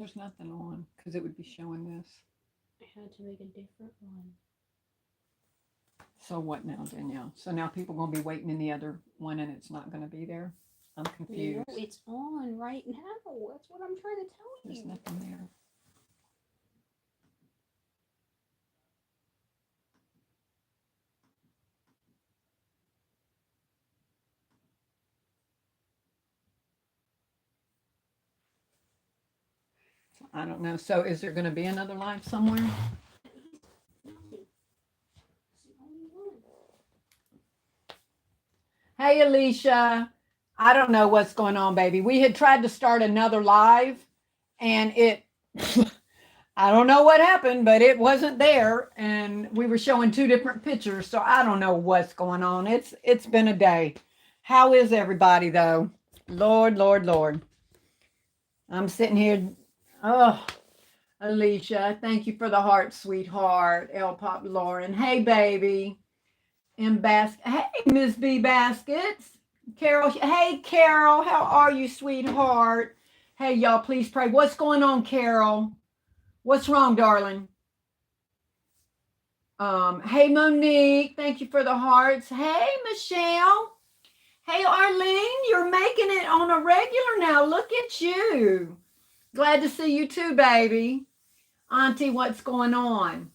There's nothing on because it would be showing this. I had to make a different one. So what now, Danielle? So now people are going to be waiting in the other one and it's not going to be there? I'm No, confused. it's on right now. That's what I'm trying to tell There's you. nothing there. I don't know. So is there going to be another live somewhere? Hey, Alicia. I don't know what's going on, baby. We had tried to start another live and it, I don't know what happened, but it wasn't there. And we were showing two different pictures. So I don't know what's going on. It's been a day. How is everybody though? Lord, Lord, Lord. I'm sitting here. Oh, Alicia, thank you for the heart, sweetheart. El Pop Lauren. Hey, baby. M Basket. Hey, Miss B Baskets. Carol. Hey, Carol. How are you, sweetheart? Hey, y'all, please pray. What's going on, Carol? What's wrong, darling? Hey, Monique. Thank you for the hearts. Hey, Michelle. Hey, Arlene. You're making it on a regular now. Look at you. Glad to see you too, baby. Auntie, what's going on?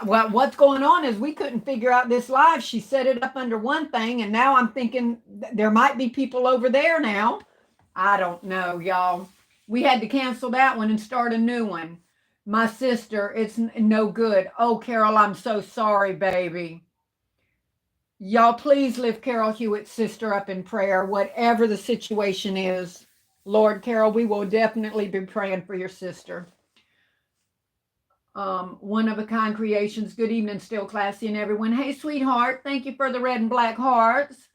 Well, what's going on is we couldn't figure out this live. She set it up under one thing, and now I'm thinking there might be people over there now. I don't know, y'all. We had to cancel that one and start a new one. My sister, it's no good. Oh, Carol, I'm so sorry, baby. Y'all, please lift Carol Hewitt's sister up in prayer, whatever the situation is. Lord, Carol, we will definitely be praying for your sister. One of a kind creations. Good evening, still classy and everyone. Hey, sweetheart, thank you for the red and black hearts.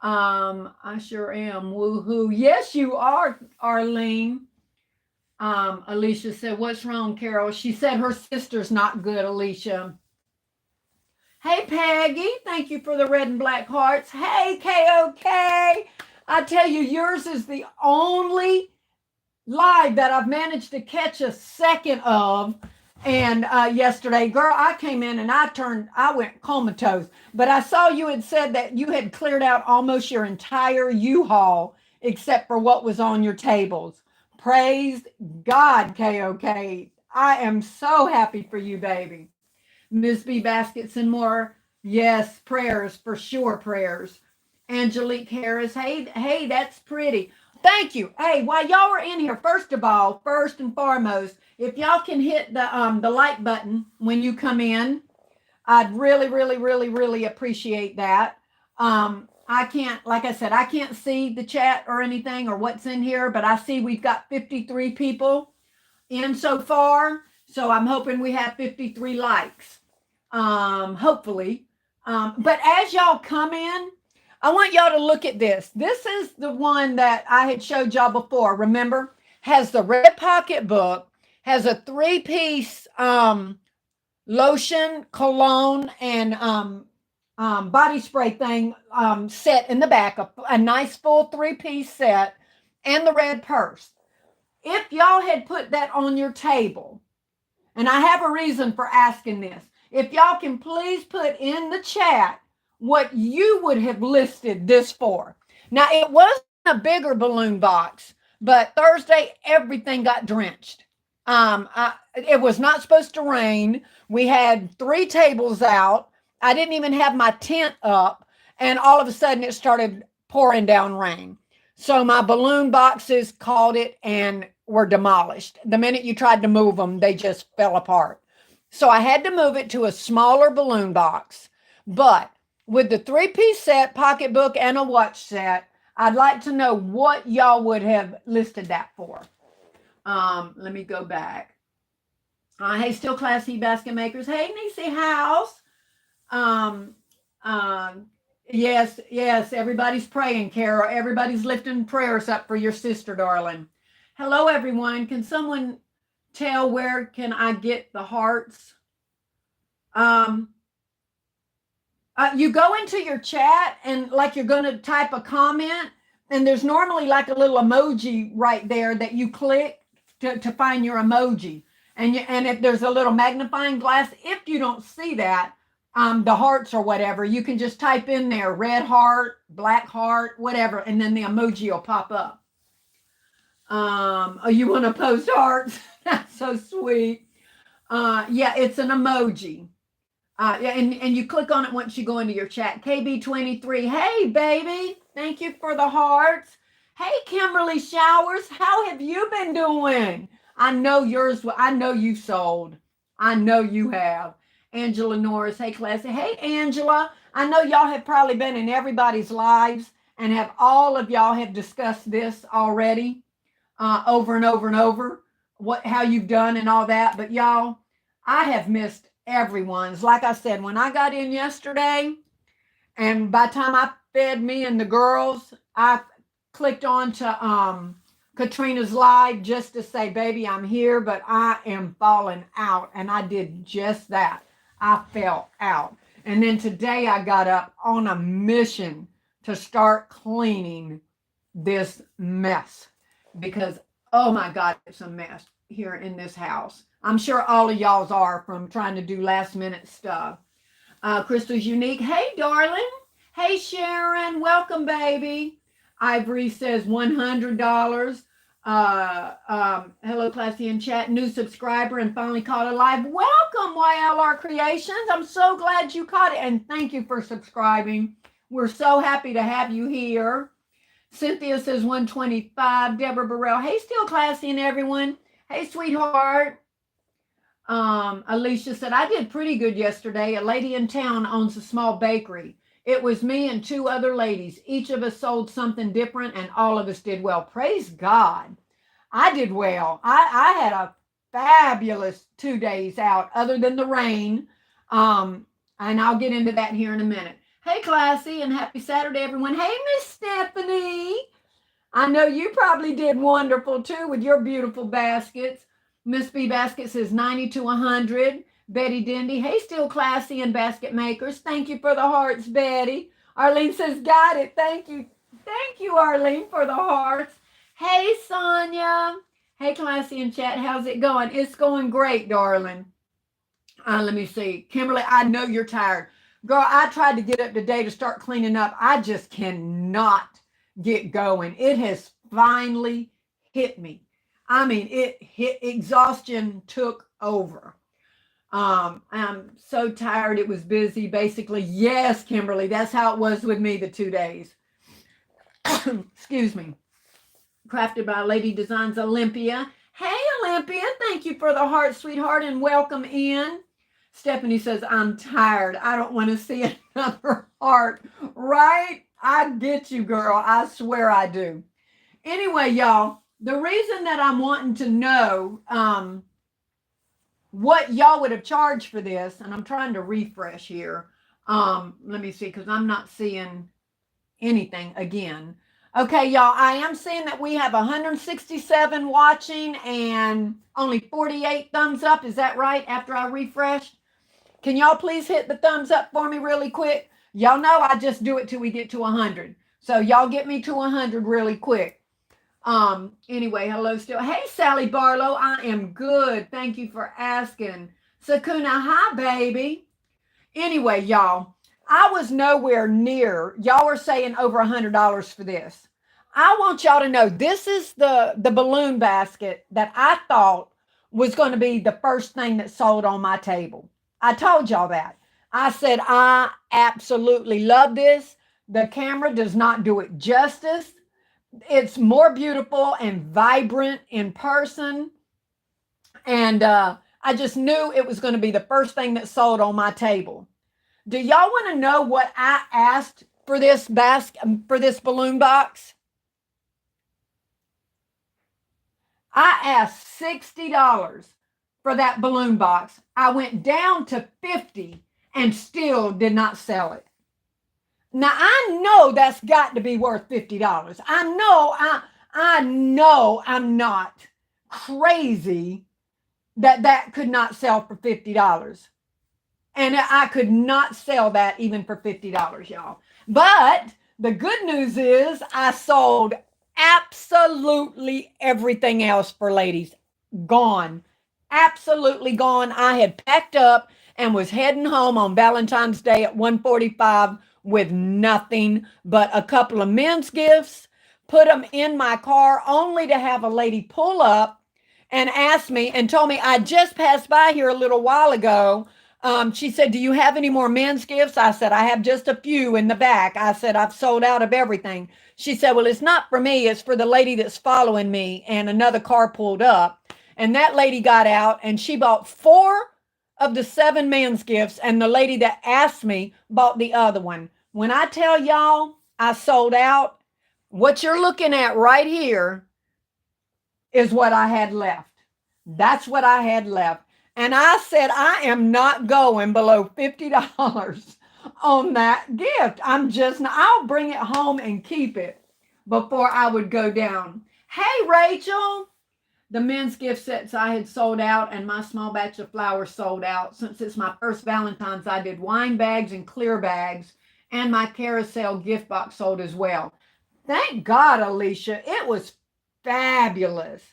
I sure am. Woohoo! Yes, you are, Arlene. Alicia said, "What's wrong, Carol?" She said her sister's not good. Alicia. Hey, Peggy, thank you for the red and black hearts. Hey, KOK. I tell you, yours is the only live that I've managed to catch a second of. And yesterday, girl, I came in and I went comatose. But I saw you had said that you had cleared out almost your entire U-Haul except for what was on your tables. Praise God, KOK. I am so happy for you, baby. Ms. B Baskets and more. Yes, prayers, for sure, prayers. Angelique Harris. Hey, that's pretty. Thank you. Hey, while y'all are in here, first of all, first and foremost, if y'all can hit the like button when you come in, I'd really, really, really, really appreciate that. I can't, like I said, I can't see the chat or anything or what's in here, but I see we've got 53 people in so far. So I'm hoping we have 53 likes. Hopefully. But as y'all come in, I want y'all to look at this. This is the one that I had showed y'all before. Remember? Has the red pocketbook, has a three-piece lotion, cologne, and body spray thing set in the back, a nice full three-piece set, and the red purse. If y'all had put that on your table, and I have a reason for asking this, if y'all can please put in the chat what you would have listed this for. Now, it wasn't a bigger balloon box, but Thursday, everything got drenched. It was not supposed to rain. We had 3 tables out. I didn't even have my tent up, and all of a sudden it started pouring down rain. So my balloon boxes caught it and were demolished. The minute you tried to move them, they just fell apart. So I had to move it to a smaller balloon box. But with the 3-piece set, pocketbook, and a watch set, I'd like to know what y'all would have listed that for. Let me go back. Hey, still classy basket makers. Hey, Niecy House. Um, yes, everybody's praying, Carol. Everybody's lifting prayers up for your sister, darling. Hello, everyone. Can someone tell where can I get the hearts? You go into your chat and like you're going to type a comment, and there's normally like a little emoji right there that you click to find your emoji. And if there's a little magnifying glass, if you don't see that, the hearts or whatever, you can just type in there red heart, black heart, whatever, and then the emoji will pop up. Oh, you want to post hearts? That's so sweet. Yeah, it's an emoji. Yeah, and you click on it once you go into your chat. KB23, hey baby, thank you for the hearts. Hey Kimberly Showers, how have you been doing? I know yours. I know you sold. I know you have. Angela Norris, hey classy. Hey Angela, I know y'all have probably been in everybody's lives and have all of y'all have discussed this already, over and over and over. How you've done and all that, but y'all, I have missed everyone's. Like I said, when I got in yesterday, and by the time I fed me and the girls, I clicked on to Katrina's live just to say, baby, I'm here, but I am falling out. And I did just that. I fell out. And then today I got up on a mission to start cleaning this mess because, oh my God, it's a mess here in this house. I'm sure all of y'all's are from trying to do last minute stuff. Crystal's Unique. Hey, darling. Hey, Sharon. Welcome, baby. Ivory says $100. Hello, Classy in chat. New subscriber and finally caught it live. Welcome, YLR Creations. I'm so glad you caught it. And thank you for subscribing. We're so happy to have you here. Cynthia says 125. Deborah Burrell. Hey, still classy and everyone. Hey, sweetheart. Alicia said, I did pretty good yesterday. A lady in town owns a small bakery. It was me and two other ladies. Each of us sold something different and all of us did well. Praise God. I did well. I had a fabulous 2 days out other than the rain. And I'll get into that here in a minute. Hey, Classy, and happy Saturday, everyone. Hey, Miss Stephanie. I know you probably did wonderful, too, with your beautiful baskets. Miss B Basket says 90 to 100. Betty Dindy, hey, still classy and basket makers. Thank you for the hearts, Betty. Arlene says, got it. Thank you. Thank you, Arlene, for the hearts. Hey, Sonia. Hey, classy in chat. How's it going? It's going great, darling. Let me see. Kimberly, I know you're tired. Girl, I tried to get up today to start cleaning up. I just cannot get going. It has finally hit me. I mean, it hit, exhaustion took over. I'm so tired. It was busy, basically. Yes, Kimberly, that's how it was with me the 2 days. Excuse me. Crafted by Lady Designs Olympia. Hey, Olympia, thank you for the heart, sweetheart, and welcome in. Stephanie says, I'm tired. I don't want to see another heart. Right? I get you, girl. I swear I do. Anyway, y'all, the reason that I'm wanting to know what y'all would have charged for this, and I'm trying to refresh here. Let me see, because I'm not seeing anything again. Okay, y'all, I am seeing that we have 167 watching and only 48 thumbs up. Is that right? After I refreshed? Can y'all please hit the thumbs up for me really quick? Y'all know I just do it till we get to 100. So y'all get me to 100 really quick. Anyway, hello still. Hey, Sally Barlow, I am good. Thank you for asking. Sakuna, hi, baby. Anyway, y'all, I was nowhere near. Y'all were saying over $100 for this. I want y'all to know this is the balloon basket that I thought was going to be the first thing that sold on my table. I told y'all that. I said, I absolutely love this. The camera does not do it justice. It's more beautiful and vibrant in person. And I just knew it was going to be the first thing that sold on my table. Do y'all want to know what I asked for this for this balloon box? I asked $60 for that balloon box. I went down to $50 and still did not sell it. Now I know that's got to be worth $50. I know I'm not crazy that could not sell for $50. And I could not sell that even for $50, y'all. But the good news is I sold absolutely everything else for ladies. gone. Absolutely gone. I had packed up and was heading home on Valentine's Day at 1:45 with nothing but a couple of men's gifts, put them in my car only to have a lady pull up and asked me and told me I just passed by here a little while ago. She said, "Do you have any more men's gifts?" I said, "I have just a few in the back." I said, "I've sold out of everything." She said, "Well, it's not for me, it's for the lady that's following me." And another car pulled up, and that lady got out and she bought four of the seven men's gifts. And the lady that asked me bought the other one. When I tell y'all I sold out, what you're looking at right here is what I had left. That's what I had left. And I said, I am not going below $50 on that gift. I'll bring it home and keep it before I would go down. Hey, Rachel. The men's gift sets I had sold out, and my small batch of flowers sold out. Since it's my first Valentine's, I did wine bags and clear bags, and my carousel gift box sold as well. Thank God, Alicia. It was fabulous.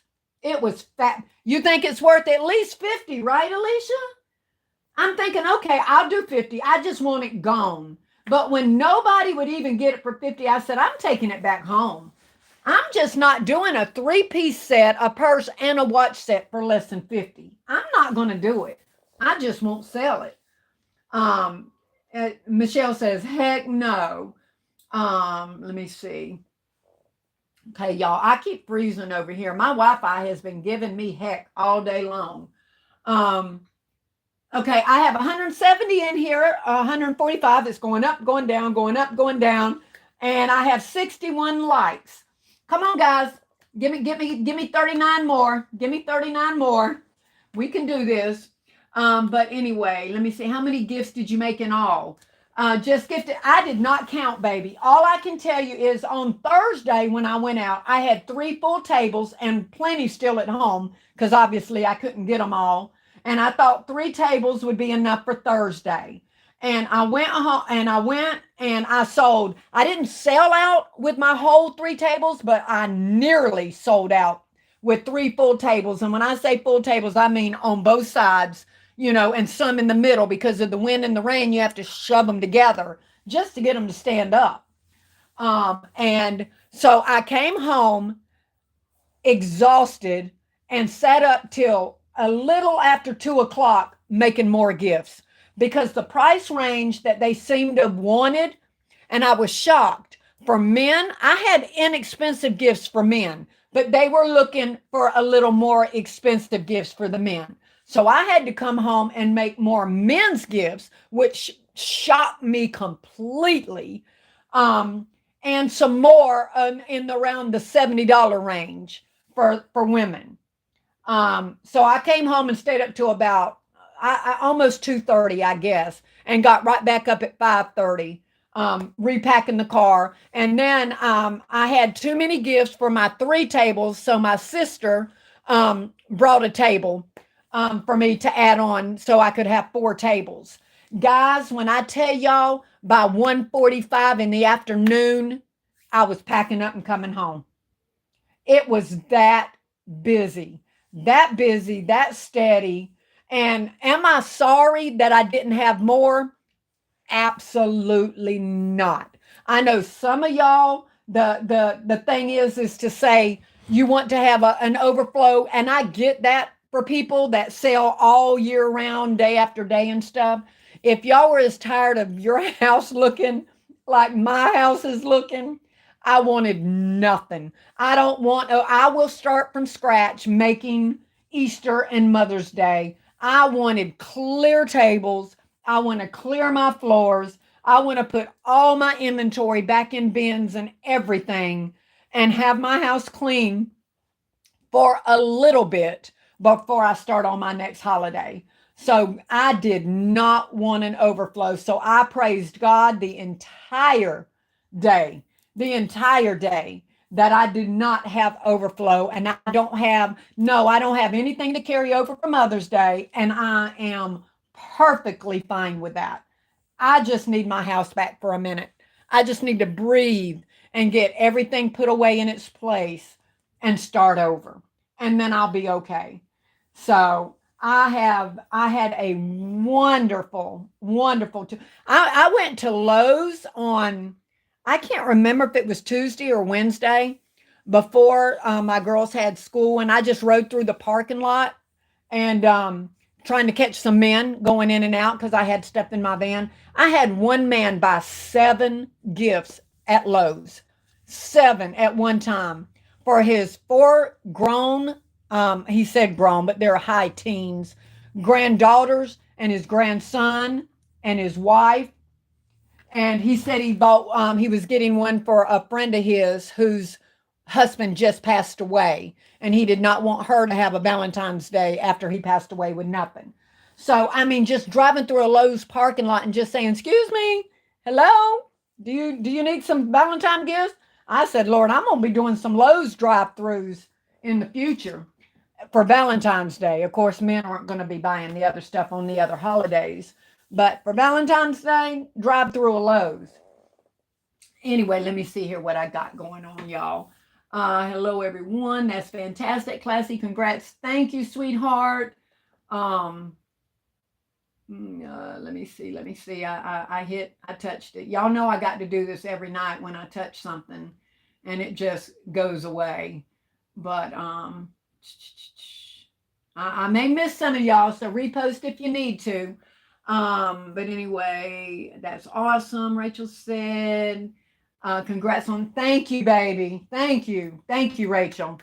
It was You think it's worth at least 50, right, Alicia? I'm thinking, okay, I'll do 50. I just want it gone. But when nobody would even get it for 50, I said, I'm taking it back home. I'm just not doing a three-piece set, a purse, and a watch set for less than 50. I'm not going to do it. I just won't sell it. Michelle says, heck no. Let me see. Okay, y'all, I keep freezing over here. My Wi-Fi has been giving me heck all day long. Okay, I have 170 in here, 145. It's going up, going down, going up, going down. And I have 61 likes. Come on, guys. Give me 39 more. Give me 39 more. We can do this. But anyway, let me see. How many gifts did you make in all? Just gifted. I did not count, baby. All I can tell you is on Thursday when I went out, I had 3 full tables and plenty still at home because obviously I couldn't get them all. And I thought 3 tables would be enough for Thursday. And I went and I sold. I didn't sell out with my whole 3 tables, but I nearly sold out with 3 full tables. And when I say full tables, I mean on both sides, and some in the middle because of the wind and the rain. You have to shove them together just to get them to stand up. And so I came home exhausted and sat up till a little after 2 o'clock making more gifts because the price range that they seemed to have wanted, and I was shocked. For men, I had inexpensive gifts for men, but they were looking for a little more expensive gifts for the men. So I had to come home and make more men's gifts, which shocked me completely. And some more in around the $70 range for women. So I came home and stayed up till about I almost 2:30, I guess, and got right back up at 5:30, repacking the car. And then I had too many gifts for my 3 tables, so my sister brought a table for me to add on so I could have 4 tables. Guys, when I tell y'all by 1:45 in the afternoon, I was packing up and coming home. It was that busy, that steady. And am I sorry that I didn't have more? Absolutely not. I know some of y'all, the thing is to say you want to have an overflow, and I get that for people that sell all year round, day after day and stuff. If y'all were as tired of your house looking like my house is looking, I wanted nothing. I will start from scratch making Easter and Mother's Day. I wanted clear tables. I want to clear my floors. I want to put all my inventory back in bins and everything and have my house clean for a little bit before I start on my next holiday. So I did not want an overflow. So I praised God day, the entire day that I did not have overflow. And I don't have anything to carry over for Mother's Day. And I am perfectly fine with that. I just need my house back for a minute. I just need to breathe and get everything put away in its place and start over. And then I'll be okay. So I had a wonderful, wonderful. I went to Lowe's on, I can't remember if it was Tuesday or Wednesday before my girls had school, and I just rode through the parking lot and trying to catch some men going in and out because I had stuff in my van. I had one man buy seven gifts at Lowe's, seven at one time for his four grown, he said grown, but they're high teens, granddaughters and his grandson and his wife. And he said he bought, he was getting one for a friend of his whose husband just passed away. And he did not want her to have a Valentine's Day after he passed away with nothing. So, I mean, just driving through a Lowe's parking lot and just saying, "Excuse me, hello, do you need some Valentine gifts?" I said, "Lord, I'm going to be doing some Lowe's drive-throughs in the future for Valentine's Day." Of course, men aren't going to be buying the other stuff on the other holidays. But for Valentine's Day, drive through a Lowe's. Anyway, let me see here what I got going on, y'all. Hello, everyone. That's fantastic. Classy, congrats. Thank you, sweetheart. Um, let me see. Let me see. I touched it. Y'all know I got to do this every night when I touch something, and it just goes away. But I may miss some of y'all, so repost if you need to. But anyway, that's awesome. Rachel said, congrats on, thank you, baby. Thank you. Thank you, Rachel.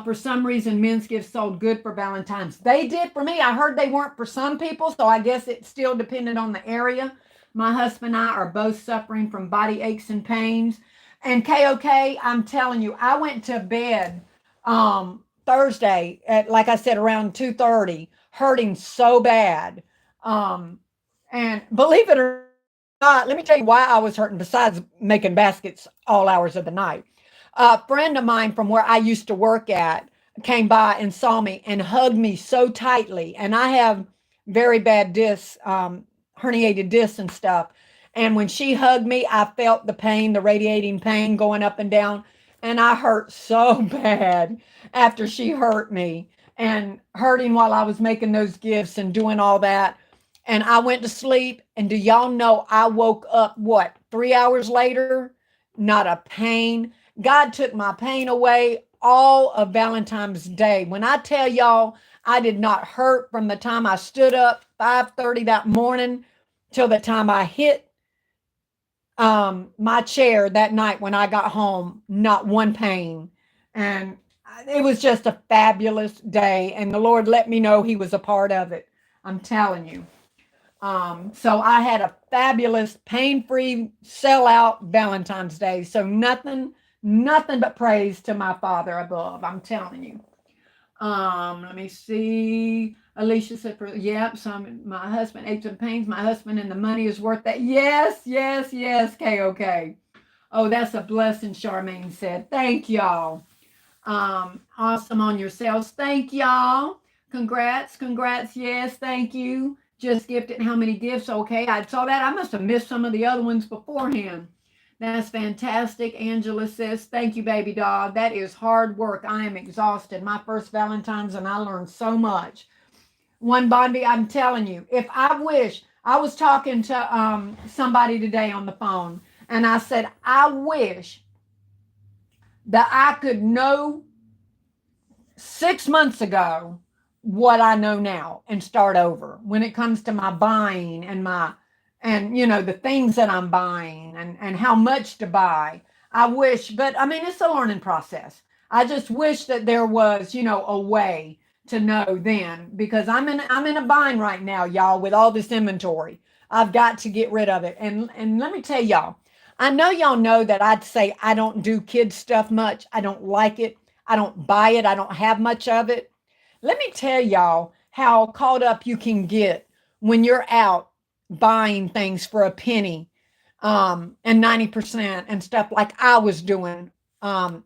For some reason, men's gifts sold good for Valentine's. They did for me. I heard they weren't for some people, so I guess it still depended on the area. My husband and I are both suffering from body aches and pains. And KOK, I'm telling you, I went to bed Thursday at, like I said, around 2:30, hurting so bad. Um, and believe it or not, let me tell you why I was hurting besides making baskets all hours of the night. A friend of mine from where I used to work at came by and saw me and hugged me so tightly. And I have very bad discs, herniated discs and stuff. And when she hugged me, I felt the pain, the radiating pain going up and down. And I hurt so bad after she hurt me and hurting while I was making those gifts and doing all that. And I went to sleep. And do y'all know I woke up, what, 3 hours later? Not a pain. God took my pain away all of Valentine's Day. When I tell y'all, I did not hurt from the time I stood up 5:30 that morning till the time I hit my chair that night when I got home. Not one pain. And it was just a fabulous day. And the Lord let me know He was a part of it. I'm telling you. So I had a fabulous, pain-free, sell-out Valentine's Day. So nothing but praise to my Father above. I'm telling you. Let me see. Alicia said, "Yep." Some my husband aches and pains. My husband and the money is worth that. Yes, yes, yes. KOK. Oh, that's a blessing. Charmaine said, "Thank y'all. Awesome on yourselves. Thank y'all. Congrats, congrats. Yes, thank you. Just gifted how many gifts? Okay, I saw that. I must have missed some of the other ones beforehand. That's fantastic." Angela says, "Thank you, baby dog. That is hard work. I am exhausted. My first Valentine's and I learned so much." One Bondi, I'm telling you, if I wish, I was talking to somebody today on the phone, and I said, I wish that I could know 6 months ago what I know now and start over when it comes to my buying and the things that I'm buying and how much to buy. I wish, but I mean it's a learning process. I just wish that there was, a way to know then because I'm in a bind right now, y'all, with all this inventory. I've got to get rid of it. And let me tell y'all, I know y'all know that I'd say I don't do kids stuff much. I don't like it. I don't buy it. I don't have much of it. Let me tell y'all how caught up you can get when you're out buying things for a penny and 90% and stuff like I was doing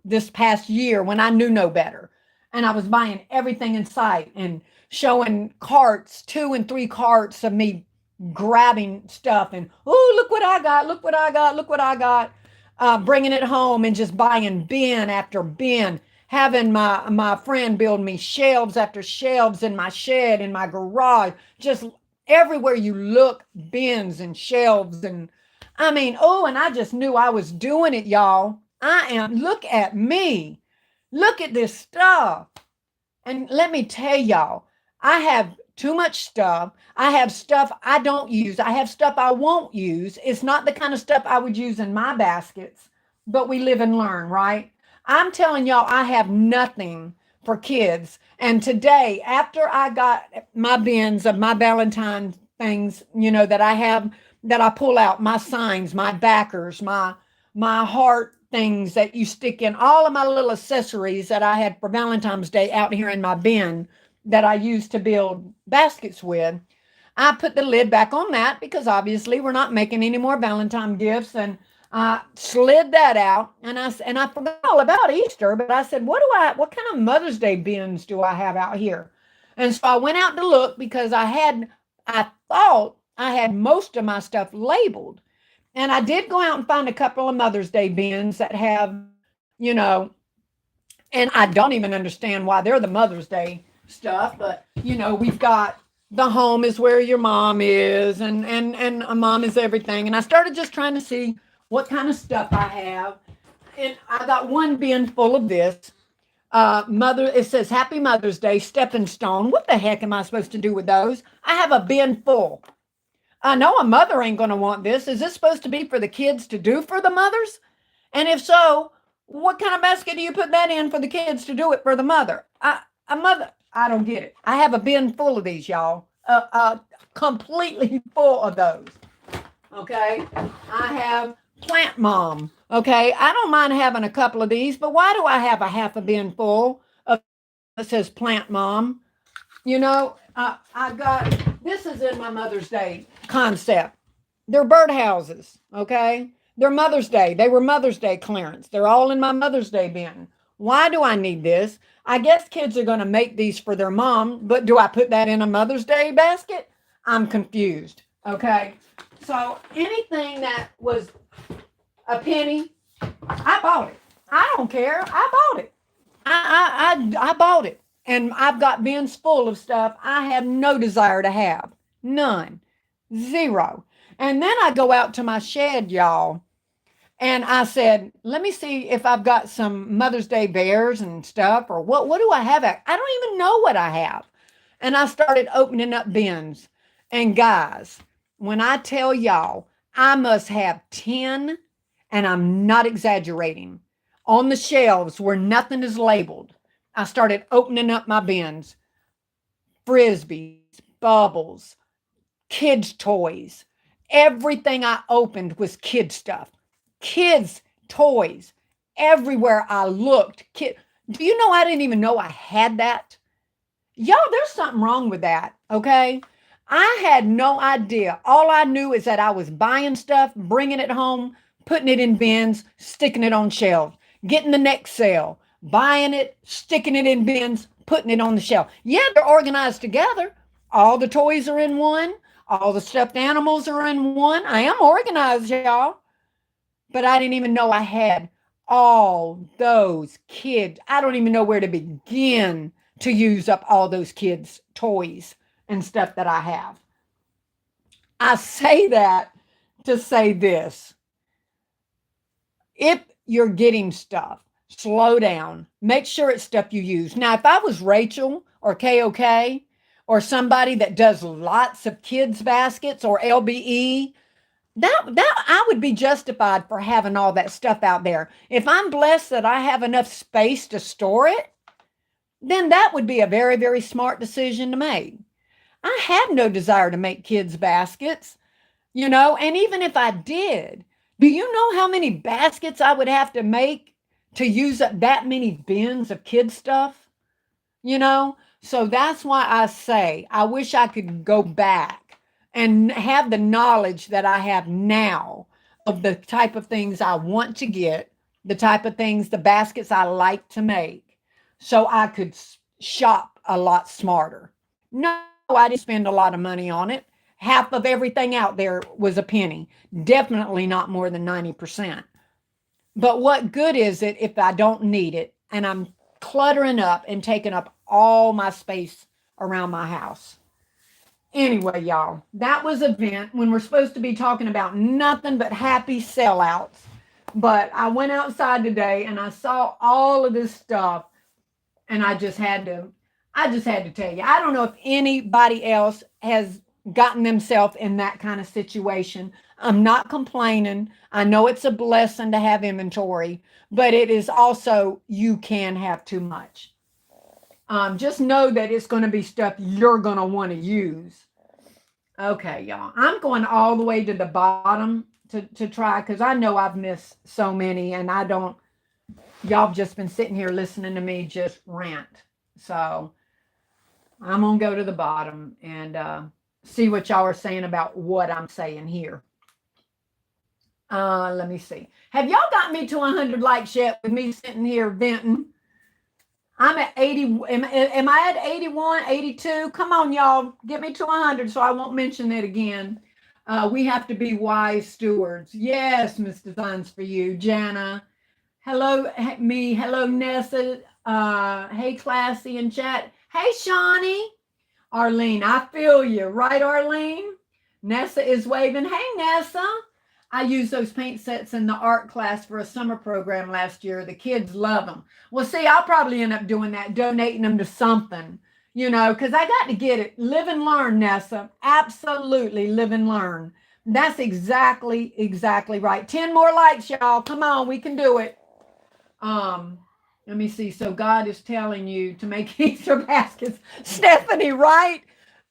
this past year when I knew no better. And I was buying everything in sight and showing carts, 2 and 3 carts of me grabbing stuff and, oh, look what I got, look what I got, look what I got. Bringing it home and just buying bin after bin, having my friend build me shelves after shelves in my shed, in my garage, just everywhere you look, bins and shelves. And I mean, oh, and I just knew I was doing it, y'all. Look at me. Look at this stuff. And let me tell y'all, I have too much stuff. I have stuff I don't use. I have stuff I won't use. It's not the kind of stuff I would use in my baskets, but we live and learn, right? I'm telling y'all, I have nothing for kids. And today, after I got my bins of my Valentine things, that I have, that I pull out, my signs, my backers, my heart things that you stick in, all of my little accessories that I had for Valentine's Day out here in my bin that I used to build baskets with. I put the lid back on that because obviously we're not making any more Valentine gifts, and I slid that out, and I forgot all about Easter, but I said, what kind of Mother's Day bins do I have out here? And so I went out to look because I thought I had most of my stuff labeled. And I did go out and find a couple of Mother's Day bins that have, you know, and I don't even understand why they're the Mother's Day stuff, but we've got the home is where your mom is, and a mom is everything. And I started just trying to see what kind of stuff I have. And I got one bin full of this. It says Happy Mother's Day, Stepping Stone. What the heck am I supposed to do with those? I have a bin full. I know a mother ain't going to want this. Is this supposed to be for the kids to do for the mothers? And if so, what kind of basket do you put that in for the kids to do it for the mother? A mother, I don't get it. I have a bin full of these, y'all. Completely full of those. Okay. I have Plant Mom. Okay. I don't mind having a couple of these, but why do I have a half a bin full of that says Plant Mom? I got this is in my Mother's Day concept. They're birdhouses, okay? They're Mother's Day. They were Mother's Day clearance. They're all in my Mother's Day bin. Why do I need this? I guess kids are going to make these for their mom, but do I put that in a Mother's Day basket? I'm confused, okay? So anything that was a penny, I bought it. I don't care. I bought it. I bought it. And I've got bins full of stuff I have no desire to have. None. Zero. And then I go out to my shed, y'all, and I said, let me see if I've got some Mother's Day bears and stuff, or what do I have? I don't even know what I have. And I started opening up bins. And guys, when I tell y'all, I must have 10, and I'm not exaggerating, on the shelves where nothing is labeled. I started opening up my bins. Frisbees, bubbles, kids' toys. Everything I opened was kid stuff. Kids' toys. Everywhere I looked. Do you know I didn't even know I had that? Y'all, there's something wrong with that, okay? I had no idea. All I knew is that I was buying stuff, bringing it home, putting it in bins, sticking it on shelves, getting the next sale, buying it, sticking it in bins, putting it on the shelf. Yeah, they're organized together. All the toys are in one. All the stuffed animals are in one. I am organized, y'all. But I didn't even know I had all those kids. I don't even know where to begin to use up all those kids' toys and stuff that I have. I say that to say this. If you're getting stuff, slow down. Make sure it's stuff you use. Now, if I was Rachel or KOK or somebody that does lots of kids baskets or LBE, that I would be justified for having all that stuff out there. If I'm blessed that I have enough space to store it, then that would be a very, very smart decision to make. I have no desire to make kids baskets, and even if I did, do you know how many baskets I would have to make to use up that many bins of kid stuff? So that's why I say I wish I could go back and have the knowledge that I have now of the type of things I want to get, the type of things, the baskets I like to make, so I could shop a lot smarter. No, I didn't spend a lot of money on it. Half of everything out there was a penny. Definitely not more than 90%. But what good is it if I don't need it and I'm cluttering up and taking up all my space around my house. Anyway, y'all, that was event when we're supposed to be talking about nothing but happy sellouts. But I went outside today and I saw all of this stuff, and I just had to tell you. I don't know if anybody else has gotten themselves in that kind of situation. I'm not complaining. I know it's a blessing to have inventory, but it is also, you can have too much. Just know that it's going to be stuff you're going to want to use. Okay, y'all. I'm going all the way to the bottom to try, because I know I've missed so many, and I don't, y'all have just been sitting here listening to me just rant. So I'm going to go to the bottom and see what y'all are saying about what I'm saying here. Let me see. Have y'all got me to 100 likes yet with me sitting here venting? I'm at 80. Am I at 81, 82? Come on, y'all. Get me to 100 so I won't mention it again. We have to be wise stewards. Yes, Mr. Funds for you. Jana. Hello, me. Hello, Nessa. Hey, Classy in chat. Hey, Shawnee. Arlene, I feel you. Right, Arlene? Nessa is waving. Hey, Nessa. I used those paint sets in the art class for a summer program last year. The kids love them. Well, see, I'll probably end up doing that, donating them to something, because I got to get it. Live and learn, Nessa. Absolutely live and learn. That's exactly right. 10 more likes, y'all. Come on, we can do it. Let me see. So God is telling you to make Easter baskets. Stephanie, right?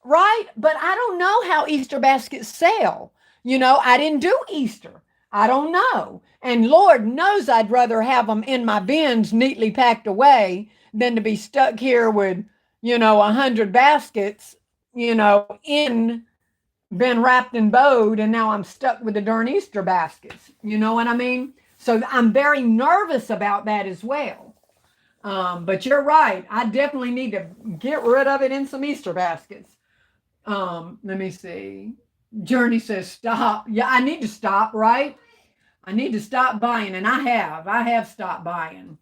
Right? But I don't know how Easter baskets sell. I didn't do Easter. I don't know. And Lord knows I'd rather have them in my bins neatly packed away than to be stuck here with, 100 baskets, in been wrapped and bowed, and now I'm stuck with the darn Easter baskets. You know what I mean? So I'm very nervous about that as well. But you're right. I definitely need to get rid of it in some Easter baskets. Let me see. Journey says stop. Yeah, I need to stop, right? I need to stop buying, and I have stopped buying.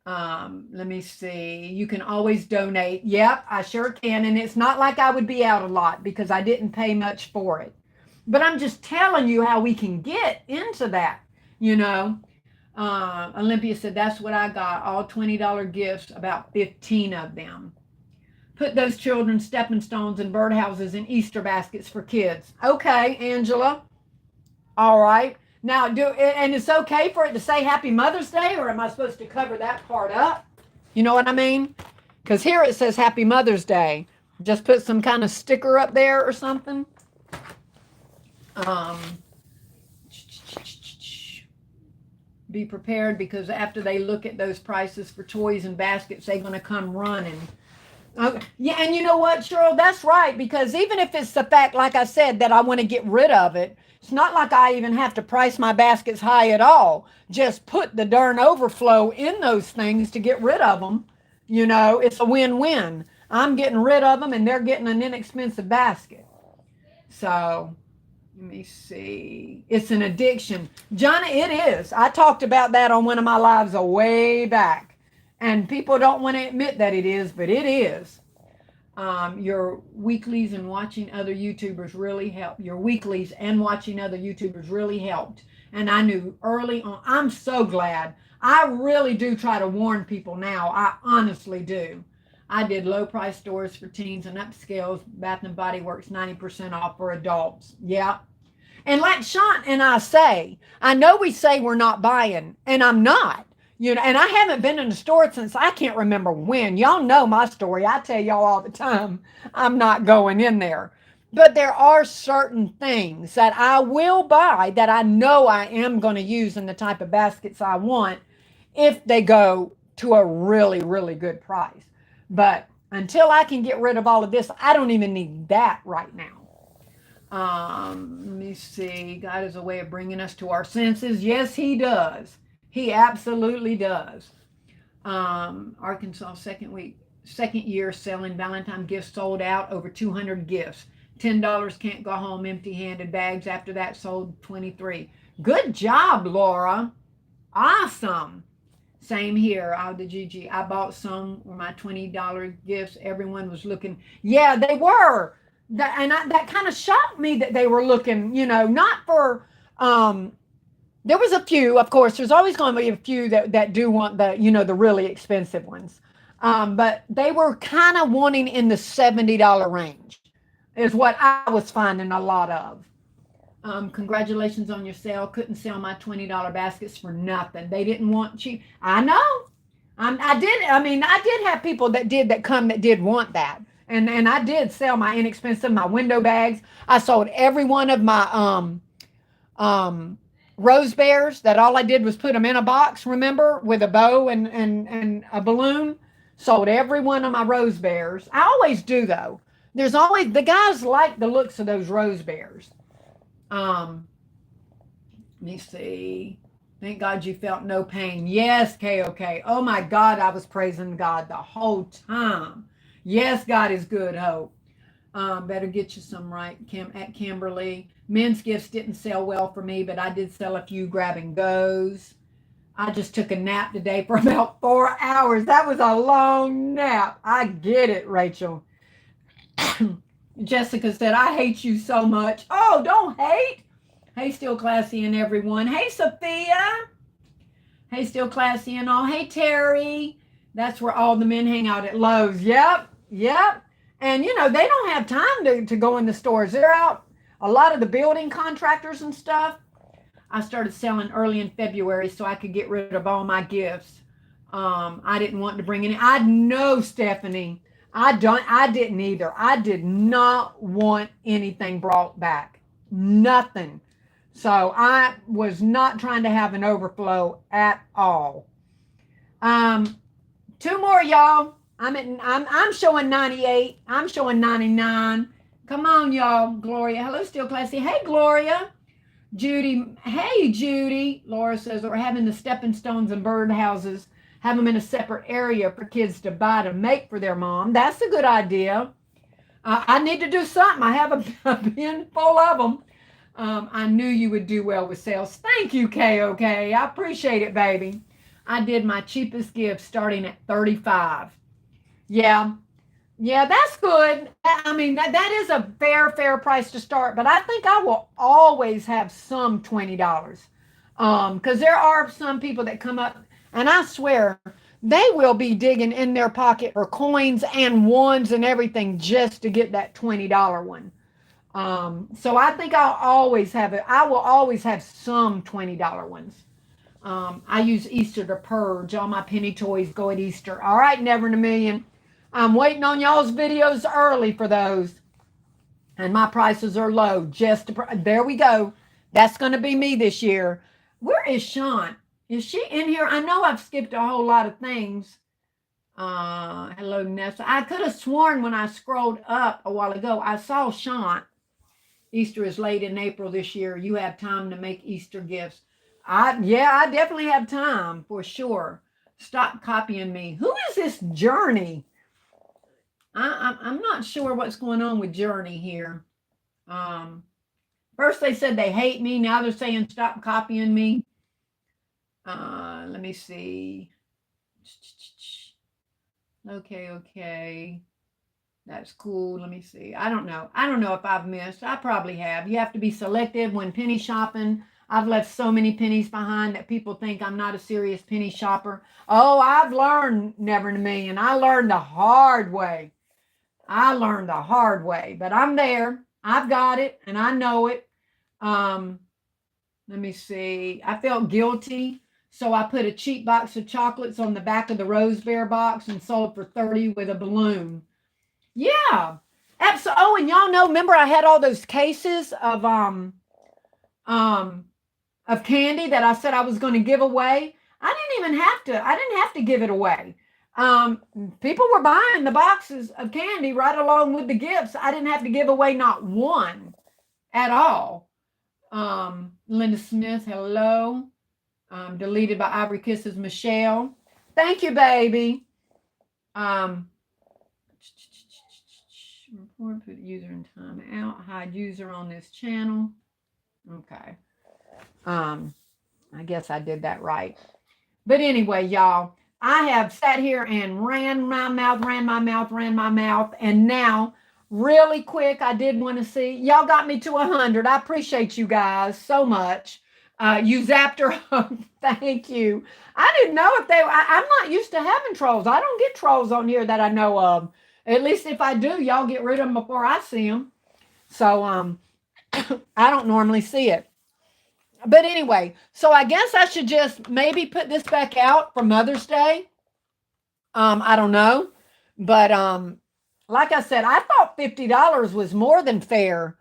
Let me see. You can always donate. Yep, I sure can. And it's not like I would be out a lot because I didn't pay much for it. But I'm just telling you how we can get into that, you know. Olympia said, that's what I got. All $20 gifts, about 15 of them. Put those children's stepping stones and birdhouses in Easter baskets for kids. Okay, Angela. All right. Now, and it's okay for it to say Happy Mother's Day, or am I supposed to cover that part up? You know what I mean? Because here it says Happy Mother's Day. Just put some kind of sticker up there or something. Um, be prepared, because after they look at those prices for toys and baskets, they're going to come running. Okay. Yeah, and you know what, Cheryl? That's right, because even if it's the fact, like I said, that I want to get rid of it, it's not like I even have to price my baskets high at all. Just put the darn overflow in those things to get rid of them. It's a win-win. I'm getting rid of them, and they're getting an inexpensive basket. So, let me see. It's an addiction. Johnny, it is. I talked about that on one of my lives a way back. And people don't want to admit that it is, but it is. Your weeklies and watching other YouTubers really helped. Your weeklies and watching other YouTubers really helped. And I knew early on. I'm so glad. I really do try to warn people now. I honestly do. I did low price stores for teens and upscales. Bath and Body Works 90% off for adults. Yeah. And like Sean and I say, I know we say we're not buying, and I'm not. And I haven't been in the store since I can't remember when. Y'all know my story. I tell y'all all the time, I'm not going in there. But there are certain things that I will buy that I know I am going to use in the type of baskets I want if they go to a really, really good price. But until I can get rid of all of this, I don't even need that right now. Let me see. God is a way of bringing us to our senses. Yes, he does. He absolutely does. Arkansas second year selling Valentine gifts, sold out over 200 gifts. $10 can't go home empty-handed. Bags after that sold 23. Good job, Laura. Awesome. Same here. Out the Gigi. I bought some for my $20 gifts. Everyone was looking. Yeah, they were. That kind of shocked me that they were looking. Not for. There was a few, of course. There's always going to be a few that do want the really expensive ones. But they were kind of wanting in the $70 range, is what I was finding a lot of. Congratulations on your sale. Couldn't sell my $20 baskets for nothing. They didn't want cheap. I know. I did. I mean, I did have people that did want that, and I did sell my inexpensive, my window bags. I sold every one of my um rose bears that all I did was put them in a box. Remember, with a bow and a balloon. Sold every one of my rose bears. I always do though. There's always the guys like the looks of those rose bears. Um, Let me see. Thank God you felt no pain. Yes, KOK. Oh my God, I was praising God the whole time. Yes, God is good, Hope. Better get you some right, Kim at Kimberly. Men's gifts didn't sell well for me, but I did sell a few grab and goes. I just took a nap today for about 4 hours. That was a long nap. I get it, Rachel. Jessica said, I hate you so much. Oh, don't hate. Hey, still classy and everyone. Hey, Sophia. Hey, still classy and all. Hey, Terry. That's where all the men hang out at Lowe's. Yep, yep. And they don't have time to go in the stores. They're out. A lot of the building contractors and stuff. I started selling early in February so I could get rid of all my gifts. I didn't want to bring any. I know, Stephanie. I didn't either. I did not want anything brought back. Nothing. So I was not trying to have an overflow at all. Um, Two more, y'all. I'm showing 98. I'm showing 99. Come on, y'all. Gloria. Hello, still classy. Hey, Gloria. Judy. Hey, Judy. Laura says we're having the stepping stones and bird houses. Have them in a separate area for kids to buy to make for their mom. That's a good idea. I need to do something. I have a bin full of them. I knew you would do well with sales. Thank you, KOK. I appreciate it, baby. I did my cheapest gift starting at 35. Yeah. Yeah, that's good. I mean, that is a fair price to start, but I think I will always have some $20. Because there are some people that come up, and I swear they will be digging in their pocket for coins and ones and everything just to get that $20 one. So I think I'll always have it. I will always have some $20 ones. I use Easter to purge. All my penny toys go at Easter. All right, Never in a Million. I'm waiting on y'all's videos early for those. And my prices are low. There we go. That's going to be me this year. Where is Sean? Is she in here? I know I've skipped a whole lot of things. Hello, Nessa. I could have sworn when I scrolled up a while ago, I saw Sean. Easter is late in April this year. You have time to make Easter gifts. I definitely have time for sure. Stop copying me. Who is this Journey? I'm not sure what's going on with Journey here. Um, First they said they hate me. Now they're saying stop copying me. Let me see. Okay. That's cool. Let me see. I don't know. I don't know if I've missed. I probably have. You have to be selective when penny shopping. I've left so many pennies behind that people think I'm not a serious penny shopper. Oh, I've learned, Never in a Million. I learned the hard way. But I'm there. I've got it and I know it. Um, Let me see. I felt guilty. So I put a cheap box of chocolates on the back of the Rose Bear box and sold for 30 with a balloon. Yeah. Absolutely. Oh, and y'all know, remember I had all those cases um of candy that I said I was going to give away. I didn't have to give it away. Um, People were buying the boxes of candy right along with the gifts. I didn't have to give away not one at all. Linda Smith, hello. Deleted by Ivory Kisses Michelle. Thank you, baby. Um, Report, put user in time out, hide user on this channel. Okay. I guess I did that right. But anyway, y'all, I have sat here and ran my mouth, and now, really quick, I did want to see y'all got me to 100. I appreciate you guys so much. You zapped her up. Thank you. I didn't know if they. I'm not used to having trolls. I don't get trolls on here that I know of. At least if I do, y'all get rid of them before I see them. So I don't normally see it. But anyway, so I guess I should just maybe put this back out for Mother's Day. I don't know. But like I said, I thought $50 was more than fair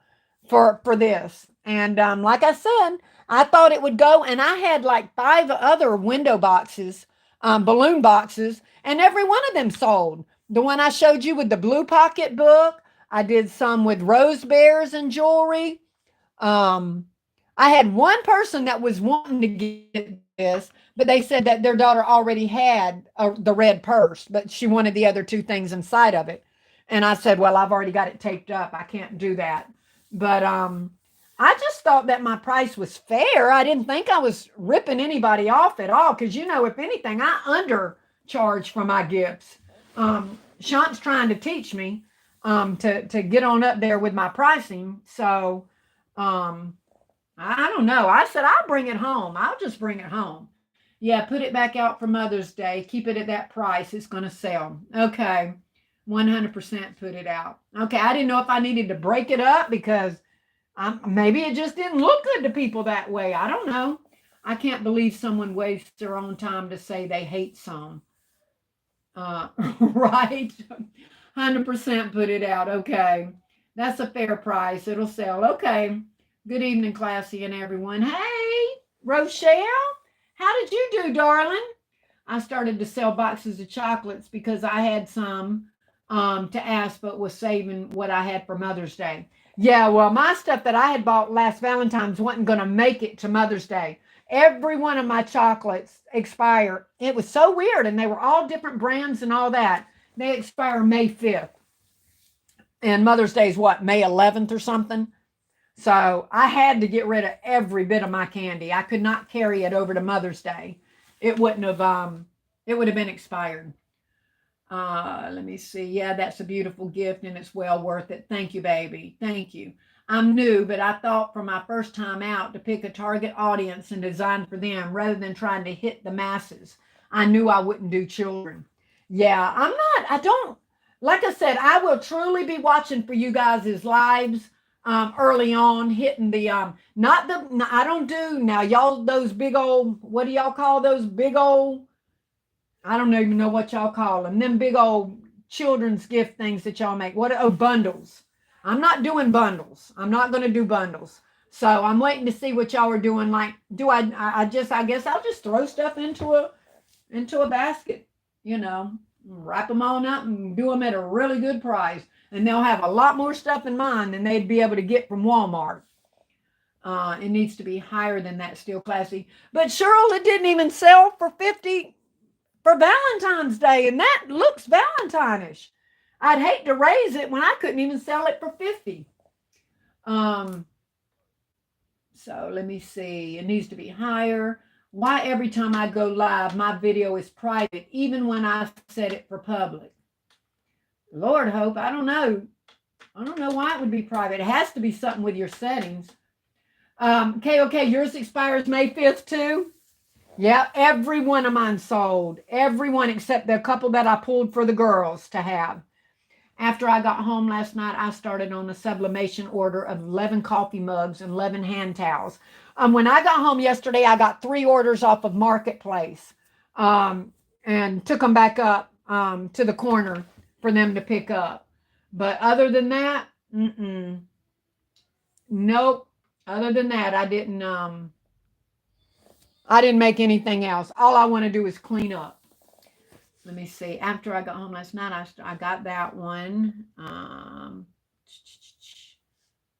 for this. And like I said, I thought it would go, and I had like 5 other window boxes, balloon boxes, and every one of them sold. The one I showed you with the blue pocketbook, I did some with rose bears and jewelry. Um, I had one person that was wanting to get this, but they said that their daughter already had the red purse, but she wanted the other 2 things inside of it. And I said, well, I've already got it taped up. I can't do that. But I just thought that my price was fair. I didn't think I was ripping anybody off at all. Because, if anything, I undercharge for my gifts. Shant's trying to teach me to get on up there with my pricing. So, I don't know. I said, I'll bring it home. I'll just bring it home. Yeah, put it back out for Mother's Day. Keep it at that price. It's going to sell. Okay. 100% put it out. Okay. I didn't know if I needed to break it up because maybe it just didn't look good to people that way. I don't know. I can't believe someone wastes their own time to say they hate some. Right? 100% put it out. Okay. That's a fair price. It'll sell. Okay. Good evening, Classy and everyone. Hey, Rochelle, how did you do, darling? I started to sell boxes of chocolates because I had some to ask, but was saving what I had for Mother's Day. Yeah, well, my stuff that I had bought last Valentine's wasn't going to make it to Mother's Day. Every one of my chocolates expire. It was so weird, and they were all different brands and all that. They expire May 5th. And Mother's Day is what, May 11th or something? So I had to get rid of every bit of my candy. I could not carry it over to Mother's Day. It wouldn't have it would have been expired. Let me see. Yeah, that's a beautiful gift and it's well worth it. Thank you, baby. Thank you. I'm new, but I thought for my first time out to pick a target audience and design for them rather than trying to hit the masses. I knew I wouldn't do children. Yeah, I don't, like I said, I will truly be watching for you guys' lives early on, hitting the, not the, no, I don't do now, y'all, those big old, what do y'all call those big old, I don't even know what y'all call them big old children's gift things that y'all make. What, oh, bundles. I'm not doing bundles. I'm not going to do bundles. So I'm waiting to see what y'all are doing. Like, I guess I'll just throw stuff into a basket, wrap them on up and do them at a really good price. And they'll have a lot more stuff in mine than they'd be able to get from Walmart. It needs to be higher than that, still classy. But Cheryl, it didn't even sell for 50 for Valentine's Day, and that looks Valentine-ish. I'd hate to raise it when I couldn't even sell it for 50. So let me see. It needs to be higher. Why every time I go live, my video is private, even when I set it for public? Lord Hope, I don't know. I don't know why it would be private. It has to be something with your settings. Okay, yours expires May 5th too? Yeah, every one of mine sold. Every one except the couple that I pulled for the girls to have. After I got home last night, I started on a sublimation order of 11 coffee mugs and 11 hand towels. When I got home yesterday, I got 3 orders off of Marketplace and took them back up to the corner for them to pick up. But other than that, nope. Other than that, I didn't make anything else. All I want to do is clean up. Let me see. After I got home last night, I got that one.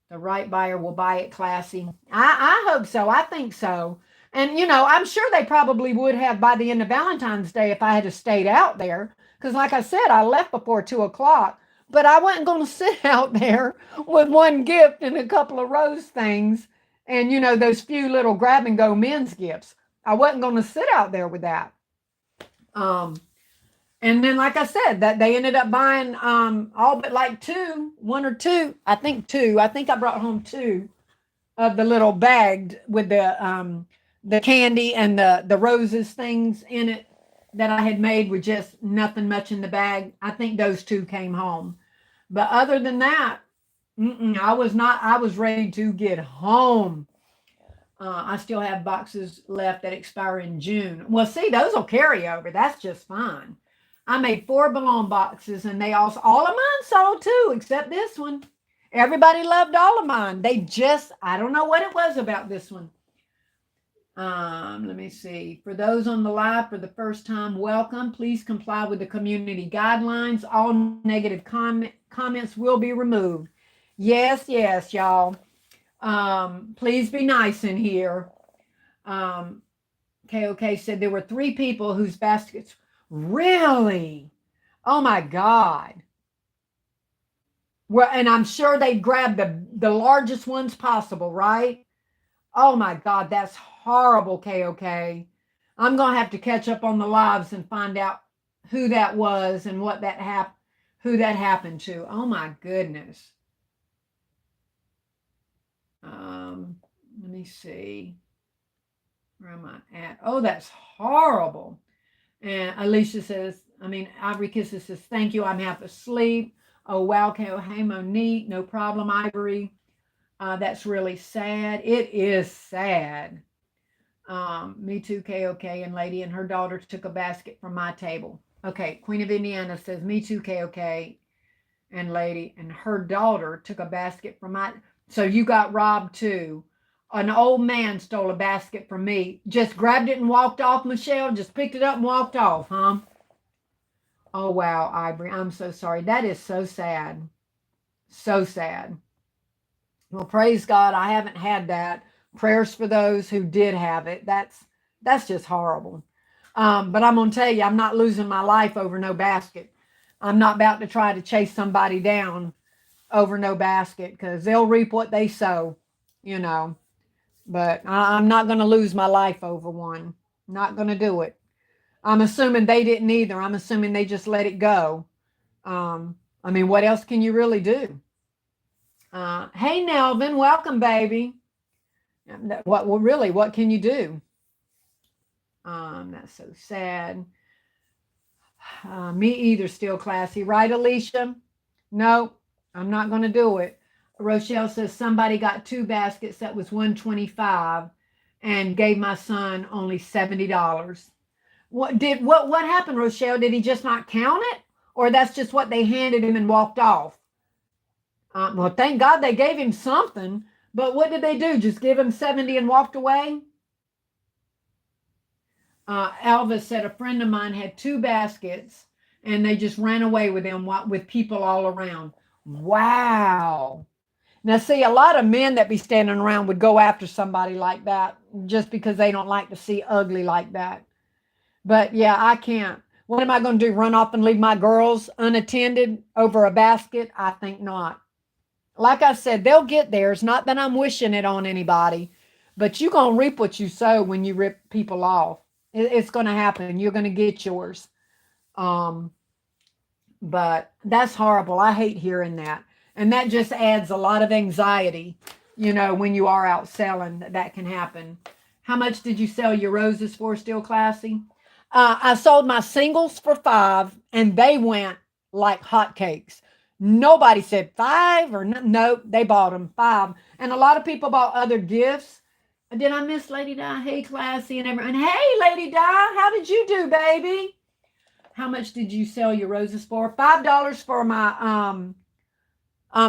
The right buyer will buy it, classy. I hope so. I think so. And, I'm sure they probably would have by the end of Valentine's Day if I had stayed out there. Because like I said, I left before 2 o'clock. But I wasn't going to sit out there with one gift and a couple of rose things and, those few little grab and go men's gifts. I wasn't going to sit out there with that. Um, and then, like I said, that they ended up buying all but like one or two. I think two. I think I brought home two of the little bagged with the candy and the roses things in it that I had made with just nothing much in the bag. I think those two came home. But other than that, I was not. I was ready to get home. I still have boxes left that expire in June. Well, see, those will carry over. That's just fine. I made 4 balloon boxes, and they all of mine sold too, except this one. Everybody loved all of mine. They just, I don't know what it was about this one. Let me see. For those on the live for the first time, welcome. Please comply with the community guidelines. All negative comments will be removed. Yes, yes, y'all. Please be nice in here. Um, KOK said there were 3 people whose baskets really. Oh my God. Well, and I'm sure they grabbed the largest ones possible, right? Oh my God, that's horrible, KOK. I'm gonna have to catch up on the lives and find out who that was and who that happened to. Oh my goodness. Let me see. Where am I at? Oh, that's horrible. And Alicia says, Ivory Kisses says, thank you. I'm half asleep. Oh, wow. Okay. Hey, Monique. No problem, Ivory. That's really sad. It is sad. Me too, KOK. And Lady and her daughter took a basket from my table. Okay. Queen of Indiana says, me too, KOK. And Lady and her daughter took a basket from my. So you got robbed too. An old man stole a basket from me. Just grabbed it and walked off, Michelle. Just picked it up and walked off, huh? Oh, wow, Ivory. I'm so sorry. That is so sad. So sad. Well, praise God, I haven't had that. Prayers for those who did have it. That's just horrible. But I'm going to tell you, I'm not losing my life over no basket. I'm not about to try to chase somebody down over no basket because they'll reap what they sow, you know. But I'm not going to lose my life over one. Not going to do it. I'm assuming they didn't either. I'm assuming they just let it go. What else can you really do? Hey, Nelvin, welcome, baby. What can you do? That's so sad. Me either, still classy. Right, Alicia? No, I'm not going to do it. Rochelle says somebody got 2 baskets that was $125 and gave my son only $70. What happened, Rochelle? Did he just not count it? Or that's just what they handed him and walked off? Well, thank God they gave him something. But what did they do? Just give him 70 and walked away? Elvis said a friend of mine had 2 baskets and they just ran away with them with people all around. Wow. Now, see, a lot of men that be standing around would go after somebody like that just because they don't like to see ugly like that. But yeah, I can't. What am I going to do? Run off and leave my girls unattended over a basket? I think not. Like I said, they'll get there. It's not that I'm wishing it on anybody, but you're going to reap what you sow when you rip people off. It's going to happen. You're going to get yours. But that's horrible. I hate hearing that. And that just adds a lot of anxiety, when you are out selling, that can happen. How much did you sell your roses for, Still Classy? I sold my singles for $5 and they went like hotcakes. Nobody said 5 or no, they bought them 5. And a lot of people bought other gifts. Did I miss Lady Di? Hey, Classy and everyone. Hey, Lady Di, how did you do, baby? How much did you sell your roses for? $5 for my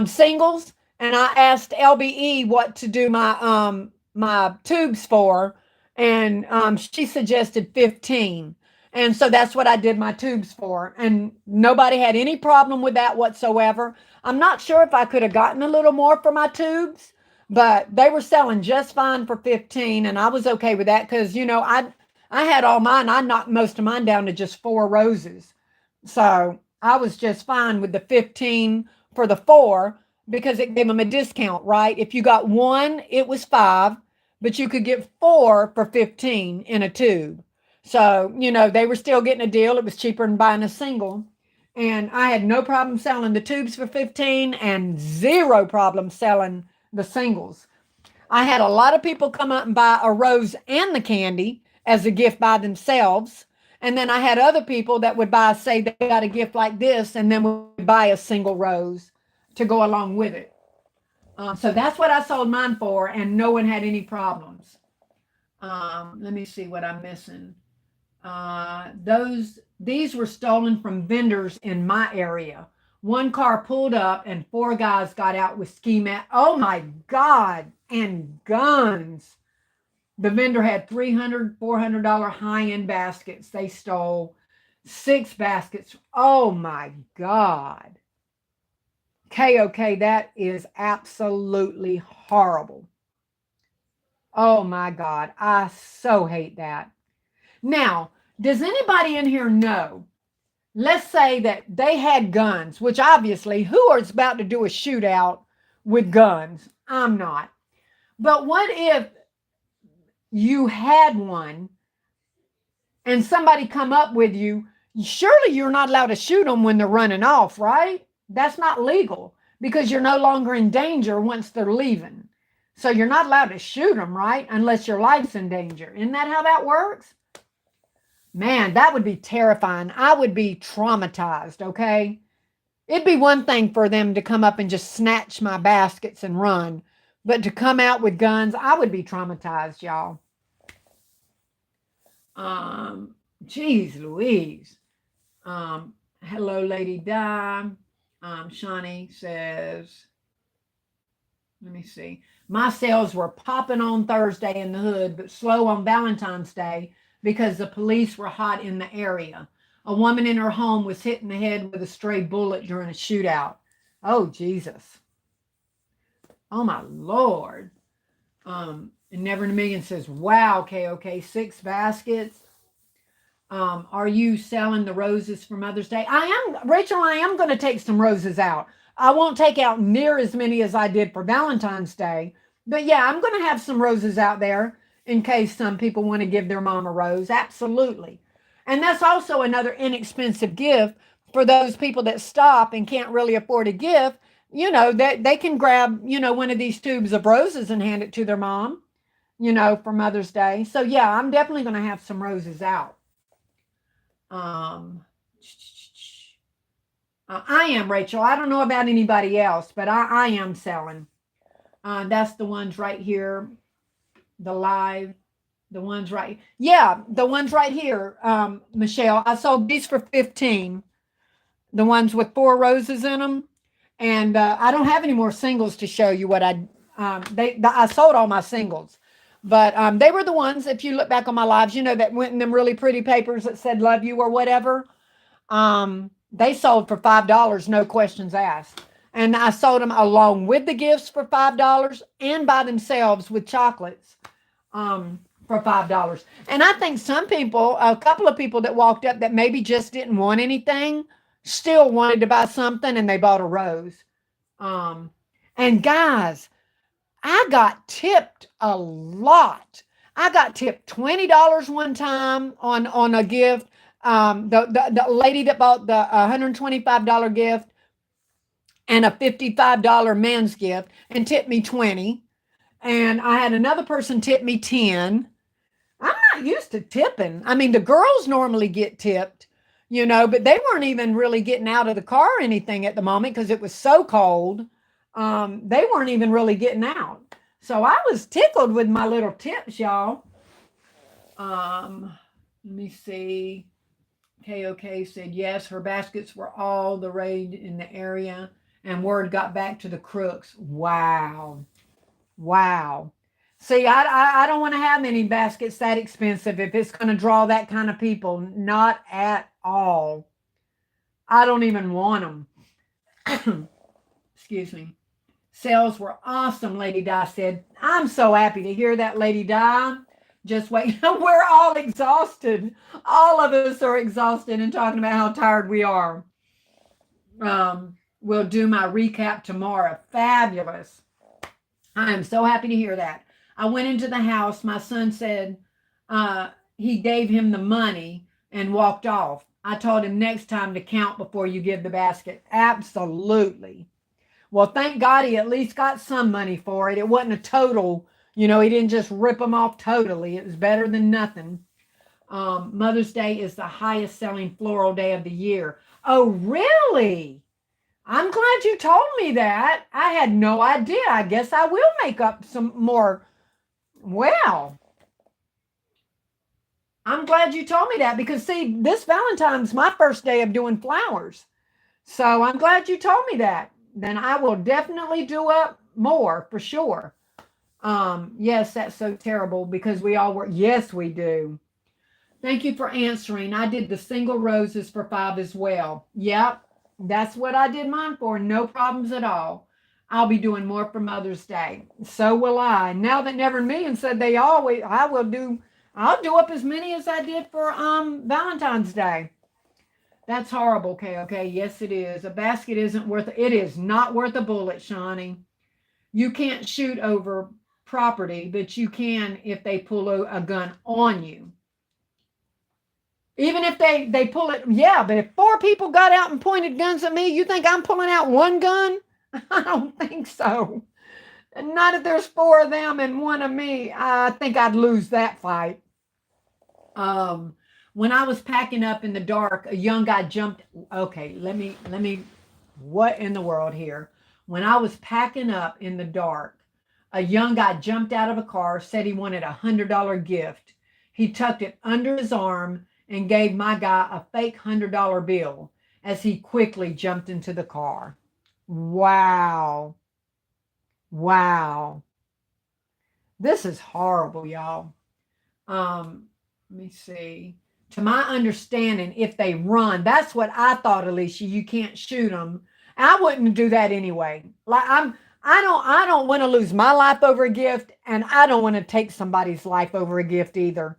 singles, and I asked LBE what to do my tubes for, and she suggested 15. And so that's what I did my tubes for. And nobody had any problem with that whatsoever. I'm not sure if I could have gotten a little more for my tubes, but they were selling just fine for 15. And I was okay with that because, I had all mine. I knocked most of mine down to just 4 roses. So I was just fine with the 15 for the 4 because it gave them a discount, right? If you got 1, it was 5, but you could get 4 for 15 in a tube. So, they were still getting a deal. It was cheaper than buying a single. And I had no problem selling the tubes for 15 and zero problem selling the singles. I had a lot of people come up and buy a rose and the candy as a gift by themselves. And then I had other people that would buy, say they got a gift like this, and then would buy a single rose to go along with it. So that's what I sold mine for, and no one had any problems. Let me see what I'm missing. These were stolen from vendors in my area. One car pulled up and four guys got out with ski mat. Oh my God. And guns. The vendor had $300, $400 high-end baskets. They stole 6 baskets. Oh my God. KOK, that is absolutely horrible. Oh my God. I so hate that. Now, does anybody in here know? Let's say that they had guns, which obviously, who is about to do a shootout with guns? I'm not. But what if you had one and somebody come up with you? Surely you're not allowed to shoot them when they're running off, right? That's not legal because you're no longer in danger once they're leaving. So you're not allowed to shoot them, right? Unless your life's in danger. Isn't that how that works? Man, that would be terrifying. I would be traumatized, okay? It'd be one thing for them to come up and just snatch my baskets and run, but to come out with guns, I would be traumatized, y'all. Geez Louise. Hello, Lady Di. Shawnee says, let me see. My sales were popping on Thursday in the hood, but slow on Valentine's Day because the police were hot in the area. A woman in her home was hit in the head with a stray bullet during a shootout. Oh, Jesus. Oh, my Lord. And Never in a Million says, wow, KOK, 6 baskets. Are you selling the roses for Mother's Day? Rachel, I am going to take some roses out. I won't take out near as many as I did for Valentine's Day. But yeah, I'm going to have some roses out there in case some people want to give their mom a rose. Absolutely. And that's also another inexpensive gift for those people that stop and can't really afford a gift. That they can grab, one of these tubes of roses and hand it to their mom, for Mother's Day. So yeah, I'm definitely going to have some roses out. Um, I am, Rachel. I don't know about anybody else, but I am selling. That's the ones right here. The live, the ones right. Yeah, the ones right here, Michelle. I sold these for 15. The ones with 4 roses in them. And I don't have any more singles to show you what I sold all my singles. But they were the ones, if you look back on my lives, that went in them really pretty papers that said love you or whatever. They sold for $5, no questions asked. And I sold them along with the gifts for $5 and by themselves with chocolates for $5. And I think a couple of people that walked up that maybe just didn't want anything, still wanted to buy something and they bought a rose. And guys, I got tipped a lot. I got tipped $20 one time on a gift. The lady that bought the $125 gift and a $55 men's gift and tipped me 20. And I had another person tip me 10. I'm not used to tipping. I mean, the girls normally get tipped, but they weren't even really getting out of the car or anything at the moment because it was so cold. They weren't even really getting out. So I was tickled with my little tips, y'all. Let me see. KOK said yes, her baskets were all the rage in the area, and word got back to the crooks. Wow. See, I don't want to have any baskets that expensive if it's going to draw that kind of people. Not at all. I don't even want them. Excuse me. Sales were awesome, Lady Di said. I'm so happy to hear that, Lady Di. Just wait. We're all exhausted. All of us are exhausted and talking about how tired we are. We'll do my recap tomorrow. Fabulous. I am so happy to hear that. I went into the house. My son said, he gave him the money and walked off. I told him next time to count before you give the basket. Absolutely. Well, thank God he at least got some money for it. It wasn't a total, he didn't just rip them off totally. It was better than nothing. Mother's Day is the highest selling floral day of the year. Oh, really? I'm glad you told me that. I had no idea. I guess I will make up some more. Well, I'm glad you told me that because, see, this Valentine's my first day of doing flowers. So I'm glad you told me that. Then I will definitely do up more for sure. Yes, that's so terrible because we all work. Yes, we do. Thank you for answering. I did the single roses for 5 as well. Yep, that's what I did mine for. No problems at all. I'll be doing more for Mother's Day. So will I. Now that Never Million said they always, I'll do up as many as I did for Valentine's Day. That's horrible, okay? Yes, it is. A basket isn't worth it. It is not worth a bullet, Shawnee. You can't shoot over property, but you can if they pull a gun on you. Even if they pull it, yeah, but if 4 people got out and pointed guns at me, you think I'm pulling out one gun? I don't think so. Not if there's 4 of them and 1 of me. I think I'd lose that fight. When I was packing up in the dark, a young guy jumped. Okay, let me. What in the world here? When I was packing up in the dark, a young guy jumped out of a car, said he wanted $100 gift. He tucked it under his arm and gave my guy a fake $100 bill as he quickly jumped into the car. Wow. Wow. This is horrible, y'all. Let me see. To my understanding, if they run, that's what I thought, Alicia. You can't shoot them. I wouldn't do that anyway. I don't want to lose my life over a gift, and I don't want to take somebody's life over a gift either.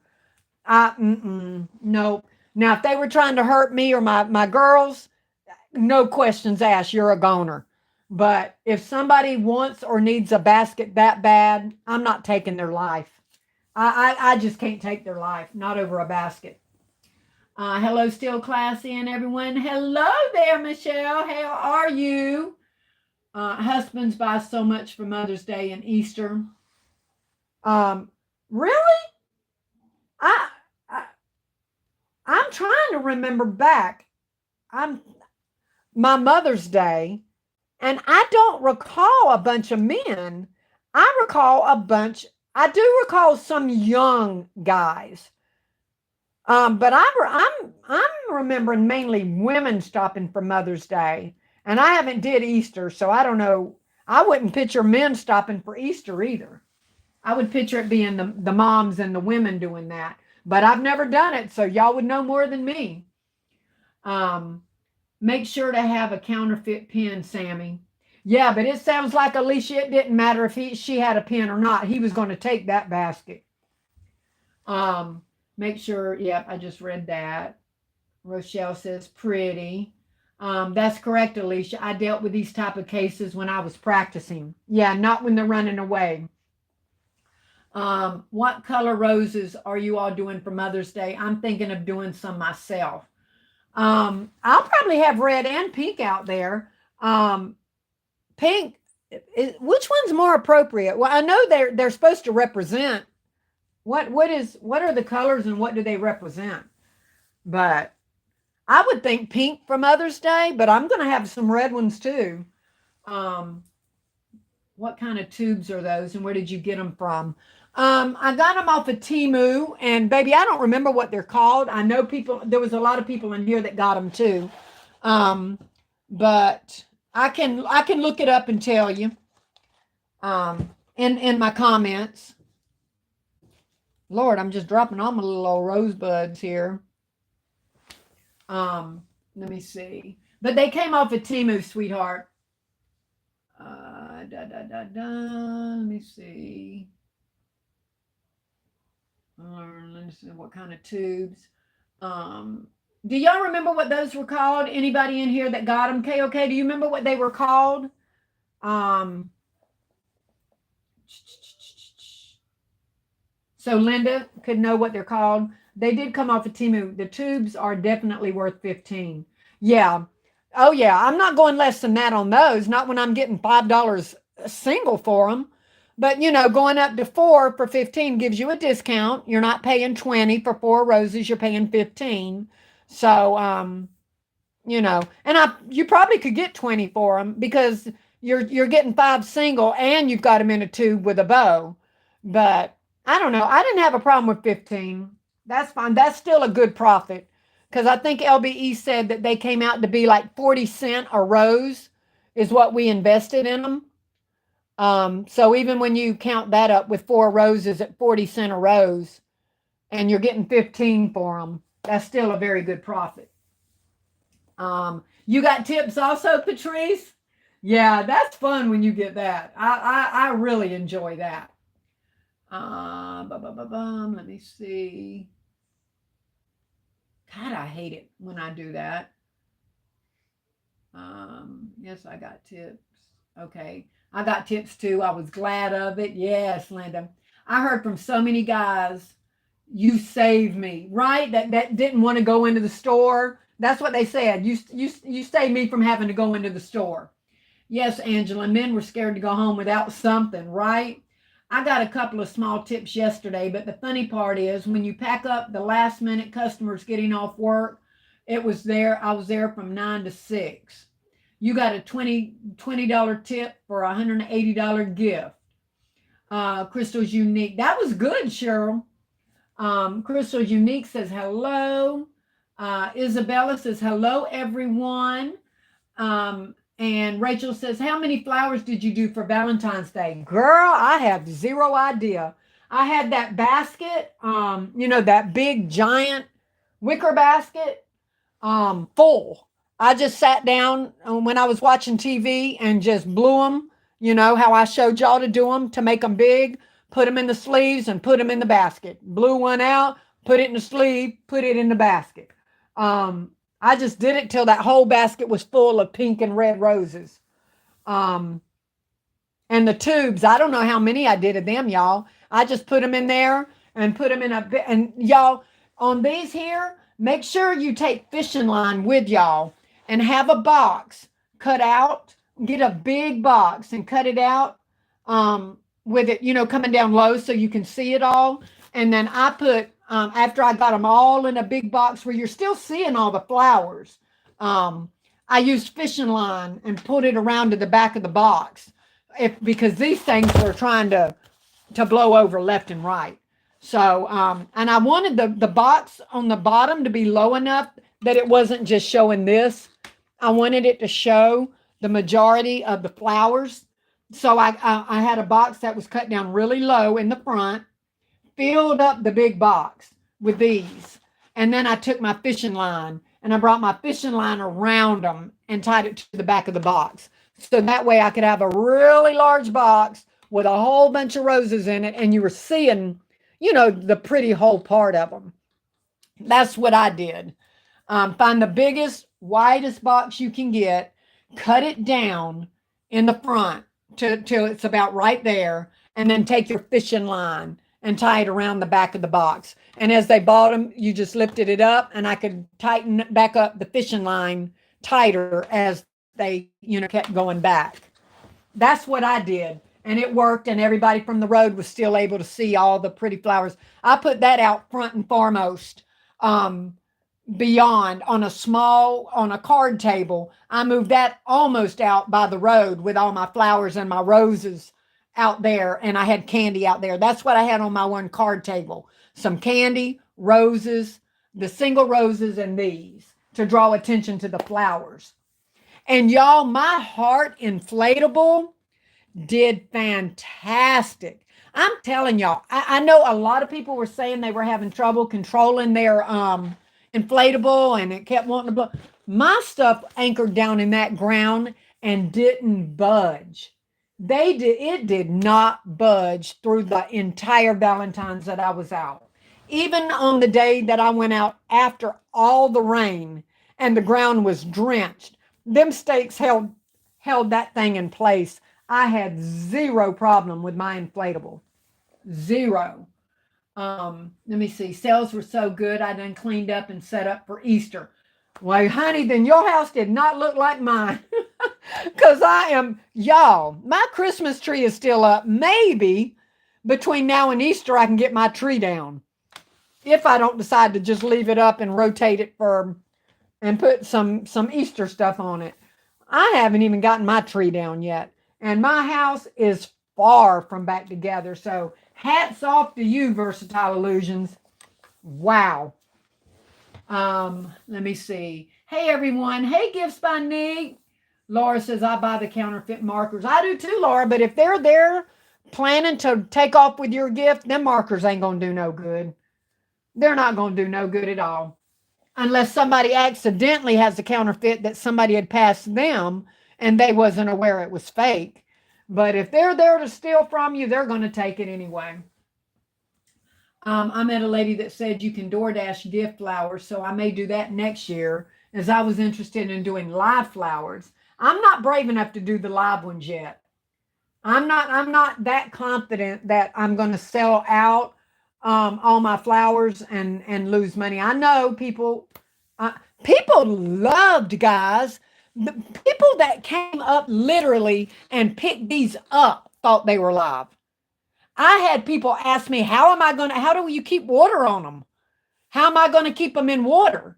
No. Now, if they were trying to hurt me or my girls, no questions asked. You're a goner. But if somebody wants or needs a basket that bad, I'm not taking their life. I just can't take their life, not over a basket. Hello, still classy and everyone. Hello there, Michelle. How are you? Husbands buy so much for Mother's Day and Easter. Really? I, I I'm trying to remember back. I'm my Mother's Day, and I don't recall a bunch of men. I recall a bunch. I do recall some young guys. But I'm remembering mainly women stopping for Mother's Day, and I haven't did Easter, so I don't know. I wouldn't picture men stopping for Easter either. I would picture it being the moms and the women doing that, but I've never done it, so y'all would know more than me. Um, Make sure to have a counterfeit pen, Sammy. Yeah, but it sounds like Alicia. It didn't matter if she had a pen or not. He was going to take that basket. Um, Make sure. Yep, I just read that. Rochelle says pretty. That's correct, Alicia. I dealt with these type of cases when I was practicing. Yeah, not when they're running away. What color roses are you all doing for Mother's Day? I'm thinking of doing some myself. I'll probably have red and pink out there. Pink, which one's more appropriate? Well, I know they're supposed to represent what are the colors and what do they represent? But I would think pink for Mother's Day, but I'm going to have some red ones too. Um, what kind of tubes are those and where did you get them from? I got them off of Temu, and baby, I don't remember what they're called. I know there was a lot of people in here that got them too. But I can look it up and tell you in my comments. Lord, I'm just dropping all my little old rosebuds here. Let me see. But they came off of Temu, sweetheart. Let me see. Let's see what kind of tubes. Do y'all remember what those were called? Anybody in here that got them? Okay. Do you remember what they were called? So Linda could know what they're called. They did come off of Timu. The tubes are definitely worth 15. Yeah. Oh yeah. I'm not going less than that on those. Not when I'm getting $5 a single for them. But going up to four for 15 gives you a discount. You're not paying 20 for four roses. You're paying 15. So and you probably could get 20 for them because you're getting five single and you've got them in a tube with a bow. But I don't know. I didn't have a problem with 15. That's fine. That's still a good profit because I think LBE said that they came out to be like 40 cents a rose is what we invested in them. So even when you count that up with four roses at 40 cents a rose and you're getting 15 for them, that's still a very good profit. You got tips also, Patrice? Yeah, that's fun when you get that. I really enjoy that. Let me see. God, I hate it when I do that. Yes, I got tips. Okay. I got tips too. I was glad of it. Yes, Linda. I heard from so many guys, you saved me, right? That didn't want to go into the store. That's what they said. You saved me from having to go into the store. Yes, Angela, men were scared to go home without something, right? I got a couple of small tips yesterday, but the funny part is when you pack up the last minute customers getting off work, I was there from 9 to 6. You got a $20 tip for a $180 gift. Crystal's Unique. That was good, Cheryl. Crystal's Unique says hello. Isabella says hello, everyone. And Rachel says, how many flowers did you do for Valentine's Day? Girl, I have zero idea. I had that basket, that big giant wicker basket, full. I just sat down when I was watching TV and just blew them, how I showed y'all to do them to make them big, put them in the sleeves and put them in the basket. Blew one out, put it in the sleeve, put it in the basket. I just did it till that whole basket was full of pink and red roses. Um, and the tubes, I don't know how many I did of them, y'all. I just put them in there and put them in and y'all, on these here, make sure you take fishing line with y'all and have a box cut out. Get a big box and cut it out with it, coming down low so you can see it all. And then I put, after I got them all in a big box where you're still seeing all the flowers, I used fishing line and put it around to the back of the box because these things were trying to blow over left and right. So, and I wanted the box on the bottom to be low enough that it wasn't just showing this. I wanted it to show the majority of the flowers. So I had a box that was cut down really low in the front, filled up the big box with these. And then I took my fishing line and I brought my fishing line around them and tied it to the back of the box. So that way I could have a really large box with a whole bunch of roses in it. And you were seeing, the pretty whole part of them. That's what I did. Find the biggest, widest box you can get, cut it down in the front till it's about right there, and then take your fishing line and tie it around the back of the box. And as they bought them, you just lifted it up, and I could tighten back up the fishing line tighter as they, kept going back. That's what I did. And it worked, and everybody from the road was still able to see all the pretty flowers. I put that out front and foremost. Beyond on a card table. I moved that almost out by the road with all my flowers and my roses out there, and I had candy out there. That's what I had on my one card table. Some candy, roses, the single roses, and these to draw attention to the flowers. And y'all, my heart inflatable did fantastic. I'm telling y'all, I know a lot of people were saying they were having trouble controlling their inflatable and it kept wanting to blow. My stuff anchored down in that ground and didn't budge. It did not budge through the entire Valentine's that I was out. Even on the day that I went out after all the rain and the ground was drenched, them stakes held that thing in place. I had zero problem with my inflatable. Zero. Let me see. Sales were so good, I done cleaned up and set up for Easter. Well, honey, then your house did not look like mine. Because y'all, my Christmas tree is still up. Maybe between now and Easter, I can get my tree down. If I don't decide to just leave it up and rotate it and put some Easter stuff on it. I haven't even gotten my tree down yet. And my house is far from back together. So hats off to you, Versatile Illusions. Wow. Let me see. Hey everyone. Hey, Gifts by Nick. Laura says I buy the counterfeit markers. I do too, Laura, but if they're there planning to take off with your gift, them markers ain't gonna do no good. They're not gonna do no good at all. Unless somebody accidentally has a counterfeit that somebody had passed them and they wasn't aware it was fake. But if they're there to steal from you, they're going to take it anyway. I met a lady that said you can DoorDash gift flowers, so I may do that next year, as I was interested in doing live flowers. I'm not brave enough to do the live ones yet. I'm not that confident that I'm going to sell out all my flowers and lose money. I know people loved, guys. The people that came up literally and picked these up thought they were live. I had people ask me, how do you keep water on them? How am I going to keep them in water?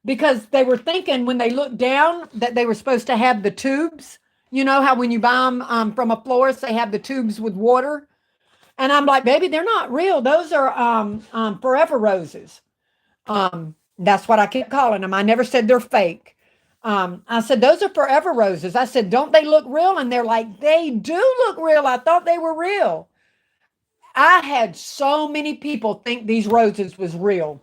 Because they were thinking when they looked down that they were supposed to have the tubes. You know how when you buy them from a florist, they have the tubes with water. And I'm like, baby, they're not real. Those are forever roses. That's what I kept calling them. I never said they're fake. I said, those are forever roses. I said, don't they look real? And they're like, they do look real. I thought they were real. I had so many people think these roses was real.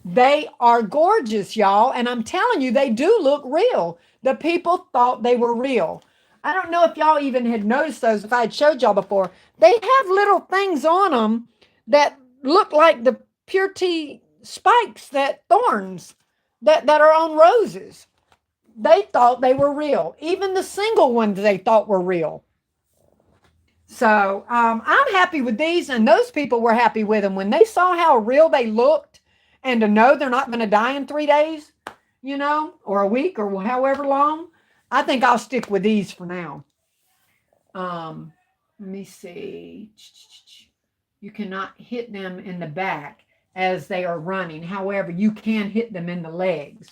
They are gorgeous, y'all. And I'm telling you, they do look real. The people thought they were real. I don't know if y'all even had noticed those, if I had showed y'all before. They have little things on them that look like the pure tea spikes, that thorns that are on roses. They thought they were real. Even the single ones they thought were real. So I'm happy with these, and those people were happy with them. When they saw how real they looked, and to know they're not going to die in 3 days, or a week, or however long, I think I'll stick with these for now. Let me see. You cannot hit them in the back as they are running. However, you can hit them in the legs.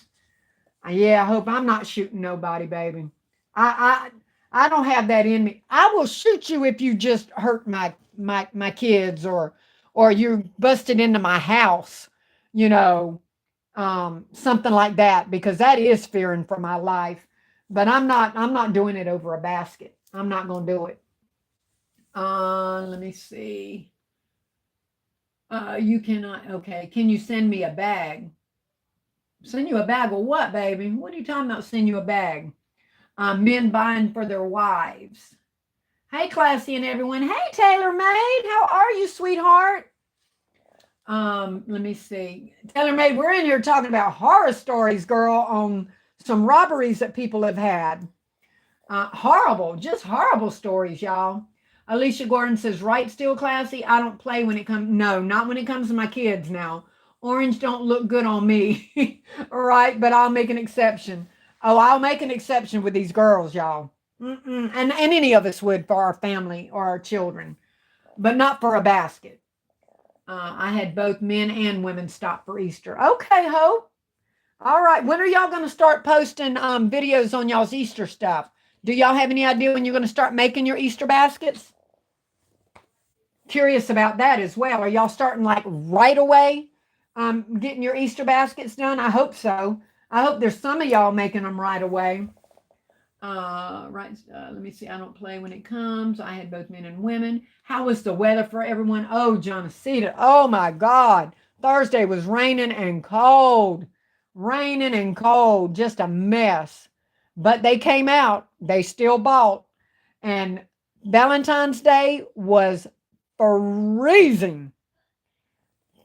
Yeah, I hope I'm not shooting nobody, baby. I don't have that in me. I will shoot you if you just hurt my kids, or you busted into my house, something like that, because that is fearing for my life. But I'm not doing it over a basket. I'm not going to do it. Let me see. You cannot. Okay. Can you send me a bag? Send you a bag of what, baby? What are you talking about? Send you a bag? Men buying for their wives. Hey, Classy and everyone. Hey, Taylor Maid. How are you, sweetheart? Let me see. Taylor Maid, we're in here talking about horror stories, girl, on some robberies that people have had. Horrible, just horrible stories, y'all. Alicia Gordon says, right, still Classy. I don't play when it comes. No, not when it comes to my kids now. Orange don't look good on me. All right, but I'll make an exception. Oh, I'll make an exception with these girls, y'all. And any of us would for our family or our children, but not for a basket. I had both men and women stop for Easter. Okay, Hope. All right. When are y'all going to start posting videos on y'all's Easter stuff? Do y'all have any idea when you're going to start making your Easter baskets? Curious about that as well. Are y'all starting like right away getting your Easter baskets done? I hope so. I hope there's some of y'all making them right away. Let me see. I don't play when it comes. I had both men and women. How was the weather for everyone? Oh, Jonacita. Oh my God. Thursday was raining and cold. Raining and cold. Just a mess. But they came out. They still bought. And Valentine's Day was freezing.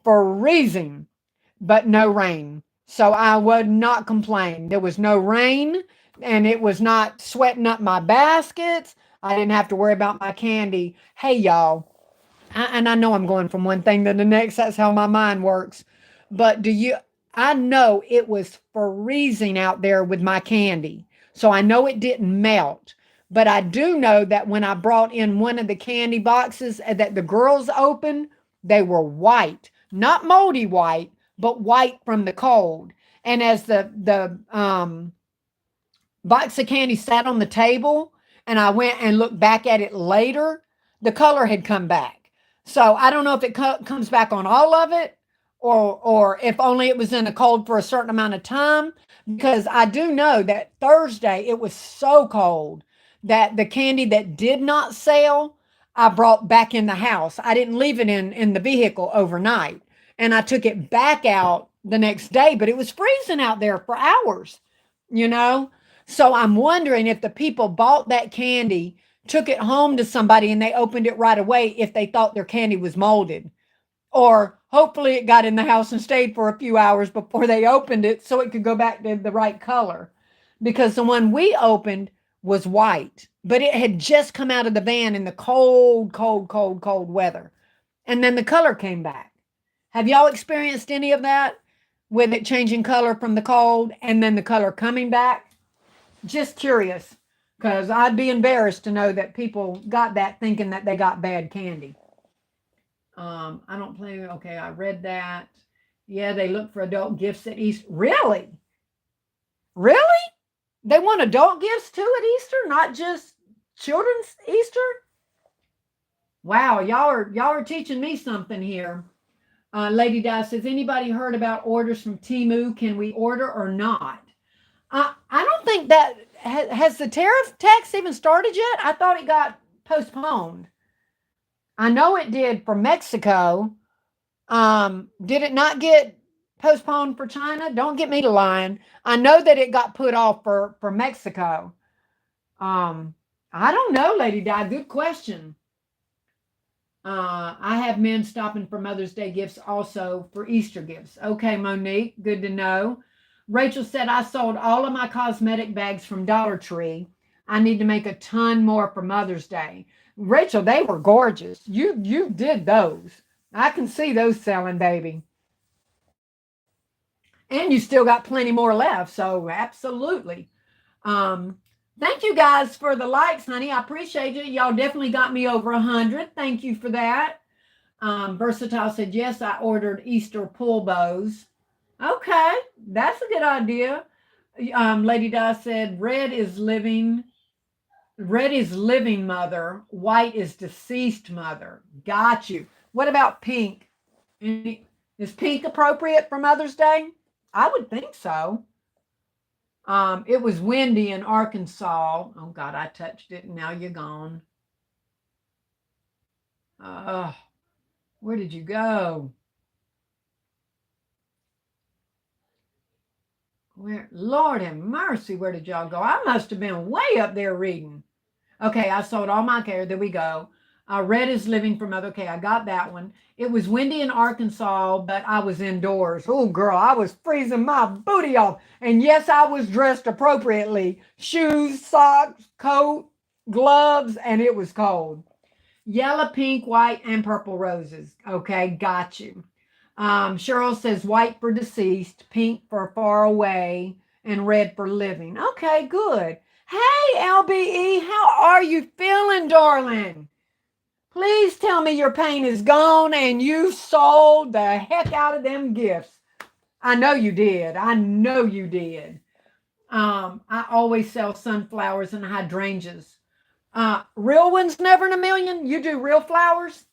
Freezing. But no rain. So I would not complain. There was no rain. And it was not sweating up my baskets. I didn't have to worry about my candy. Hey, y'all. And I know I'm going from one thing to the next. That's how my mind works. But I know it was freezing out there with my candy. So I know it didn't melt. But I do know that when I brought in one of the candy boxes that the girls opened, they were white, not moldy white, but white from the cold. And as the box of candy sat on the table and I went and looked back at it later, the color had come back. So I don't know if it comes back on all of it or if only it was in a cold for a certain amount of time, because I do know that Thursday it was so cold that the candy that did not sell, I brought back in the house. I didn't leave it in the vehicle overnight. And I took it back out the next day, but it was freezing out there for hours, you know? So I'm wondering if the people bought that candy, took it home to somebody, and they opened it right away if they thought their candy was molded. Or hopefully it got in the house and stayed for a few hours before they opened it so it could go back to the right color. Because the one we opened was white, but it had just come out of the van in the cold, cold, cold, cold weather. And then the color came back. Have y'all experienced any of that with it changing color from the cold and then the color coming back? Just curious, because I'd be embarrassed to know that people got that thinking that they got bad candy. I don't play. Okay, I read that. Yeah, they look for adult gifts at Easter. Really? Really? They want adult gifts too at Easter, not just children's Easter? Wow, y'all are teaching me something here. Lady Di says, anybody heard about orders from Timu? Can we order or not? I don't think that has the tariff tax even started yet. I thought it got postponed. I know it did for Mexico. Did it not get postponed for China? Don't get me to lying. I know that it got put off for Mexico. Um, I don't know, Lady Di. Good question. I have men stopping for Mother's Day gifts also for Easter gifts. Okay, Monique, good to know. Rachel said, I sold all of my cosmetic bags from Dollar Tree. I need to make a ton more for Mother's Day. Rachel, they were gorgeous. You did those. I can see those selling, baby. And you still got plenty more left. So absolutely. Um, Thank you guys for the likes, honey. I appreciate it. Y'all definitely got me over 100. Thank you for that. Versatile said, yes, I ordered Easter pull bows. Okay, that's a good idea. Lady Di said, red is living mother, white is deceased mother. Got you. What about pink? Is pink appropriate for Mother's Day? I would think so. It was windy in Arkansas. Oh God, I touched it and now you're gone. Uh, where did you go? Where, Lord have mercy, where did y'all go? I must have been way up there reading. Okay, I sold all my care. There we go. Red is living for mother. Okay, I got that one. It was windy in Arkansas, but I was indoors. Oh, girl, I was freezing my booty off. And yes, I was dressed appropriately. Shoes, socks, coat, gloves, and it was cold. Yellow, pink, white, and purple roses. Okay, got you. Cheryl says white for deceased, pink for far away, and red for living. Okay, good. Hey, LBE, how are you feeling, darling? Please tell me your pain is gone and you sold the heck out of them gifts. I know you did. I know you did. I always sell sunflowers and hydrangeas. Real ones never in a million. You do real flowers?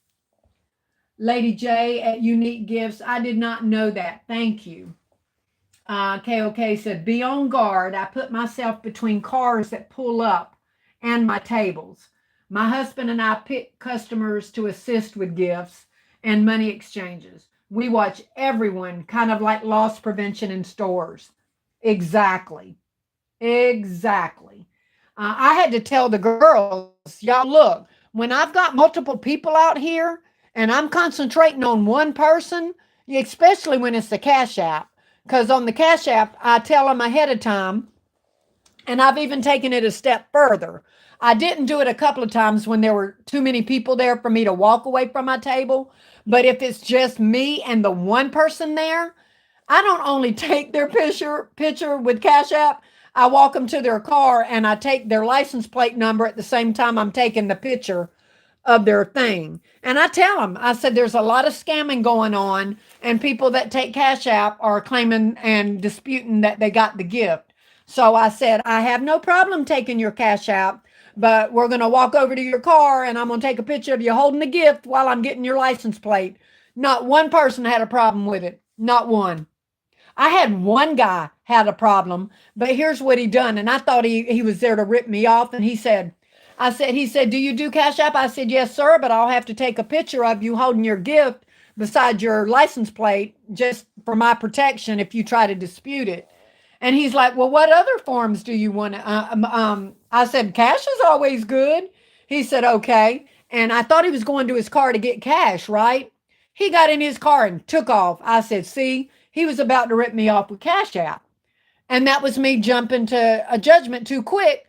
Lady J at Unique Gifts. I did not know that. Thank you. KOK said, be on guard. I put myself between cars that pull up and my tables. My husband and I pick customers to assist with gifts and money exchanges. We watch everyone, kind of like loss prevention in stores. Exactly. Exactly. I had to tell the girls, y'all, look, when I've got multiple people out here and I'm concentrating on one person, especially when it's the Cash App, because on the Cash App, I tell them ahead of time, and I've even taken it a step further. I didn't do it a couple of times when there were too many people there for me to walk away from my table. But if it's just me and the one person there, I don't only take their picture with Cash App. I walk them to their car and I take their license plate number at the same time I'm taking the picture of their thing. And I tell them, I said, there's a lot of scamming going on, and people that take Cash App are claiming and disputing that they got the gift. So I said, I have no problem taking your Cash App, but we're going to walk over to your car and I'm going to take a picture of you holding the gift while I'm getting your license plate. Not one person had a problem with it. Not one. I had one guy had a problem, but here's what he done. And I thought he was there to rip me off. And he said, do you do Cash App? I said, yes, sir, but I'll have to take a picture of you holding your gift beside your license plate just for my protection if you try to dispute it. And he's like, well, what other forms do you want to? I said, cash is always good. He said, okay. And I thought he was going to his car to get cash, right? He got in his car and took off. I said, see, he was about to rip me off with Cash App. And that was me jumping to a judgment too quick.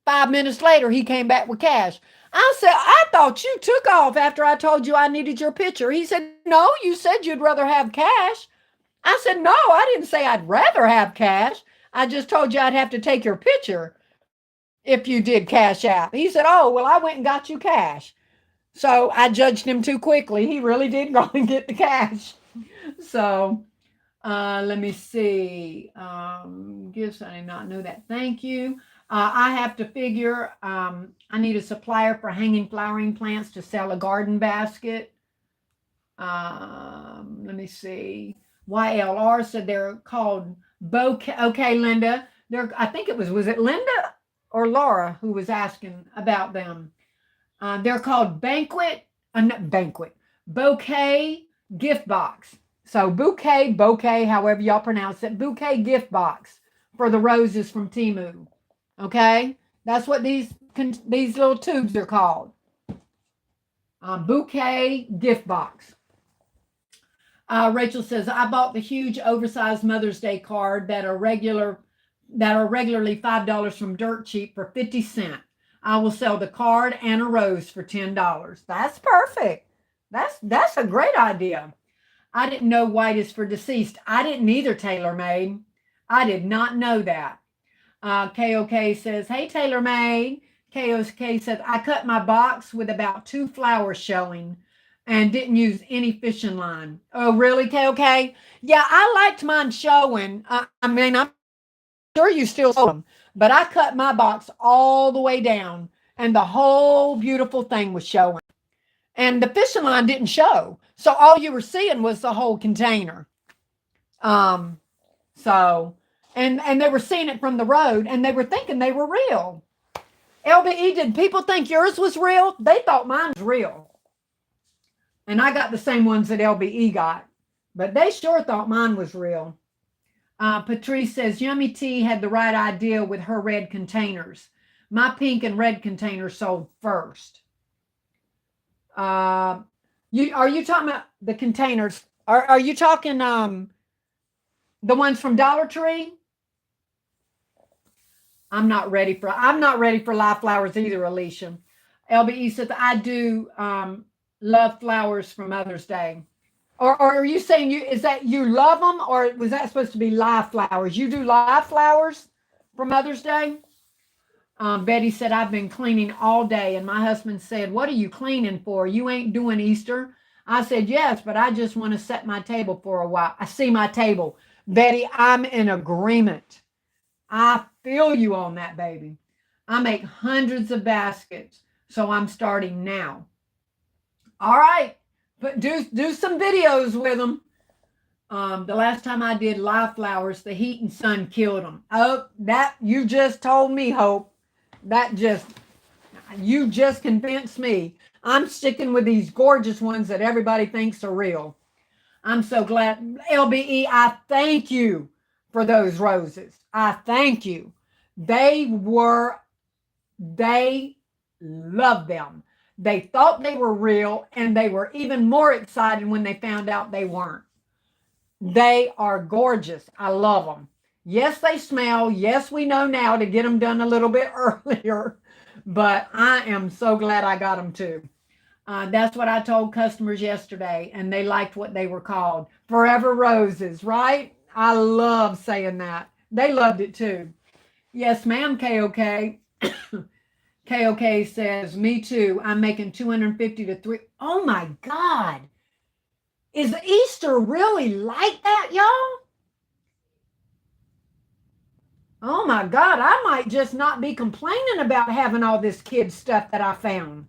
5 minutes later, he came back with cash. I said, I thought you took off after I told you I needed your picture. He said, no, you said you'd rather have cash. I said, no, I didn't say I'd rather have cash. I just told you I'd have to take your picture if you did Cash App. He said, oh, well, I went and got you cash. So I judged him too quickly. He really did go and get the cash. So let me see. Gifts, I did not know that. Thank you. I have to figure I need a supplier for hanging flowering plants to sell a garden basket. Let me see. YLR said they're called bouquet. Okay, Linda. I think was it Linda or Laura who was asking about them? They're called bouquet gift box. So bouquet, however y'all pronounce it, bouquet gift box for the roses from Temu. Okay, that's what these little tubes are called. Bouquet gift box. Rachel says, I bought the huge oversized Mother's Day card that are regularly $5 from Dirt Cheap for 50 cents. I will sell the card and a rose for $10. That's perfect. That's a great idea. I didn't know white is for deceased. I didn't either, TaylorMade. I did not know that. KOK says, hey, TaylorMade. KOK says, I cut my box with about 2 flowers showing and didn't use any fishing line. Oh, really, KOK? Yeah, I liked mine showing. I'm sure you still sold them, but I cut my box all the way down and the whole beautiful thing was showing. And the fishing line didn't show. So all you were seeing was the whole container. Um, so, and they were seeing it from the road and they were thinking they were real. LBE, did people think yours was real? They thought mine was real. And I got the same ones that LBE got, but they sure thought mine was real. Patrice says, Yummy Tea had the right idea with her red containers. My pink and red containers sold first. Are you talking about the containers? Are you talking the ones from Dollar Tree? I'm not ready for live flowers either, Alicia. LBE says I do love flowers for Mother's Day. Or are you saying is that you love them, or was that supposed to be live flowers? You do live flowers for Mother's Day? Betty said, I've been cleaning all day. And my husband said, what are you cleaning for? You ain't doing Easter. I said, yes, but I just want to set my table for a while. I see my table. Betty, I'm in agreement. I feel you on that, baby. I make hundreds of baskets, so I'm starting now. All right, but do some videos with them. The last time I did live flowers, the heat and sun killed them. Oh, that you just told me, Hope. You just convinced me. I'm sticking with these gorgeous ones that everybody thinks are real. I'm so glad. LBE, I thank you for those roses. I thank you. They loved them. They thought they were real, and they were even more excited when they found out they weren't. They are gorgeous. I love them. Yes, they smell. Yes, we know now to get them done a little bit earlier. But I am so glad I got them too. That's what I told customers yesterday, and they liked what they were called. Forever Roses, right? I love saying that. They loved it too. Yes, ma'am, KOK. KOK says, me too. I'm making 250 to 3. Oh my God. Is Easter really like that, y'all? Oh my God. I might just not be complaining about having all this kid stuff that I found.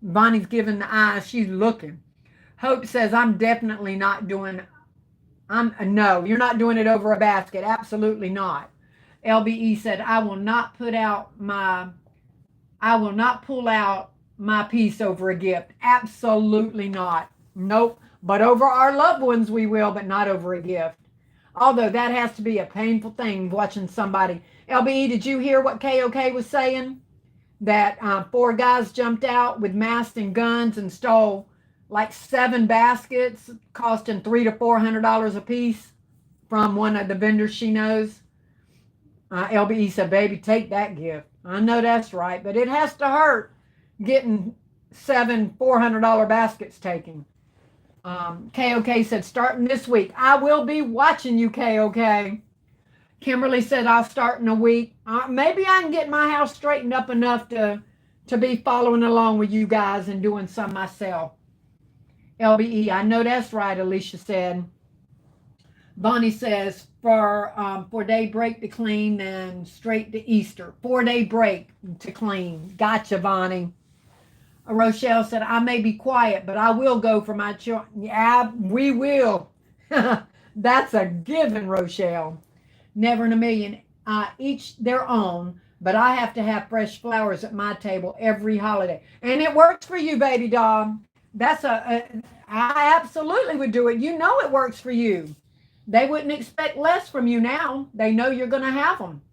Bonnie's giving the eyes. She's looking. Hope says, I'm definitely not doing, no, you're not doing it over a basket. Absolutely not. LBE said, I will not pull out my piece over a gift. Absolutely not. Nope. But over our loved ones, we will, but not over a gift. Although that has to be a painful thing watching somebody. LBE, did you hear what KOK was saying? That 4 guys jumped out with masks and guns and stole like 7 baskets costing $300 to $400 a piece from one of the vendors she knows. LBE said, baby, take that gift. I know that's right, but it has to hurt getting 7 $400 baskets taken. KOK said, starting this week. I will be watching you, KOK. Kimberly said, I'll start in a week. Maybe I can get my house straightened up enough to be following along with you guys and doing some myself. LBE, I know that's right, Alicia said. Bonnie says, for day break to clean, then straight to Easter. 4-day break to clean. Gotcha, Bonnie. Rochelle said, I may be quiet, but I will go for my children. Yeah, we will. That's a given, Rochelle. Never in a million. Each their own, but I have to have fresh flowers at my table every holiday. And it works for you, baby doll. I absolutely would do it. You know it works for you. They wouldn't expect less from you now. They know you're going to have them.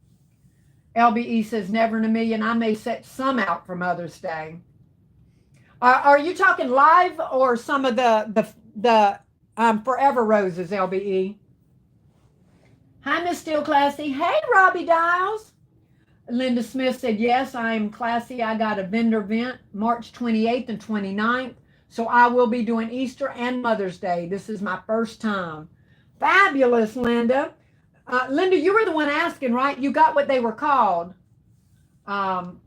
LBE says, never in a million. I may set some out for Mother's Day. Are you talking live or some of the Forever Roses, LBE? Hi, Miss Still Classy. Hey, Robbie Dials. Linda Smith said, yes, I am classy. I got a vendor event March 28th and 29th. So I will be doing Easter and Mother's Day. This is my first time. Fabulous, Linda. Linda, you were the one asking, right? You got what they were called.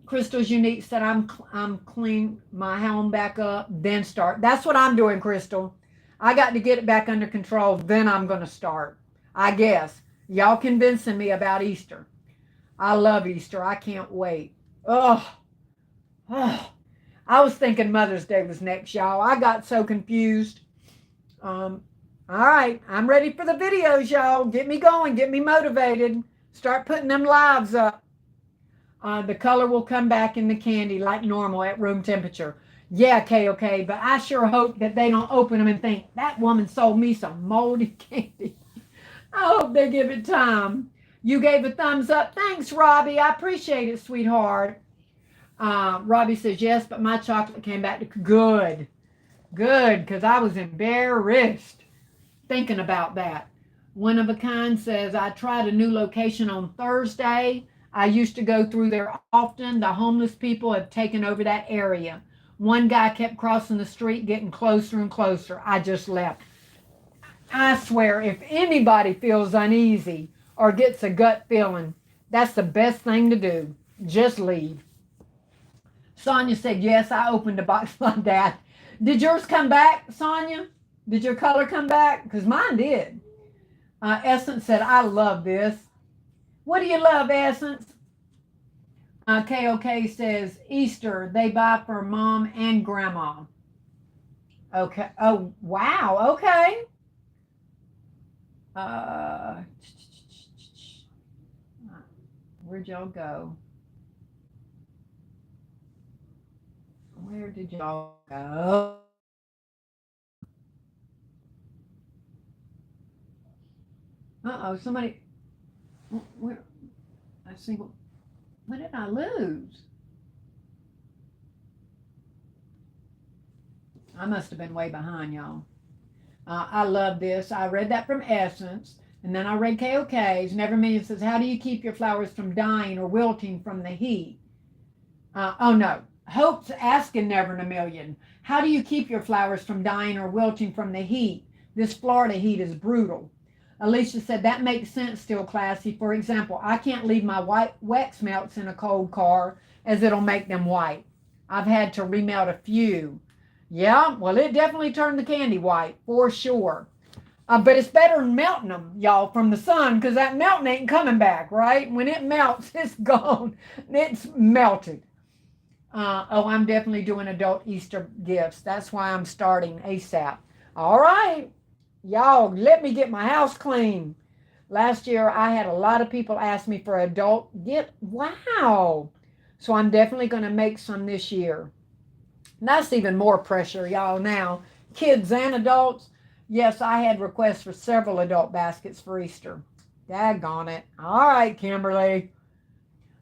Crystal's Unique said, I'm clean my home back up, then start. That's what I'm doing, Crystal. I got to get it back under control, then I'm going to start. I guess. Y'all convincing me about Easter. I love Easter. I can't wait. Oh. I was thinking Mother's Day was next, y'all. I got so confused. All right. I'm ready for the videos, y'all. Get me going. Get me motivated. Start putting them lives up. The color will come back in the candy like normal at room temperature. Yeah, KOK, but I sure hope that they don't open them and think, that woman sold me some moldy candy. I hope they give it time. You gave a thumbs up. Thanks, Robbie. I appreciate it, sweetheart. Robbie says, yes, but my chocolate came back to good. Good, because I was embarrassed thinking about that. One of a Kind says, I tried a new location on Thursday. I used to go through there often. The homeless people have taken over that area. One guy kept crossing the street, getting closer and closer. I just left. I swear, if anybody feels uneasy or gets a gut feeling, that's the best thing to do. Just leave. Sonia said, yes, I opened a box like that. Did yours come back, Sonia? Did your color come back? Because mine did. Essence said, I love this. What do you love, Essence? KOK says, Easter, they buy for mom and grandma. Okay. Oh, wow. Okay. Where'd y'all go? Where did y'all go? Uh-oh, somebody, where, I see, what did I lose? I must have been way behind, y'all. I love this. I read that from Essence, and then I read KOK's. Never Million says, how do you keep your flowers from dying or wilting from the heat? Oh no. Hope's asking Never in a Million, how do you keep your flowers from dying or wilting from the heat? This Florida heat is brutal. Alicia said, that makes sense, still classy. For example, I can't leave my white wax melts in a cold car as it'll make them white. I've had to remelt a few. Yeah, well, it definitely turned the candy white, for sure. But it's better than melting them, y'all, from the sun, because that melting ain't coming back, right? When it melts, it's gone. It's melted. Oh, I'm definitely doing adult Easter gifts. That's why I'm starting ASAP. All right, y'all, let me get my house clean. Last year, I had a lot of people ask me for adult gift. Wow. So I'm definitely going to make some this year. And that's even more pressure, y'all, now. Kids and adults. Yes, I had requests for several adult baskets for Easter. Daggone it. All right, Kimberly.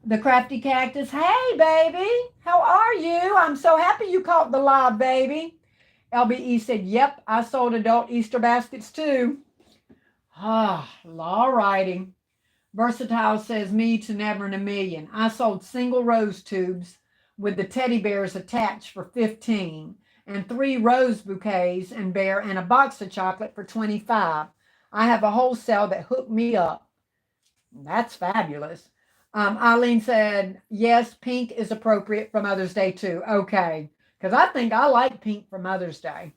The Crafty Cactus. Hey, baby. How are you? I'm so happy you caught the live, baby. LBE said, yep, I sold adult Easter baskets too. Ah, all righty. Versatile says, me to Never in a Million. I sold single rose tubes with the teddy bears attached for 15 and 3 rose bouquets and bear and a box of chocolate for 25. I have a wholesale that hooked me up. That's fabulous. Eileen said, yes, pink is appropriate for Mother's Day too. Okay. Because I think I like pink for Mother's Day.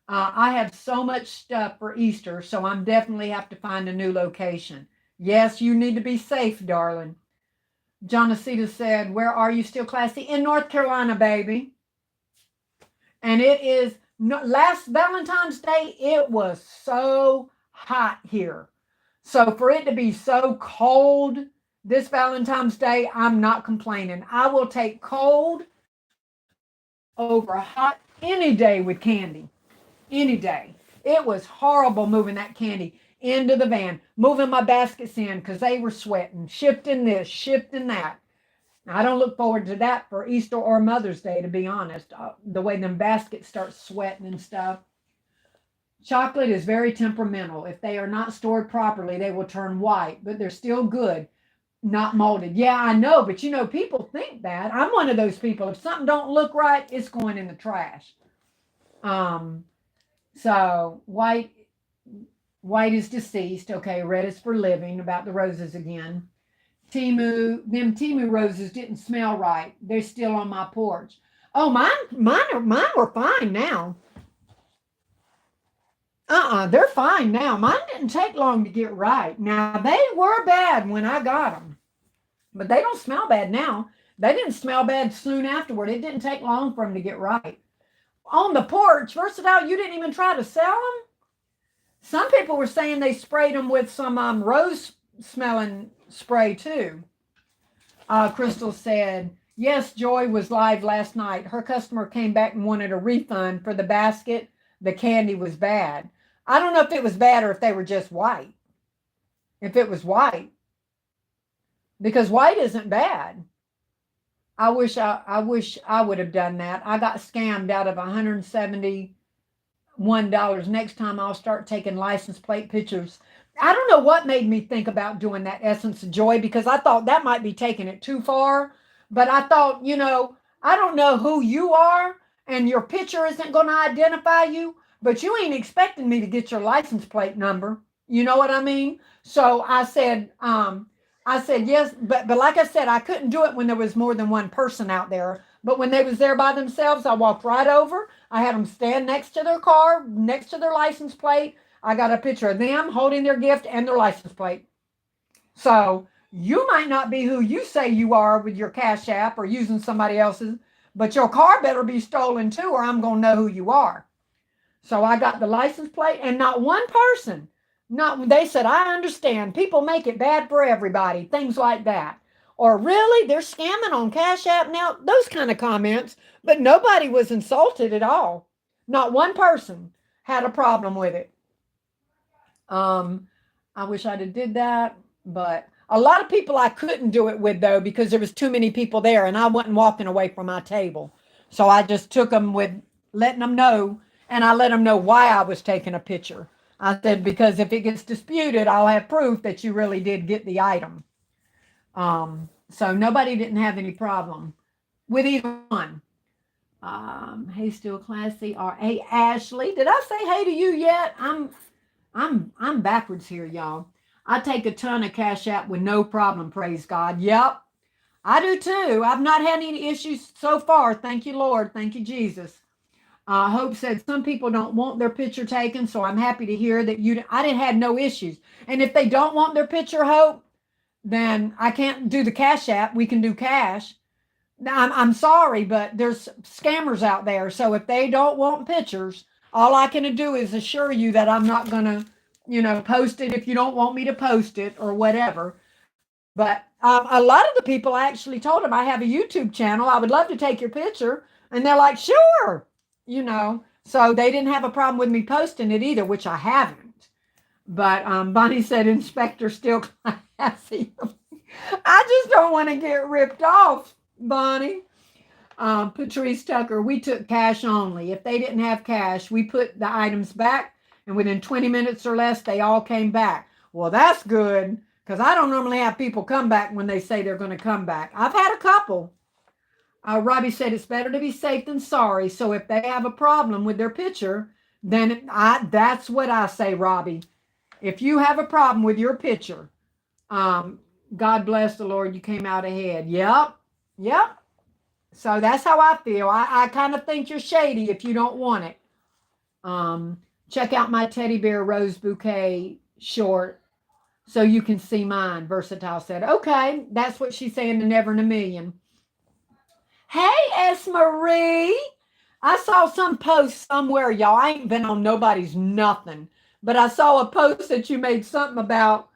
I have so much stuff for Easter, so I'm definitely have to find a new location. Yes, you need to be safe, darling. Jonacita said, where are you still classy? In North Carolina, baby. And it is last Valentine's Day, it was so hot here. So for it to be so cold this Valentine's Day, I'm not complaining. I will take cold over hot any day with candy. Any day. It was horrible moving that candy into the van, moving my baskets in because they were sweating, shifting this, shifting that. Now, I don't look forward to that for Easter or Mother's Day, to be honest. The way them baskets start sweating and stuff. Chocolate is very temperamental. If they are not stored properly, they will turn white, but they're still good, not molded. Yeah, I know, but people think that. I'm one of those people. If something don't look right, it's going in the trash. Um, so white is deceased. Okay, red is for living. About the roses again. Timu roses didn't smell right. They're still on my porch. Oh, mine were fine now. They're fine now. Mine didn't take long to get right. Now they were bad when I got them, but they don't smell bad now. They didn't smell bad soon afterward. It didn't take long for them to get right. On the porch, Versatile, you didn't even try to sell them? Some people were saying they sprayed them with some rose smelling spray too. Crystal said, yes, Joy was live last night. Her customer came back and wanted a refund for the basket. The candy was bad. I don't know if it was bad or if they were just white. If it was white, because white isn't bad. I wish I would have done that. I got scammed out of $171. Next time I'll start taking license plate pictures. I don't know what made me think about doing that Essence of Joy because I thought that might be taking it too far. But I thought, I don't know who you are and your picture isn't going to identify you, but you ain't expecting me to get your license plate number. You know what I mean? So I said yes, but like I said, I couldn't do it when there was more than one person out there. But when they was there by themselves, I walked right over. I had them stand next to their car, next to their license plate. I got a picture of them holding their gift and their license plate. So you might not be who you say you are with your Cash App or using somebody else's, but your car better be stolen too, or I'm going to know who you are. So I got the license plate, and not one person, not they said, I understand. People make it bad for everybody, things like that. Or really, they're scamming on Cash App now, those kind of comments, but nobody was insulted at all. Not one person had a problem with it. Um, I wish I'd have did that, but a lot of people I couldn't do it with though because there was too many people there and I wasn't walking away from my table. So I just took them with letting them know, and I let them know why I was taking a picture. I said because if it gets disputed, I'll have proof that you really did get the item. So nobody didn't have any problem. with either one. Hey, still classy. Or hey, Ashley, did I say hey to you yet? I'm backwards here, y'all. I take a ton of Cash App with no problem. Praise God. Yep, I do too. I've not had any issues so far. Thank you, Lord. Thank you, Jesus. Hope said some people don't want their picture taken, so I'm happy to hear that you. I didn't have no issues. And if they don't want their picture, Hope, then I can't do the Cash App. We can do cash. Now, I'm sorry, but there's scammers out there. So if they don't want pictures, all I can do is assure you that I'm not going to, post it if you don't want me to post it or whatever. But a lot of the people I actually told them I have a YouTube channel. I would love to take your picture. And they're like, sure, So they didn't have a problem with me posting it either, which I haven't. But Bonnie said, Inspector still classy. I just don't want to get ripped off, Bonnie. Patrice Tucker, we took cash only. If they didn't have cash, we put the items back, and within 20 minutes or less, they all came back. Well, that's good, because I don't normally have people come back when they say they're going to come back. I've had a couple. Robbie said it's better to be safe than sorry. So if they have a problem with their picture, then that's what I say, Robbie. If you have a problem with your picture, God bless the Lord, you came out ahead. Yep. Yep. So that's how I feel. I kind of think you're shady if you don't want it. Check out my teddy bear rose bouquet short so you can see mine. Versatile said, okay, that's what she's saying to Never in a Million. Hey, S. Marie. I saw some post somewhere, y'all. I ain't been on nobody's nothing, but I saw a post that you made something about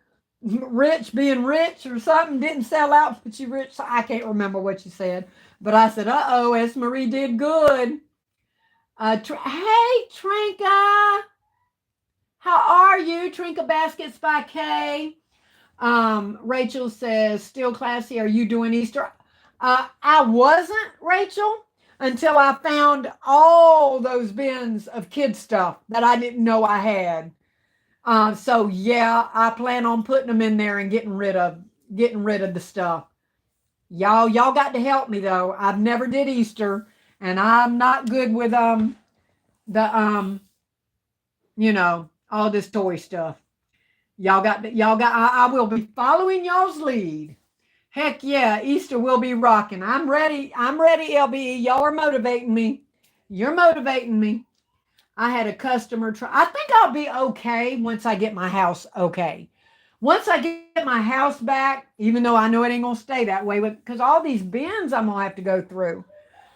rich being rich or something, didn't sell out, but you rich. I can't remember what you said, but I said, uh-oh, S. Marie did good. Hey, Trinka. How are you? Trinka Baskets by Kay. Rachel says, still classy. Are you doing Easter? I wasn't, Rachel, until I found all those bins of kid stuff that I didn't know I had. So yeah, I plan on putting them in there and getting rid of the stuff. Y'all got to help me though. I've never did Easter, and I'm not good with the all this toy stuff. I will be following y'all's lead. Heck yeah, Easter will be rocking. I'm ready. I'm ready, LBE. Y'all are motivating me. You're motivating me. I had a customer try. I think I'll be okay once I get my house okay. Once I get my house back, even though I know it ain't gonna stay that way, because all these bins I'm gonna have to go through.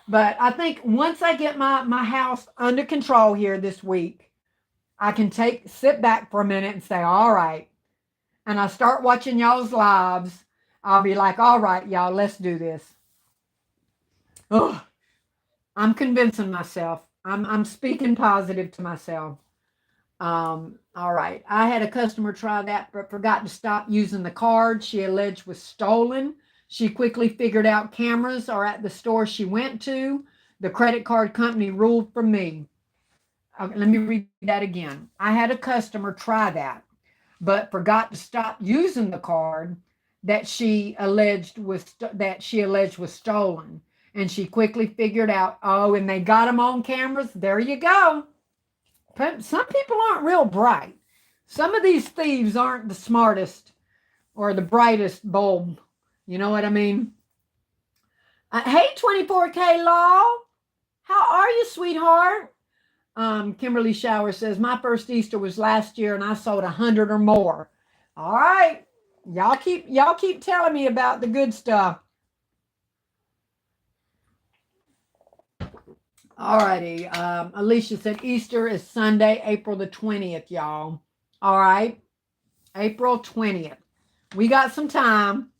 But I think once I get my house under control here this week, I can sit back for a minute and say, all right. And I start watching y'all's lives. I'll be like, all right, y'all, let's do this. Oh, I'm convincing myself. I'm speaking positive to myself. All right. I had a customer try that, but forgot to stop using the card she alleged was stolen. She quickly figured out cameras are at the store she went to. The credit card company ruled for me. Okay, let me read that again. I had a customer try that, but forgot to stop using the card that she alleged was stolen. And she quickly figured out, oh, and they got them on cameras. There you go. Some people aren't real bright. Some of these thieves aren't the smartest or the brightest bulb. You know what I mean? Hey, 24K Law. How are you, sweetheart? Kimberly Shower says, my first Easter was last year and I sold 100 or more. All right. Y'all keep telling me about the good stuff. All righty. Alicia said Easter is Sunday, April the 20th, y'all. All right. April 20th. We got some time.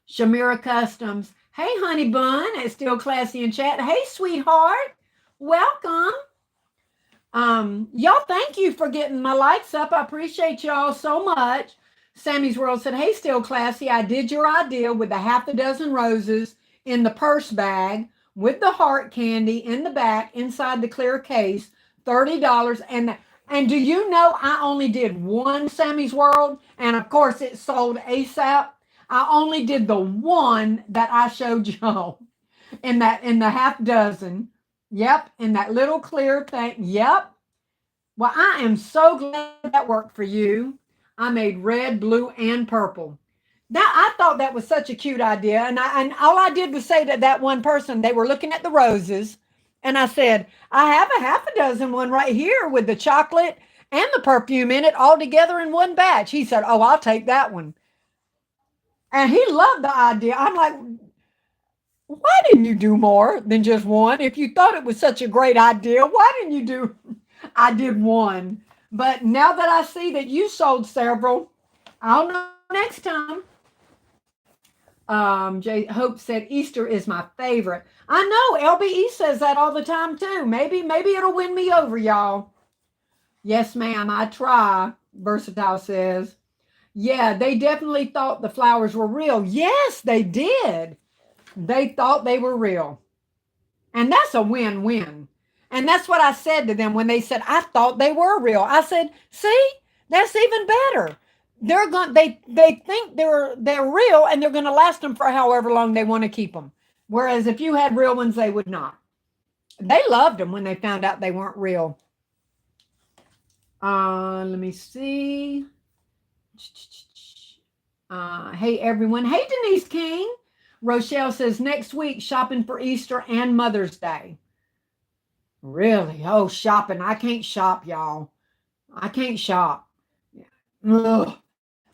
Shamira Customs. Hey, honey bun. It's still classy in chat. Hey, sweetheart. Welcome. Y'all, thank you for getting my likes up. I appreciate y'all so much. Sammy's World said, hey, still classy. I did your idea with the half a dozen roses in the purse bag with the heart candy in the back inside the clear case, $30. And do you know I only did one Sammy's World? And of course it sold ASAP. I only did the one that I showed y'all. in the half dozen. Yep, in that little clear thing. Yep. Well, I am so glad that worked for you. I made red, blue, and purple. That I thought that was such a cute idea, and all I did was say to that one person, they were looking at the roses, and I said, I have a half a dozen one right here with the chocolate and the perfume in it all together in one batch. He said, "Oh, I'll take that one," and he loved the idea. I'm like, why didn't you do more than just one? If you thought it was such a great idea, why didn't you do? I did one, but now that I see that you sold several, I'll know next time. Jay Hope said Easter is my favorite. I know LBE says that all the time too. Maybe it'll win me over, y'all. Yes, ma'am, I try. Versatile says. Yeah, they definitely thought the flowers were real. Yes, they did. They thought they were real. And that's a win-win. And that's what I said to them when they said, I thought they were real. I said, see, that's even better. They think they're real and they're gonna last them for however long they want to keep them. Whereas if you had real ones, they would not. They loved them when they found out they weren't real. Let me see. Hey everyone. Hey Denise King. Rochelle says next week shopping for Easter and Mother's Day. Really? Oh, shopping. I can't shop, y'all. I can't shop. Ugh.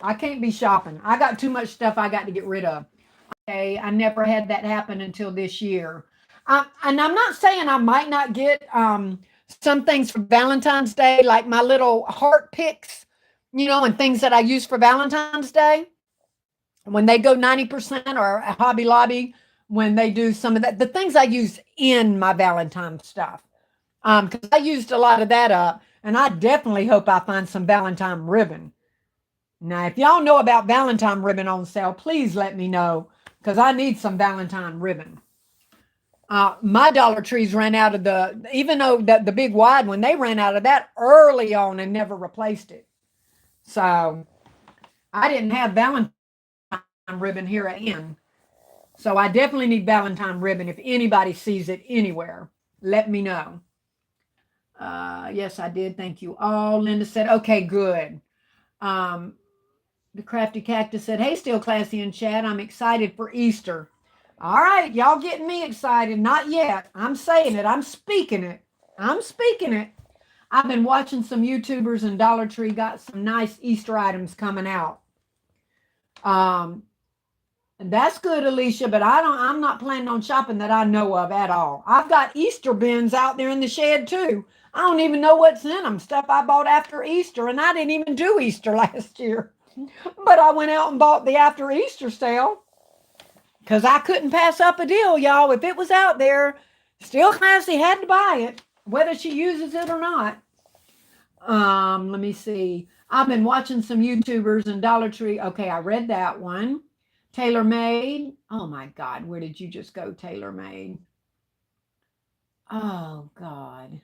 I can't be shopping. I got too much stuff I got to get rid of. Okay, I never had that happen until this year. And I'm not saying I might not get some things for Valentine's Day, like my little heart picks, and things that I use for Valentine's Day. When they go 90% or Hobby Lobby, when they do some of that, the things I use in my Valentine stuff. Because I used a lot of that up, and I definitely hope I find some Valentine ribbon. Now, if y'all know about Valentine ribbon on sale, please let me know because I need some Valentine ribbon. My Dollar Trees ran out of even though the big wide one, they ran out of that early on and never replaced it. So I didn't have Valentine ribbon here at N. So I definitely need Valentine ribbon. If anybody sees it anywhere, let me know. Yes, I did. Thank you all. Linda said, okay, good. The Crafty Cactus said, hey, still classy in chat. I'm excited for Easter. All right, y'all getting me excited. Not yet. I'm saying it. I'm speaking it. I'm speaking it. I've been watching some YouTubers and Dollar Tree got some nice Easter items coming out. And that's good, Alicia, but I'm not planning on shopping that I know of at all. I've got Easter bins out there in the shed too. I don't even know what's in them. Stuff I bought after Easter, and I didn't even do Easter last year. But I went out and bought the after Easter sale because I couldn't pass up a deal, y'all. If it was out there, Still Classy had to buy it, whether she uses it or not. Let me see. I've been watching some YouTubers and Dollar Tree. Okay, I read that one. Tailor Made. Oh my God, where did you just go, Tailor Made? Oh God.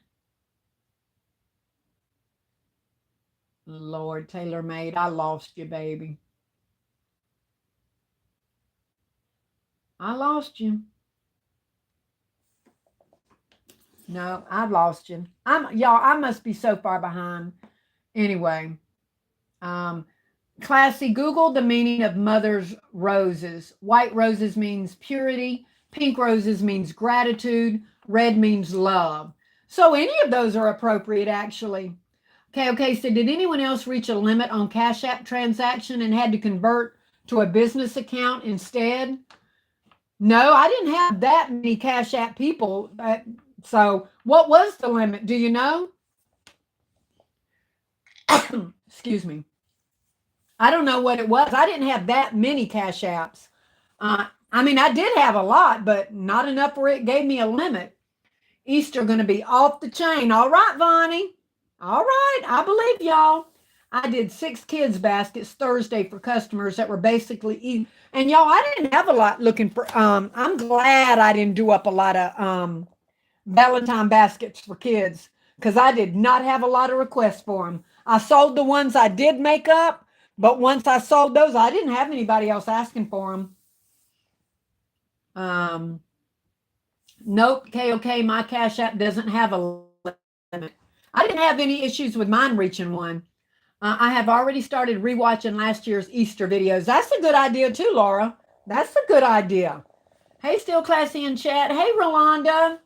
Lord, Tailor Made, I lost you, baby. I lost you. No, I've lost you. Y'all, I must be so far behind. Anyway, Classy, Google the meaning of mother's roses. White roses means purity. Pink roses means gratitude. Red means love. So any of those are appropriate, actually. Okay. So did anyone else reach a limit on Cash App transaction and had to convert to a business account instead? No, I didn't have that many Cash App people. So what was the limit? Do you know? Excuse me. I don't know what it was. I didn't have that many Cash Apps. I mean, I did have a lot, but not enough where it gave me a limit. Easter going to be off the chain. All right, Vonnie. All right, I believe y'all. I did 6 kids baskets Thursday for customers that were basically eating. And y'all, I didn't have a lot looking for. I'm glad I didn't do up a lot of Valentine baskets for kids because I did not have a lot of requests for them. I sold the ones I did make up, but once I sold those, I didn't have anybody else asking for them. Nope, KOK, my Cash App doesn't have a limit. I didn't have any issues with mine reaching one. I have already started rewatching last year's Easter videos. That's a good idea too, Laura. That's a good idea. Hey, Still Classy in chat. Hey, Rolanda.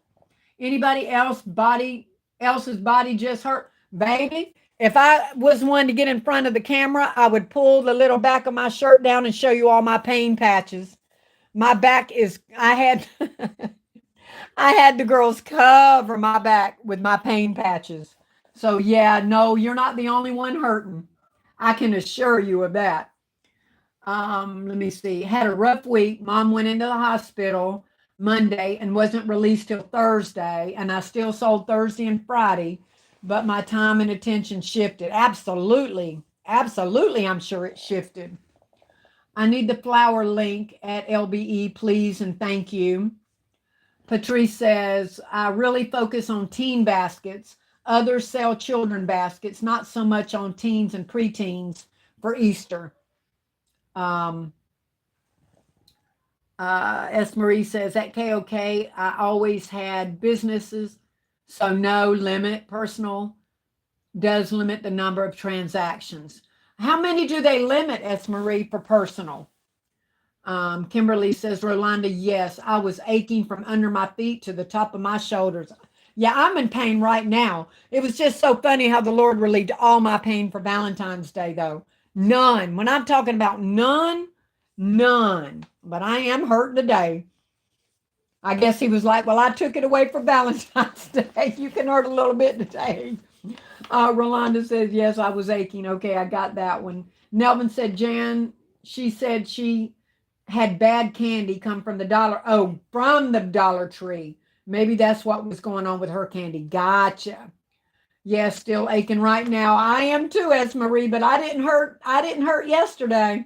Anybody else's body just hurt? Baby, if I was one to get in front of the camera, I would pull the little back of my shirt down and show you all my pain patches. My back is I had I had the girls cover my back with my pain patches. So yeah, no, you're not the only one hurting. I can assure you of that. Let me see. Had a rough week. Mom went into the hospital Monday and wasn't released till Thursday. And I still sold Thursday and Friday, but my time and attention shifted. Absolutely. Absolutely. I'm sure it shifted. I need the flower link at LBE, please, and thank you. Patrice says, I really focus on teen baskets. Others sell children baskets, not so much on teens and preteens for Easter. Um, S. Marie says, at KOK, I always had businesses, so no limit. Personal does limit the number of transactions. How many do they limit, S. Marie, for personal? Kimberly says, Rolanda, yes, I was aching from under my feet to the top of my shoulders. Yeah, I'm in pain right now. It was just so funny how the Lord relieved all my pain for Valentine's Day, though. None. When I'm talking about none, none. But I am hurting today. I guess he was like, well, I took it away for Valentine's Day. You can hurt a little bit today. Rolanda says, yes, I was aching. Okay, I got that one. Nelvin said, Jan, she said she had bad candy come from from the Dollar Tree. Maybe that's what was going on with her candy. Gotcha. Yes, still aching right now. I am too, S. Marie, but I didn't hurt. I didn't hurt yesterday.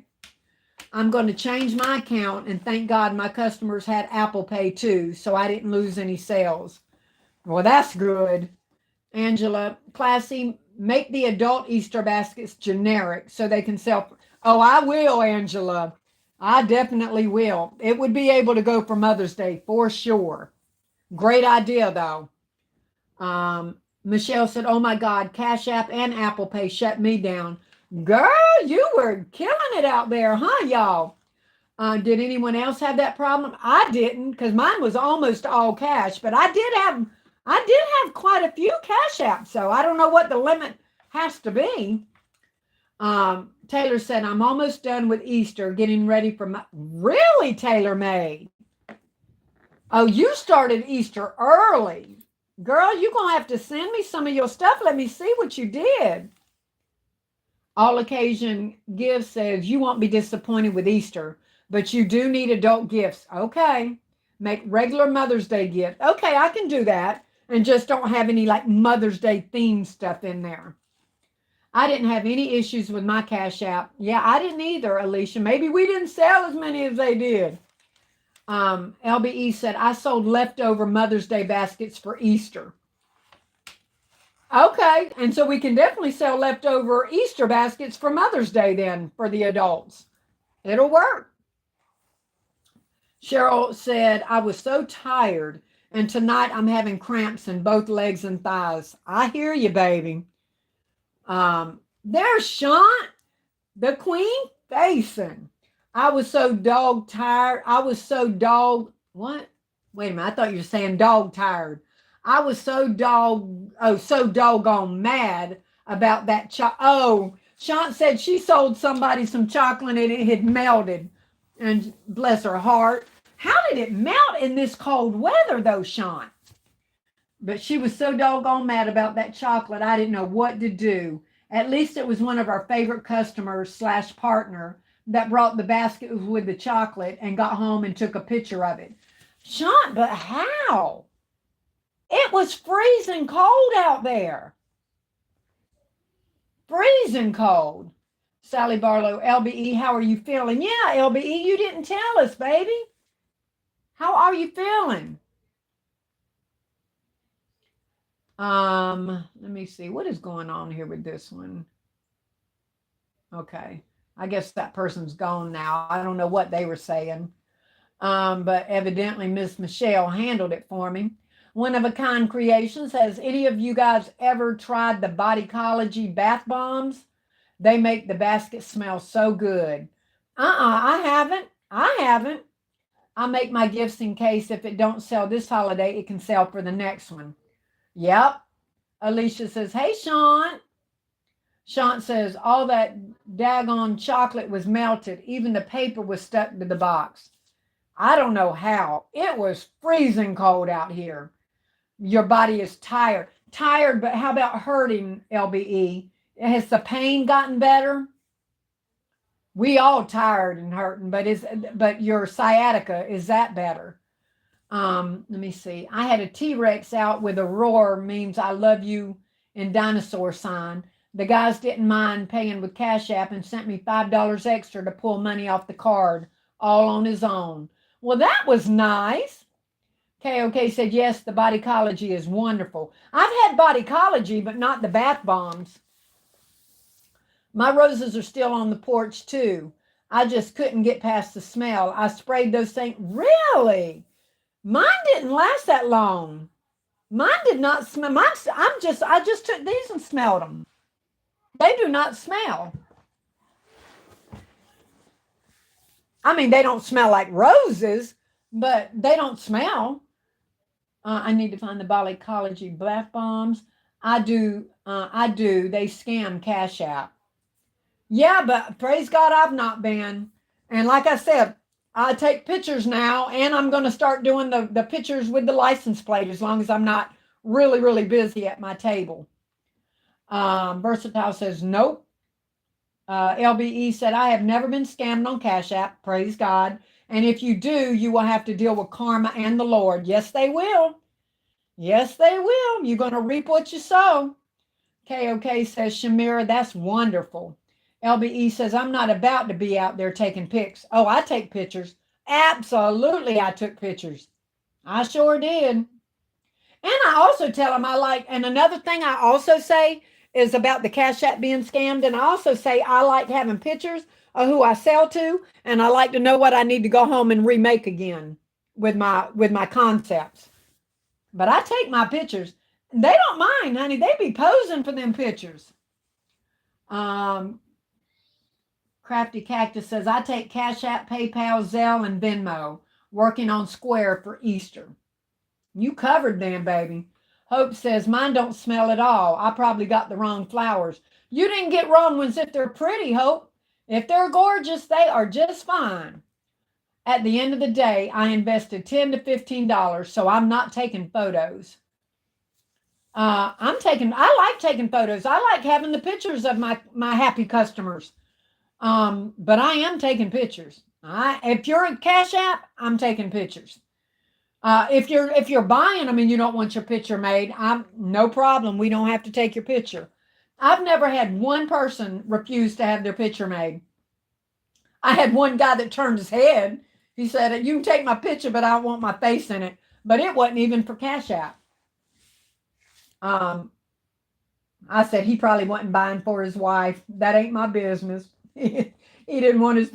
I'm going to change my account, and thank God my customers had Apple Pay too, so I didn't lose any sales. Well, that's good. Angela, Classy, make the adult Easter baskets generic so they can sell. Oh, I will, Angela. I definitely will. It would be able to go for Mother's Day for sure. Great idea, though. Michelle said, oh my God, Cash App and Apple Pay shut me down. Girl, you were killing it out there, huh, y'all? Did anyone else have that problem? I didn't, because mine was almost all cash, but I did have quite a few Cash Apps, so I don't know what the limit has to be. Taylor said, I'm almost done with Easter, getting ready for my. Really, Taylor May? Oh, you started Easter early. Girl, you're going to have to send me some of your stuff. Let me see what you did. All Occasion Gift says, you won't be disappointed with Easter, but you do need adult gifts. Okay. Make regular Mother's Day gift. Okay, I can do that. And just don't have any like Mother's Day themed stuff in there. I didn't have any issues with my Cash App. Yeah, I didn't either, Alicia. Maybe we didn't sell as many as they did. LBE said, I sold leftover Mother's Day baskets for Easter. Okay, and so we can definitely sell leftover Easter baskets for Mother's Day then for the adults. It'll work. Cheryl said, I was so tired, and tonight I'm having cramps in both legs and thighs. I hear you, baby. There's Sean, the queen facing. I was so dog tired. I was so dog, what? Wait a minute, I thought you were saying dog tired. I was so doggone mad about that. Sean said she sold somebody some chocolate and it had melted. And bless her heart. How did it melt in this cold weather though, Sean? But she was so doggone mad about that chocolate, I didn't know what to do. At least it was one of our favorite customers / partner that brought the basket with the chocolate and got home and took a picture of it. Sean, but how? It was freezing cold out there. Freezing cold. Sally Barlow, LBE, how are you feeling? Yeah, LBE, you didn't tell us, baby. How are you feeling? Let me see. What is going on here with this one? Okay. I guess that person's gone now. I don't know what they were saying. But evidently Miss Michelle handled it for me. One of a kind creations. Has any of you guys ever tried the Bodycology bath bombs? They make the basket smell so good. I haven't. I haven't. I make my gifts in case if it don't sell this holiday, it can sell for the next one. Yep. Alicia says, hey, Sean. Sean says, all that daggone chocolate was melted. Even the paper was stuck to the box. I don't know how. It was freezing cold out here. Your body is tired. Tired, but how about hurting, LBE? Has the pain gotten better? We all tired and hurting, but your sciatica, is that better? Let me see. I had a T-Rex out with a roar means I love you in dinosaur sign. The guys didn't mind paying with Cash App and sent me $5 extra to pull money off the card, all on his own. Well, that was nice. KOK said, yes, the Bodycology is wonderful. I've had Bodycology, but not the bath bombs. My roses are still on the porch, too. I just couldn't get past the smell. I sprayed those things. Really? Mine didn't last that long. Mine did not smell. I just took these and smelled them. They do not smell. I mean, they don't smell like roses, but they don't smell. I need to find the Bodycology bath bombs. I do. I do. They scam Cash App. Yeah, but praise God, I've not been. And like I said, I take pictures now, and I'm going to start doing the pictures with the license plate as long as I'm not really, really busy at my table. Versatile says, nope. LBE said, I have never been scammed on Cash App. Praise God. And if you do, you will have to deal with karma and the Lord. Yes, they will. Yes, they will. You're going to reap what you sow. KOK says, Shamira, that's wonderful. LBE says, I'm not about to be out there taking pics. Oh, I take pictures. Absolutely, I took pictures. I sure did. And I also tell them and another thing I also say is about the Cash App being scammed. And I also say I like having pictures of who I sell to, and I like to know what I need to go home and remake again with my concepts. But I take my pictures. They don't mind, honey. They be posing for them pictures. Crafty Cactus says, I take Cash App, PayPal, Zelle, and Venmo, working on Square for Easter. You covered them, baby. Hope says, mine don't smell at all. I probably got the wrong flowers. You didn't get wrong ones if they're pretty, Hope. If they're gorgeous, they are just fine. At the end of the day, I invested $10 to $15, so I'm not taking photos. I like taking photos. I like having the pictures of my happy customers. But I am taking pictures. If you're a Cash App, I'm taking pictures. If you're buying them and you don't want your picture made, I'm no problem. We don't have to take your picture. I've never had one person refuse to have their picture made. I had one guy that turned his head. He said, "You can take my picture, but I don't want my face in it." But it wasn't even for Cash App. Um, I said he probably wasn't buying for his wife. That ain't my business. He didn't want his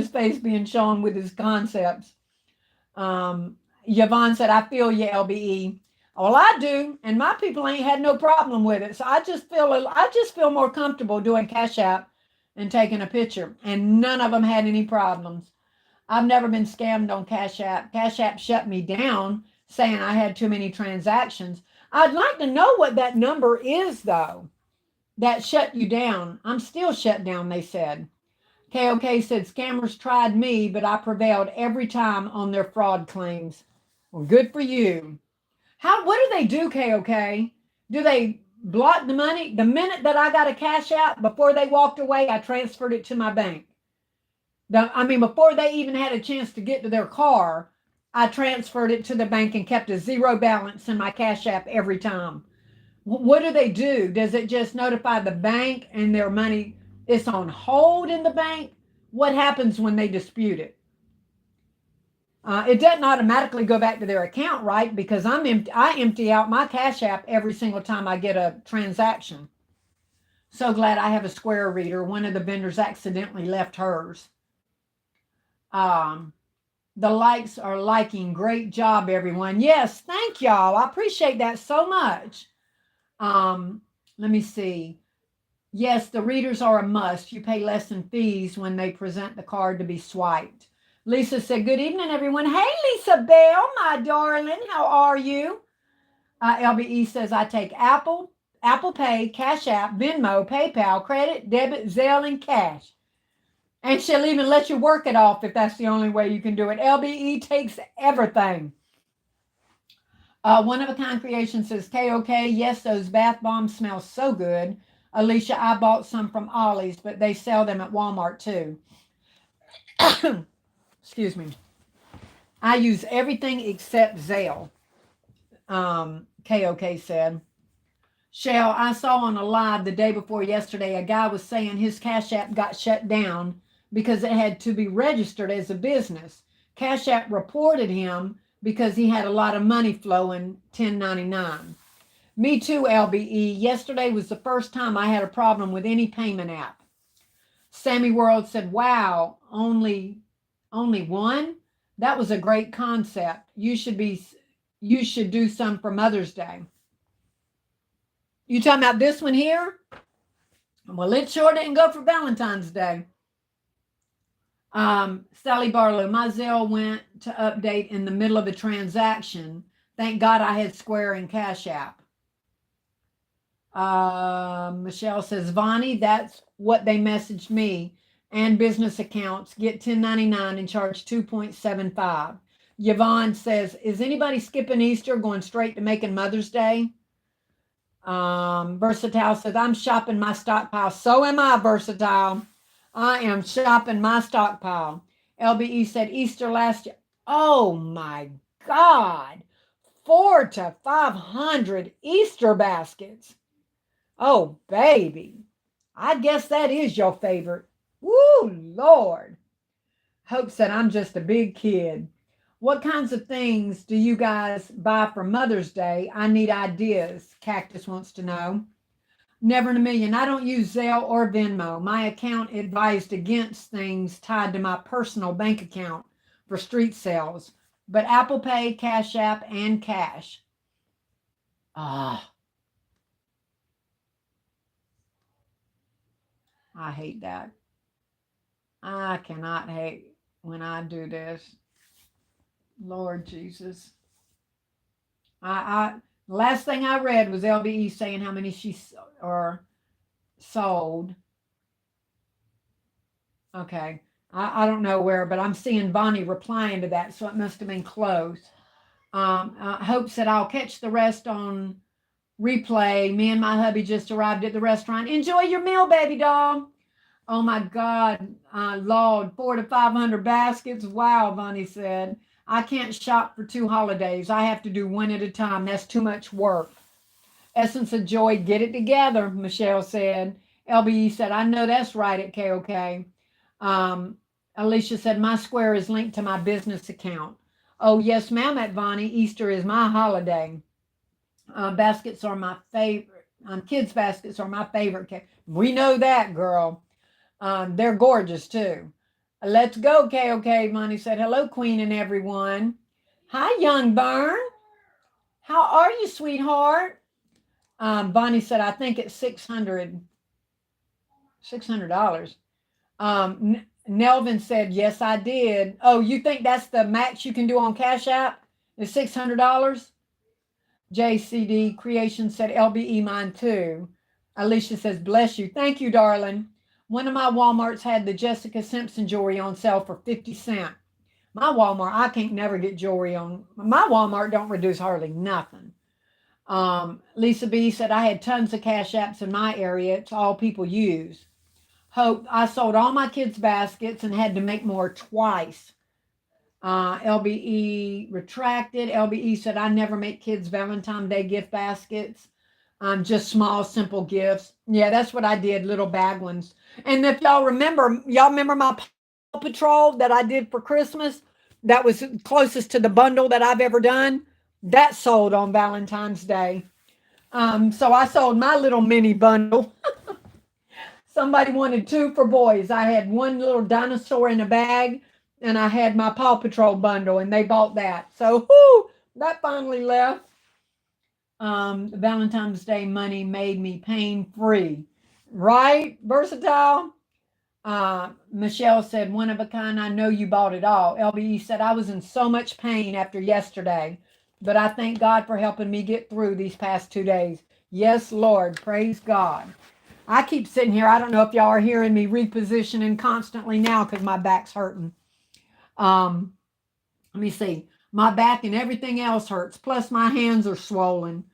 face being shown with his concepts. Yvonne said, I feel you, LBE. Well, I do, and my people ain't had no problem with it. So I just feel more comfortable doing Cash App and taking a picture, and none of them had any problems. I've never been scammed on Cash App. Cash App shut me down, saying I had too many transactions. I'd like to know what that number is, though, that shut you down. I'm still shut down, they said. KOK said, scammers tried me, but I prevailed every time on their fraud claims. Well, good for you. What do they do, KOK? Do they block the money? The minute that I got a Cash App, before they walked away, I transferred it to my bank. Before they even had a chance to get to their car, I transferred it to the bank and kept a zero balance in my Cash App every time. What do they do? Does it just notify the bank and their money is on hold in the bank? What happens when they dispute it? It doesn't automatically go back to their account, right? Because I empty out my Cash App every single time I get a transaction. So glad I have a Square reader. One of the vendors accidentally left hers. The likes are liking. Great job, everyone. Yes, thank y'all. I appreciate that so much. Um, Let me see. Yes, the readers are a must. You pay less in fees when they present the card to be swiped. Lisa said, good evening, everyone. Hey, Lisa Bell, my darling. How are you? LBE says, I take Apple Pay, Cash App, Venmo, PayPal, credit, debit, Zelle, and cash. And she'll even let you work it off if that's the only way you can do it. LBE takes everything. One of a kind creation says, KOK, yes, those bath bombs smell so good. Alicia, I bought some from Ollie's, but they sell them at Walmart too. Excuse me. I use everything except Zelle, KOK said. Shell, I saw on a live the day before yesterday, a guy was saying his Cash App got shut down because it had to be registered as a business. Cash App reported him because he had a lot of money flowing 1099. Me too, LBE. Yesterday was the first time I had a problem with any payment app. Sammy World said, wow, only one? That was a great concept. You should do some for Mother's Day. You talking about this one here? Well, it sure didn't go for Valentine's Day. Sally Barlow, my Zelle went to update in the middle of a transaction. Thank God I had Square and Cash App. Michelle says, Vonnie, that's what they messaged me. And business accounts get $10.99 and charge $2.75. Yvonne says, is anybody skipping Easter, going straight to making Mother's Day? Versatile says, I'm shopping my stockpile. So am I, Versatile. I am shopping my stockpile. LBE said, Easter last year. Oh my God. 400 to 500 Easter baskets. Oh, baby. I guess that is your favorite. Woo, Lord. Hope said, I'm just a big kid. What kinds of things do you guys buy for Mother's Day? I need ideas. Cactus wants to know. Never in a million. I don't use Zelle or Venmo. My account advised against things tied to my personal bank account for street sales, but Apple Pay, Cash App, and cash. Ah, I hate that. I cannot hate when I do this. Lord Jesus. I last thing I read was LBE saying how many she or sold. Okay. I don't know where, but I'm seeing Bonnie replying to that, so it must have been close. Hope said, I'll catch the rest on replay. Me and my hubby just arrived at the restaurant. Enjoy your meal, baby doll. Oh my God, Lord, 400 to 500 baskets. Wow, Bonnie said. I can't shop for 2 holidays. I have to do one at a time. That's too much work. Essence of Joy, get it together, Michelle said. LBE said, I know that's right at KOK. Alicia said, my Square is linked to my business account. Oh, yes, ma'am, at Bonnie. Easter is my holiday. Baskets are my favorite. Kids' baskets are my favorite. We know that, girl. They're gorgeous, too. Let's go, KOK. Bonnie said, hello, Queen and everyone. Hi, Young Burn. How are you, sweetheart? Bonnie said, I think it's $600. Nelvin said, yes, I did. Oh, you think that's the max you can do on Cash App? Is $600? JCD Creation said, LBE mine too. Alicia says, bless you. Thank you, darling. One of my Walmarts had the Jessica Simpson jewelry on sale for 50 cents. My Walmart, I can't never get jewelry on. My Walmart don't reduce hardly nothing. Lisa B said, I had tons of Cash Apps in my area. It's all people use. Hope, I sold all my kids' baskets and had to make more twice. LBE retracted. LBE said, I never make kids Valentine's Day gift baskets. Just small, simple gifts. Yeah, that's what I did, little bag ones. And if y'all remember my Paw Patrol that I did for Christmas? That was closest to the bundle that I've ever done. That sold on Valentine's Day. So I sold my little mini bundle. Somebody wanted 2 for boys. I had one little dinosaur in a bag and I had my Paw Patrol bundle, and they bought that. So, whoo, that finally left. Valentine's Day money made me pain free. Right? Versatile. Michelle said, one of a kind. I know you bought it all. LBE said, I was in so much pain after yesterday, but I thank God for helping me get through these past 2 days. Yes, Lord. Praise God. I keep sitting here. I don't know if y'all are hearing me repositioning constantly now because my back's hurting. Um, Let me see. My back and everything else hurts. Plus, my hands are swollen.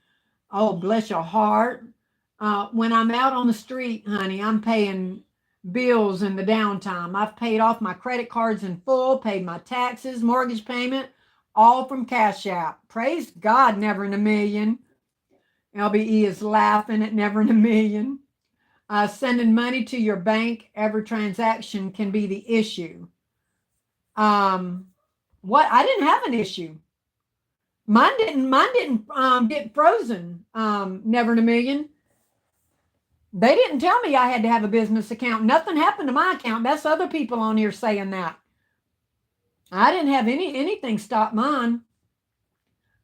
Oh, bless your heart. When I'm out on the street, honey, I'm paying bills in the downtime. I've paid off my credit cards in full, paid my taxes, mortgage payment, all from Cash App. Praise God, never in a million. LBE is laughing at never in a million. Sending money to your bank, every transaction can be the issue. Um, what? I didn't have an issue. Mine didn't get frozen. Never in a million. They didn't tell me I had to have a business account. Nothing happened to my account. That's other people on here saying that. I didn't have anything stop mine.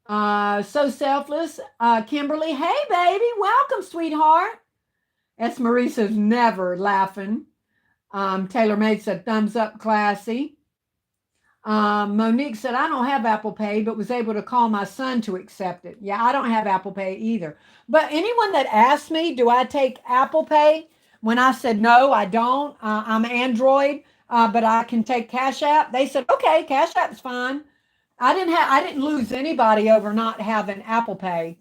So selfless. Kimberly, hey baby, welcome, sweetheart. S. Marie says never laughing. Taylor Made said thumbs up, classy. Monique said, I don't have Apple Pay, but was able to call my son to accept it. Yeah, I don't have Apple Pay either. But anyone that asked me, do I take Apple Pay? When I said, no, I don't. I'm Android, but I can take Cash App. They said, okay, Cash App's fine. I didn't lose anybody over not having Apple Pay.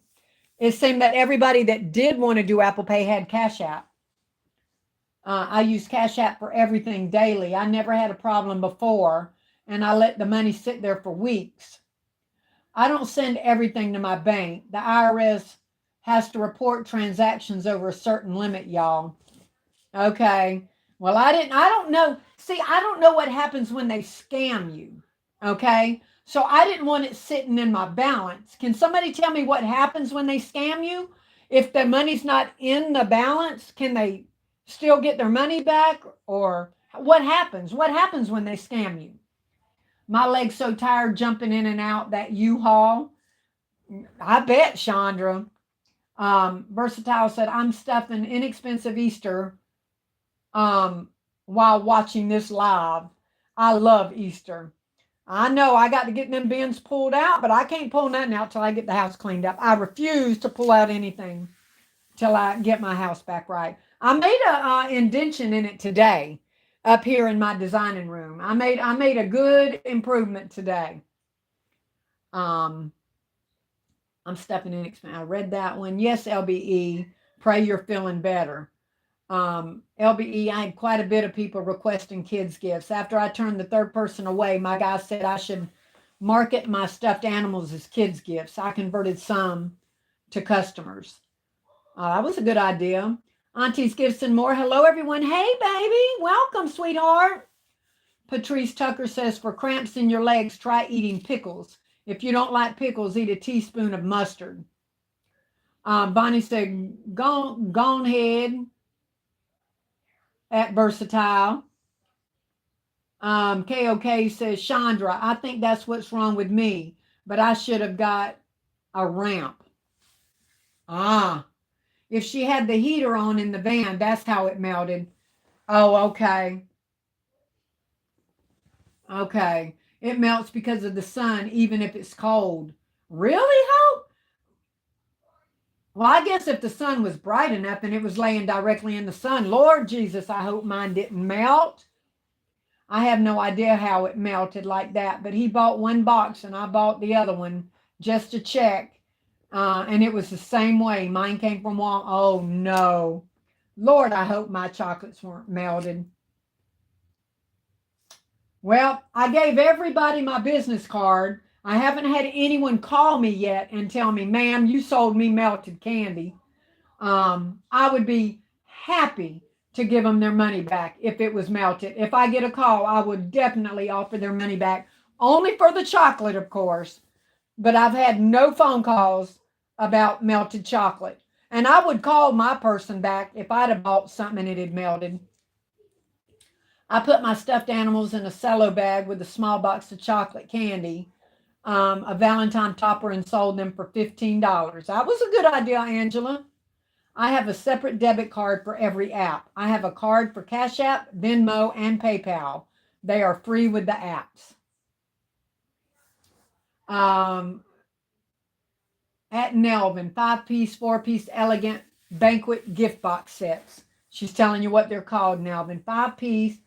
It seemed that everybody that did want to do Apple Pay had Cash App. I use Cash App for everything daily. I never had a problem before, and I let the money sit there for weeks. I don't send everything to my bank. The IRS has to report transactions over a certain limit, y'all. Okay. Well, I don't know. See, I don't know what happens when they scam you. Okay. So I didn't want it sitting in my balance. Can somebody tell me what happens when they scam you? If the money's not in the balance, can they still get their money back? Or what happens? What happens when they scam you? My leg's so tired jumping in and out that U-Haul. I bet, Chandra. Versatile said, I'm stuffing inexpensive Easter while watching this live. I love Easter. I know I got to get them bins pulled out, but I can't pull nothing out till I get the house cleaned up. I refuse to pull out anything till I get my house back right. I made a indention in it today up here in my designing room. I made a good improvement today. Um, I'm stepping in. I read that one. Yes, LBE. Pray you're feeling better. LBE, I had quite a bit of people requesting kids' gifts. After I turned the third person away, my guy said I should market my stuffed animals as kids' gifts. I converted some to customers. That was a good idea. Auntie's Gibson Moore. Hello, everyone. Hey, baby. Welcome, sweetheart. Patrice Tucker says, for cramps in your legs, try eating pickles. If you don't like pickles, eat a teaspoon of mustard. Bonnie said, gone ahead at Versatile. KOK says, Chandra, I think that's what's wrong with me, but I should have got a ramp. If she had the heater on in the van, that's how it melted. Oh, okay. Okay. It melts because of the sun, even if it's cold. Really, Hope? Well, I guess if the sun was bright enough and it was laying directly in the sun, Lord Jesus, I hope mine didn't melt. I have no idea how it melted like that, but he bought one box and I bought the other one just to check. And it was the same way. Mine came from Walmart. Oh, no. Lord, I hope my chocolates weren't melted. Well, I gave everybody my business card. I haven't had anyone call me yet and tell me, ma'am, you sold me melted candy. I would be happy to give them their money back if it was melted. If I get a call, I would definitely offer their money back, only for the chocolate, of course. But I've had no phone calls about melted chocolate. And I would call my person back if I'd have bought something and it had melted. I put my stuffed animals in a cello bag with a small box of chocolate candy, a Valentine topper, and sold them for $15. That was a good idea, Angela. I have a separate debit card for every app. I have a card for Cash App, Venmo, and PayPal. They are free with the apps. Um, at Nelvin, 5-piece, 4-piece elegant banquet gift box sets. She's telling you what they're called, Nelvin. 5-piece,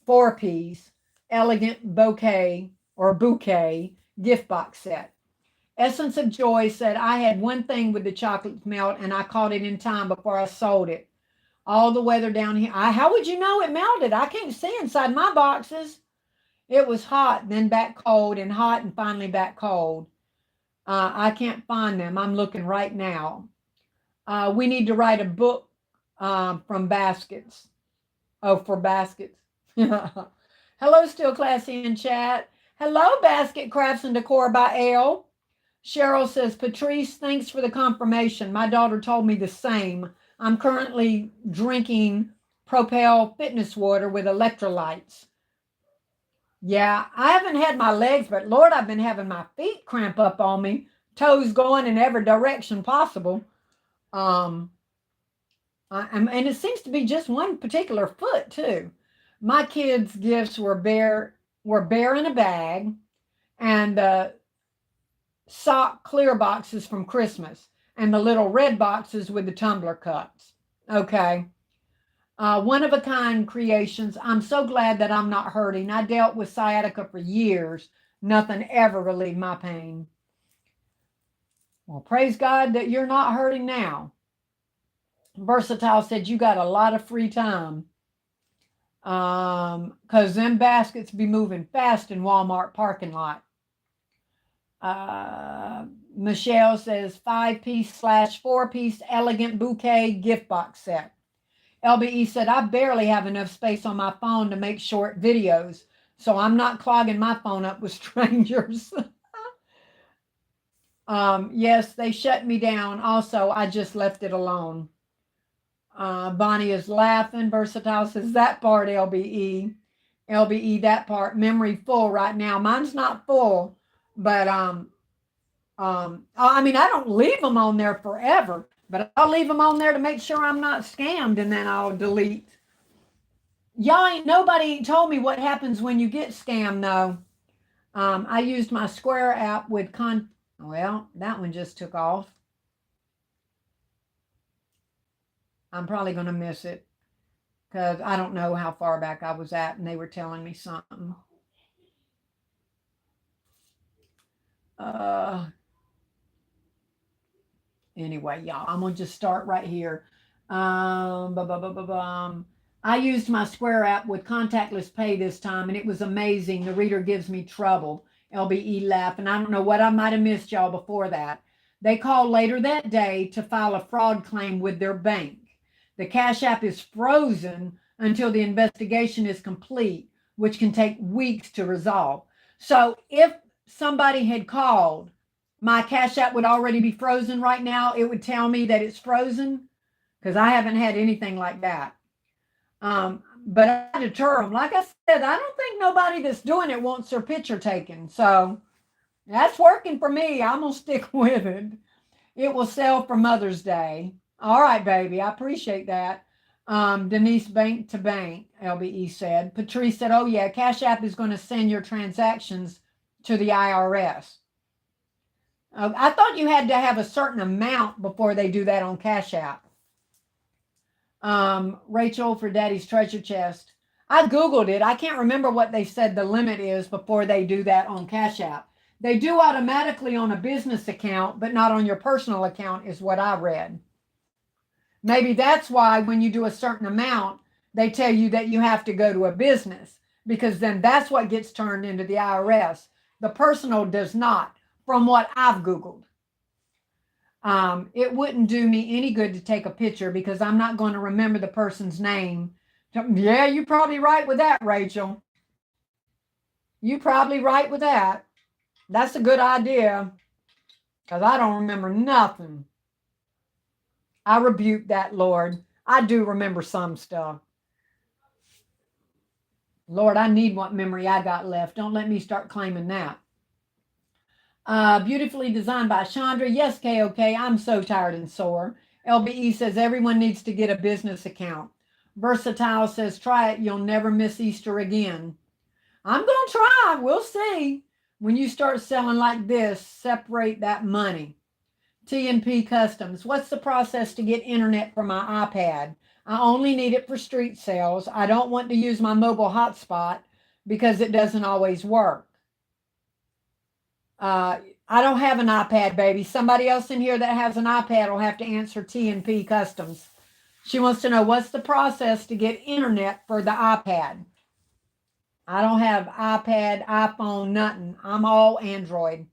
4-piece elegant bouquet gift box set. Essence of Joy said, I had one thing with the chocolate melt and I caught it in time before I sold it. All the weather down here. How would you know it melted? I can't see inside my boxes. It was hot, then back cold, and hot, and finally back cold. I can't find them. I'm looking right now. We need to write a book from baskets. Oh, for baskets. Hello, Still Classy in chat. Hello, Basket Crafts and Decor by Elle. Cheryl says, Patrice, thanks for the confirmation. My daughter told me the same. I'm currently drinking Propel fitness water with electrolytes. Yeah, I haven't had my legs, but Lord, I've been having my feet cramp up on me, toes going in every direction possible. And it seems to be just one particular foot too. My kids' gifts were bear in a bag, and sock clear boxes from Christmas, and the little red boxes with the tumbler cups. Okay. One of a kind creations. I'm so glad that I'm not hurting. I dealt with sciatica for years. Nothing ever relieved my pain. Well, praise God that you're not hurting now. Versatile said you got a lot of free time. Because them baskets be moving fast in Walmart parking lot. Michelle says 5-piece / 4-piece elegant bouquet gift box set. LBE said, I barely have enough space on my phone to make short videos, so I'm not clogging my phone up with strangers. Yes, they shut me down. Also, I just left it alone. Bonnie is laughing. Versatile says, that part, LBE. LBE, that part. Memory full right now. Mine's not full, but I mean, I don't leave them on there forever, but I'll leave them on there to make sure I'm not scammed, and then I'll delete. Nobody told me what happens when you get scammed though. I used my Square app with well, that one just took off. I'm probably going to miss it because I don't know how far back I was at and they were telling me something. Anyway, y'all, I'm going to just start right here. I used my Square app with contactless pay this time, and it was amazing. The reader gives me trouble. LBE laugh, and I don't know what I might have missed y'all before that. They called later that day to file a fraud claim with their bank. The Cash App is frozen until the investigation is complete, which can take weeks to resolve. So if somebody had called, my Cash App would already be frozen right now. It would tell me that it's frozen because I haven't had anything like that. But I deter them. Like I said, I don't think nobody that's doing it wants their picture taken. So that's working for me. I'm going to stick with it. It will sell for Mother's Day. All right, baby. I appreciate that. Denise, bank to bank, LBE said. Patrice said, oh, yeah, Cash App is going to send your transactions to the IRS. I thought you had to have a certain amount before they do that on Cash App. Rachel for Daddy's Treasure Chest. I Googled it. I can't remember what they said the limit is before they do that on Cash App. They do automatically on a business account, but not on your personal account is what I read. Maybe that's why when you do a certain amount, they tell you that you have to go to a business because then that's what gets turned into the IRS. The personal does not, from what I've Googled. It wouldn't do me any good to take a picture because I'm not going to remember the person's name. Yeah, you're probably right with that, Rachel. You're probably right with that. That's a good idea because I don't remember nothing. I rebuke that, Lord. I do remember some stuff. Lord, I need what memory I got left. Don't let me start claiming that. Beautifully designed by Chandra. Yes, KOK, I'm so tired and sore. LBE says everyone needs to get a business account. Versatile says try it. You'll never miss Easter again. I'm going to try. We'll see. When you start selling like this, separate that money. T&P Customs. What's the process to get internet for my iPad? I only need it for street sales. I don't want to use my mobile hotspot because it doesn't always work. I don't have an iPad, baby. Somebody else in here that has an iPad will have to answer T&P Customs. She wants to know what's the process to get internet for the iPad. I don't have iPad, iPhone, nothing. I'm all Android.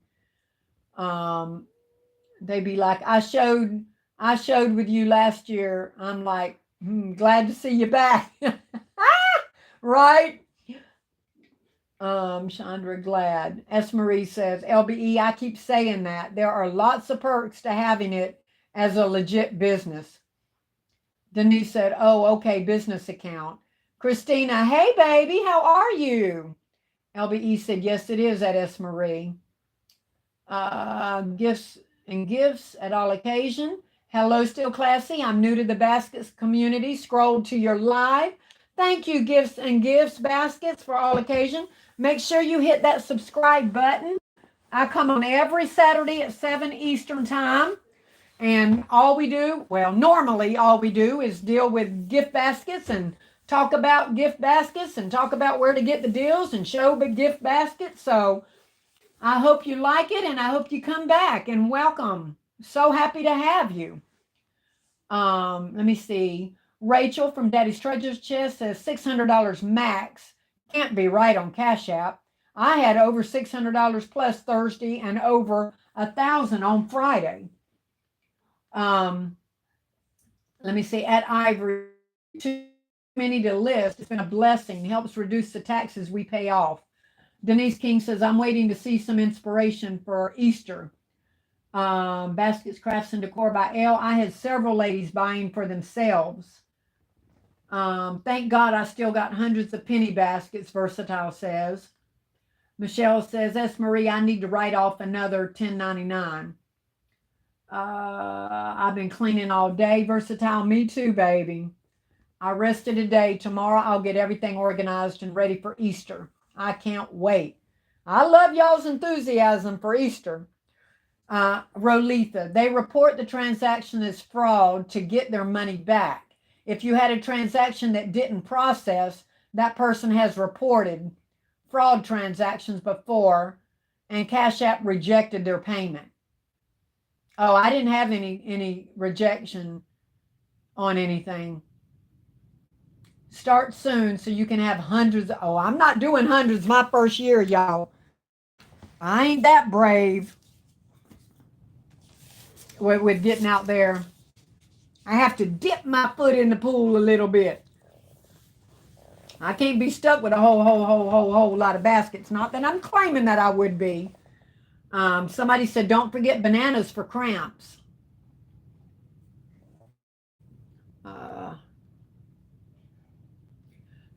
They be like, I showed with you last year. I'm like, glad to see you back. Right? Chandra, glad. S. Marie says, LBE, I keep saying that. There are lots of perks to having it as a legit business. Denise said, oh, okay, business account. Christina, hey, baby, how are you? LBE said, yes, it is at S. Marie. Gifts at all occasion. Hello, Still Classy. I'm new to the baskets community. Scroll to your live. Thank you, Gifts Baskets for all occasion. Make sure you hit that subscribe button. I come on every Saturday at 7 Eastern time. And normally all we do is deal with gift baskets and talk about gift baskets and talk about where to get the deals and show the gift baskets. So I hope you like it and I hope you come back and welcome. So happy to have you. Let me see. Rachel from Daddy's Treasure Chest says $600 max. Can't be right on Cash App. I had over $600 plus Thursday and over 1,000 on Friday. Let me see. At Ivory, too many to list. It's been a blessing. It helps reduce the taxes we pay off. Denise King says, I'm waiting to see some inspiration for Easter. Baskets, Crafts, and Decor by Elle. I had several ladies buying for themselves. Thank God I still got hundreds of penny baskets, Versatile says. Michelle says, S. Marie, I need to write off another $10.99. I've been cleaning all day, Versatile. Me too, baby. I rested a day. Tomorrow I'll get everything organized and ready for Easter. I can't wait. I love y'all's enthusiasm for Easter. Rolitha, they report the transaction as fraud to get their money back. If you had a transaction that didn't process, that person has reported fraud transactions before and Cash App rejected their payment. Oh, I didn't have any rejection on anything. Start soon so you can have hundreds. Oh, I'm not doing hundreds my first year, y'all. I ain't that brave with getting out there. I have to dip my foot in the pool a little bit. I can't be stuck with a whole lot of baskets. Not that I'm claiming that I would be. Somebody said, don't forget bananas for cramps.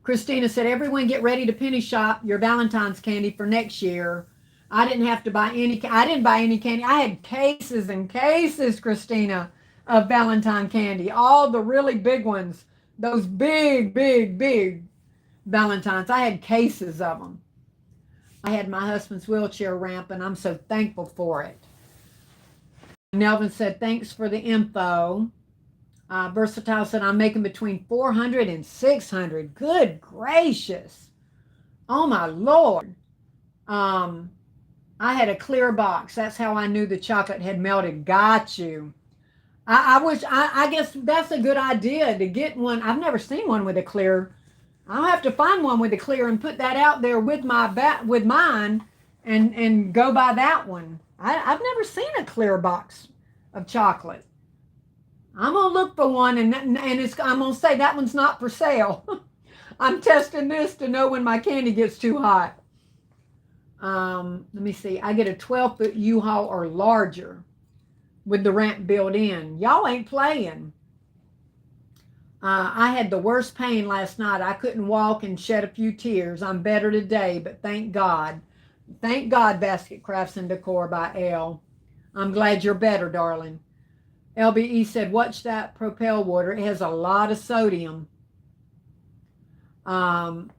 Christina said, everyone get ready to penny shop your Valentine's candy for next year. I didn't have to buy any. I didn't buy any candy. I had cases and cases, Christina, of Valentine candy. All the really big ones. Those big Valentines. I had cases of them. I had my husband's wheelchair ramp, and I'm so thankful for it. Nelvin said, thanks for the info. Versatile said, I'm making between 400 and 600. Good gracious. Oh, my Lord. I had a clear box. That's how I knew the chocolate had melted. Got you. I guess that's a good idea to get one. I've never seen one with a clear. I'll have to find one with a clear and put that out there with with mine and go by that one. I've never seen a clear box of chocolate. I'm gonna look for one and I'm gonna say that one's not for sale. I'm testing this to know when my candy gets too hot. Let me see. I get a 12-foot U-Haul or larger with the ramp built in. Y'all ain't playing. I had the worst pain last night. I couldn't walk and shed a few tears. I'm better today, but thank God. Thank God, Basket Crafts and Decor by Elle. I'm glad you're better, darling. LBE said, watch that Propel water. It has a lot of sodium. Um,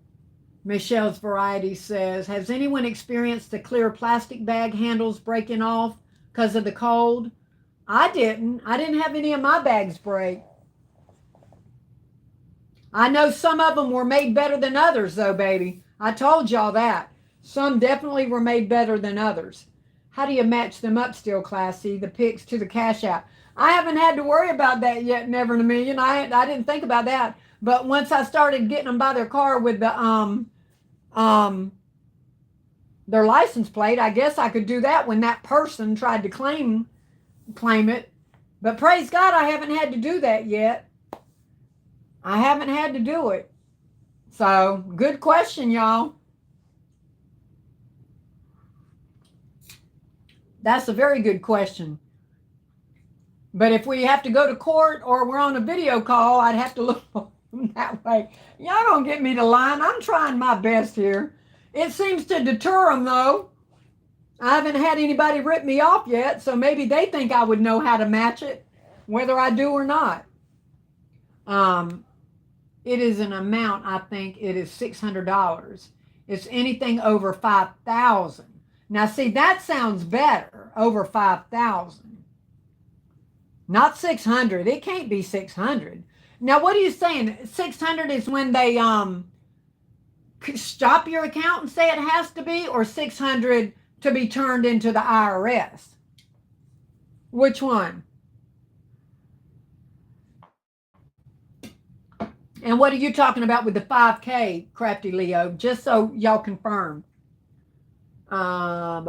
Michelle's Variety says, has anyone experienced the clear plastic bag handles breaking off because of the cold? I didn't. I didn't have any of my bags break. I know some of them were made better than others, though, baby. I told y'all that. Some definitely were made better than others. How do you match them up still, Classy? The pics to the Cash App. I haven't had to worry about that yet, never in a million. I didn't think about that. But once I started getting them by their car with the um their license plate, I guess I could do that when that person tried to claim it. But praise God, I haven't had to do that yet. I haven't had to do it. So, good question, y'all. That's a very good question. But if we have to go to court or we're on a video call, I'd have to look that way. Y'all don't get me to line. I'm trying my best here. It seems to deter them, though. I haven't had anybody rip me off yet, so maybe they think I would know how to match it, whether I do or not. It is an amount, I think it is $600. It's anything over 5,000. Now, see, that sounds better, over 5,000. Not 600. It can't be 600. Now, what are you saying? 600 is when they stop your account and say it has to be, or 600 to be turned into the IRS? Which one? And what are you talking about with the 5K, Crafty Leo? Just so y'all confirm. The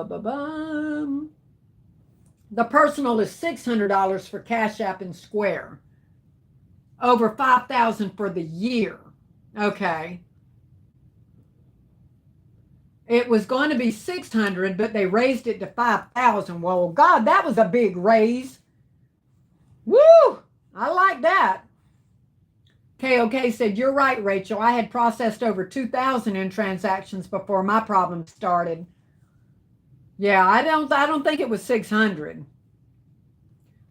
personal is $600 for Cash App and Square. Over 5,000 for the year. Okay. It was going to be 600, but they raised it to 5,000. Well, God, that was a big raise. Woo! I like that. KOK said, you're right, Rachel. I had processed over 2,000 in transactions before my problem started. Yeah, I don't think it was 600.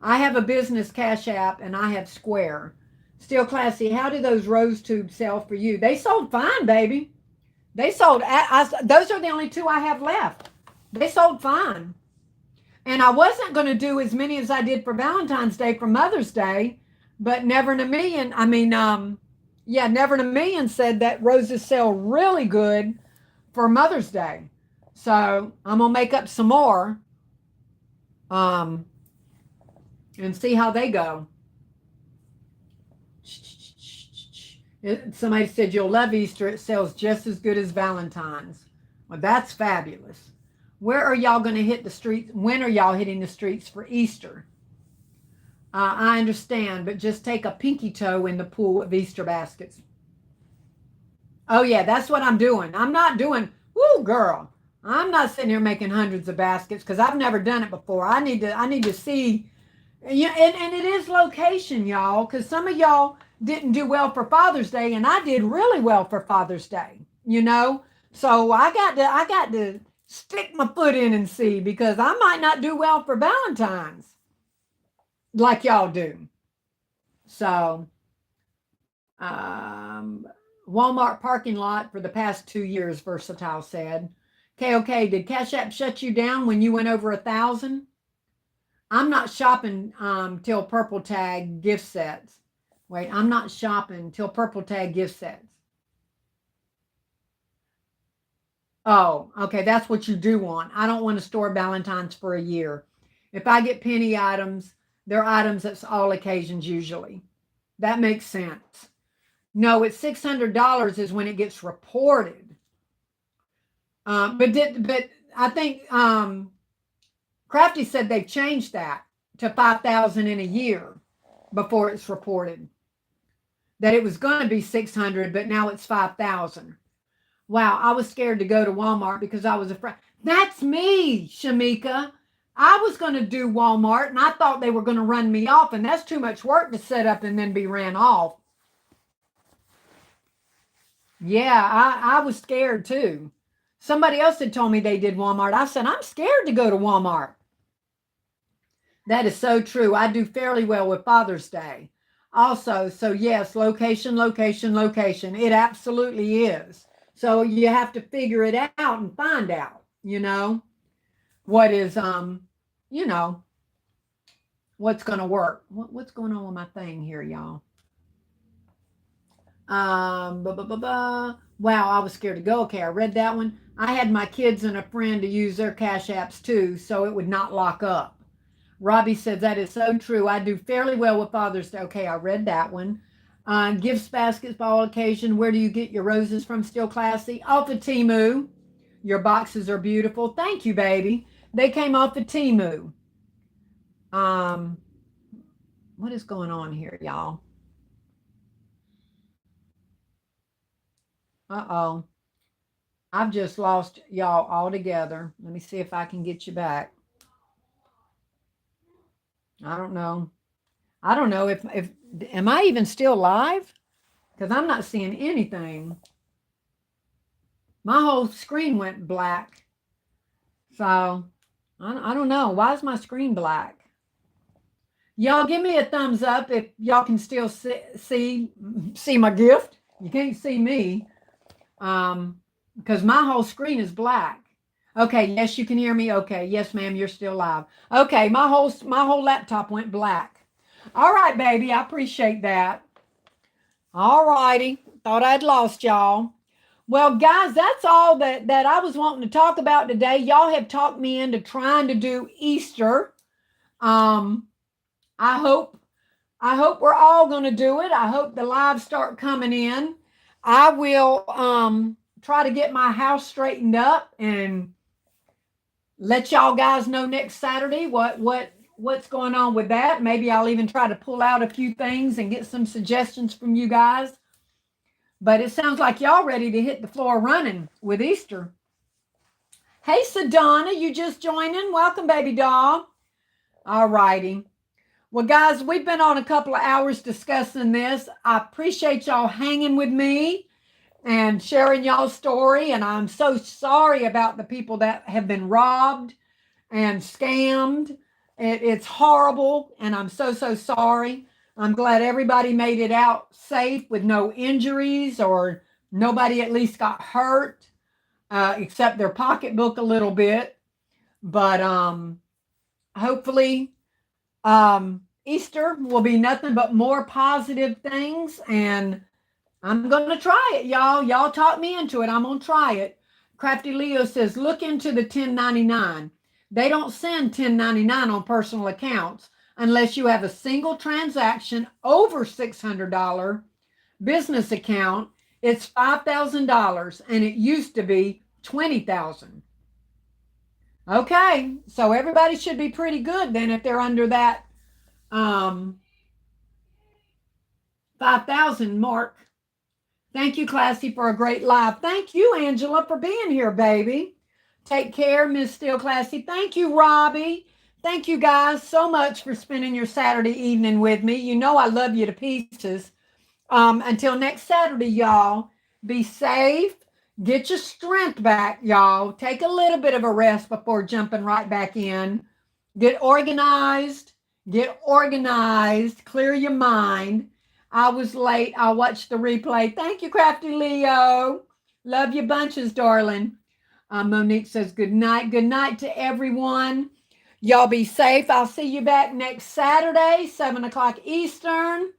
I have a business Cash App and I have Square. Still Classy, how do those rose tubes sell for you? They sold fine, baby. They sold, those are the only two I have left. They sold fine. And I wasn't going to do as many as I did for Valentine's Day for Mother's Day, but Never in a Million, Never in a Million said that roses sell really good for Mother's Day. So I'm going to make up some more and see how they go. Somebody said, you'll love Easter. It sells just as good as Valentine's. Well, that's fabulous. Where are y'all going to hit the streets? When are y'all hitting the streets for Easter? I understand, but just take a pinky toe in the pool of Easter baskets. Oh, yeah, that's what I'm doing. I'm not doing, woo, girl. I'm not sitting here making hundreds of baskets because I've never done it before. I need to see. Yeah, and it is location, y'all, because some of y'all didn't do well for Father's Day, and I did really well for Father's Day, So I got to stick my foot in and see, because I might not do well for Valentine's like y'all do. So, Walmart parking lot for the past 2 years, Versatile said. KOK, did Cash App shut you down when you went over 1,000? I'm not shopping till Purple Tag gift sets. Wait, I'm not shopping till Purple Tag gift sets. Oh, okay, that's what you do want. I don't want to store Valentine's for a year. If I get penny items, they're items that's all occasions usually. That makes sense. No, it's $600 is when it gets reported. But I think Crafty said they've changed that to 5,000 in a year before it's reported. That it was going to be 600, but now it's 5,000. Wow, I was scared to go to Walmart because I was afraid. That's me, Shamika. I was going to do Walmart, and I thought they were going to run me off, and that's too much work to set up and then be ran off. Yeah, I was scared too. Somebody else had told me they did Walmart. I said, I'm scared to go to Walmart. That is so true. I do fairly well with Father's Day. Also, so yes, location, location, location. It absolutely is. So you have to figure it out and find out, what is you know, what's gonna work. What's going on with my thing here, y'all? Wow, I was scared to go. Okay, I read that one. I had my kids and a friend to use their cash apps too, so it would not lock up. Robbie said that is so true. I do fairly well with Father's Day. Okay, I read that one. Gifts baskets for all occasion. Where do you get your roses from? Still classy. Off of Timu. Your boxes are beautiful. Thank you, baby. They came off of Timu. Um, what is going on here, y'all? Uh-oh. I've just lost y'all altogether. Let me see if I can get you back. I don't know. I don't know if am I even still live? Because I'm not seeing anything. My whole screen went black. So I don't know. Why is my screen black? Y'all give me a thumbs up if y'all can still see my gift. You can't see me. Because my whole screen is black. Okay, yes, you can hear me. Okay, yes, ma'am, you're still live. Okay, my whole laptop went black. All right, baby, I appreciate that. All righty, thought I'd lost y'all. Well, guys, that's all that I was wanting to talk about today. Y'all have talked me into trying to do Easter. Um, I hope we're all going to do it. I hope the lives start coming in. I will try to get my house straightened up and let y'all guys know next Saturday what's going on with that. Maybe I'll even try to pull out a few things and get some suggestions from you guys. But it sounds like y'all ready to hit the floor running with Easter. Hey, Sedona, you just joining? Welcome, baby doll. All righty. Well, guys, we've been on a couple of hours discussing this. I appreciate y'all hanging with me and sharing y'all's story. And I'm so sorry about the people that have been robbed and scammed. It's horrible. And I'm so, so sorry. I'm glad everybody made it out safe with no injuries or nobody at least got hurt, except their pocketbook a little bit. But hopefully, Easter will be nothing but more positive things. And I'm going to try it, y'all. Y'all talked me into it. I'm going to try it. Crafty Leo says, look into the 1099. They don't send 1099 on personal accounts unless you have a single transaction over $600 business account. It's $5,000 and it used to be 20,000. Okay, so everybody should be pretty good then if they're under that 5,000 mark. Thank you, Classy, for a great live. Thank you, Angela, for being here, baby. Take care, Miss Still Classy. Thank you, Robbie. Thank you guys so much for spending your Saturday evening with me. You know I love you to pieces. Until next Saturday, y'all, be safe. Get your strength back, y'all. Take a little bit of a rest before jumping right back in. Get organized. Get organized. Clear your mind. I was late. I'll watch the replay. Thank you, Crafty Leo. Love you bunches, darling. Monique says good night. Good night to everyone. Y'all be safe. I'll see you back next Saturday, 7 o'clock Eastern.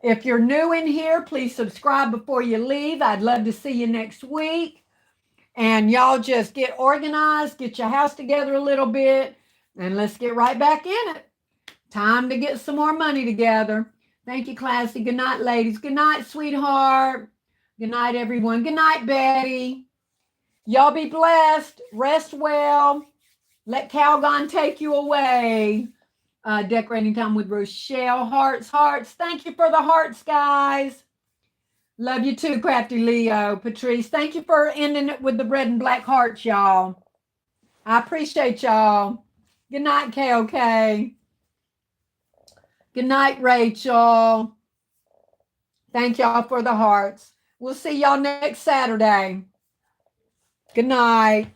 If you're new in here, please subscribe before you leave. I'd love to see you next week. And y'all just get organized, get your house together a little bit, and let's get right back in it. Time to get some more money together. Thank you, Classy. Good night, ladies. Good night, sweetheart. Good night, everyone. Good night, Betty. Y'all be blessed. Rest well. Let Calgon take you away. Decorating time with Rochelle. Hearts, hearts. Thank you for the hearts, guys. Love you too, Crafty Leo. Patrice, thank you for ending it with the red and black hearts, y'all. I appreciate y'all. Good night, KOK. Good night, Rachel. Thank y'all for the hearts. We'll see y'all next Saturday. Good night.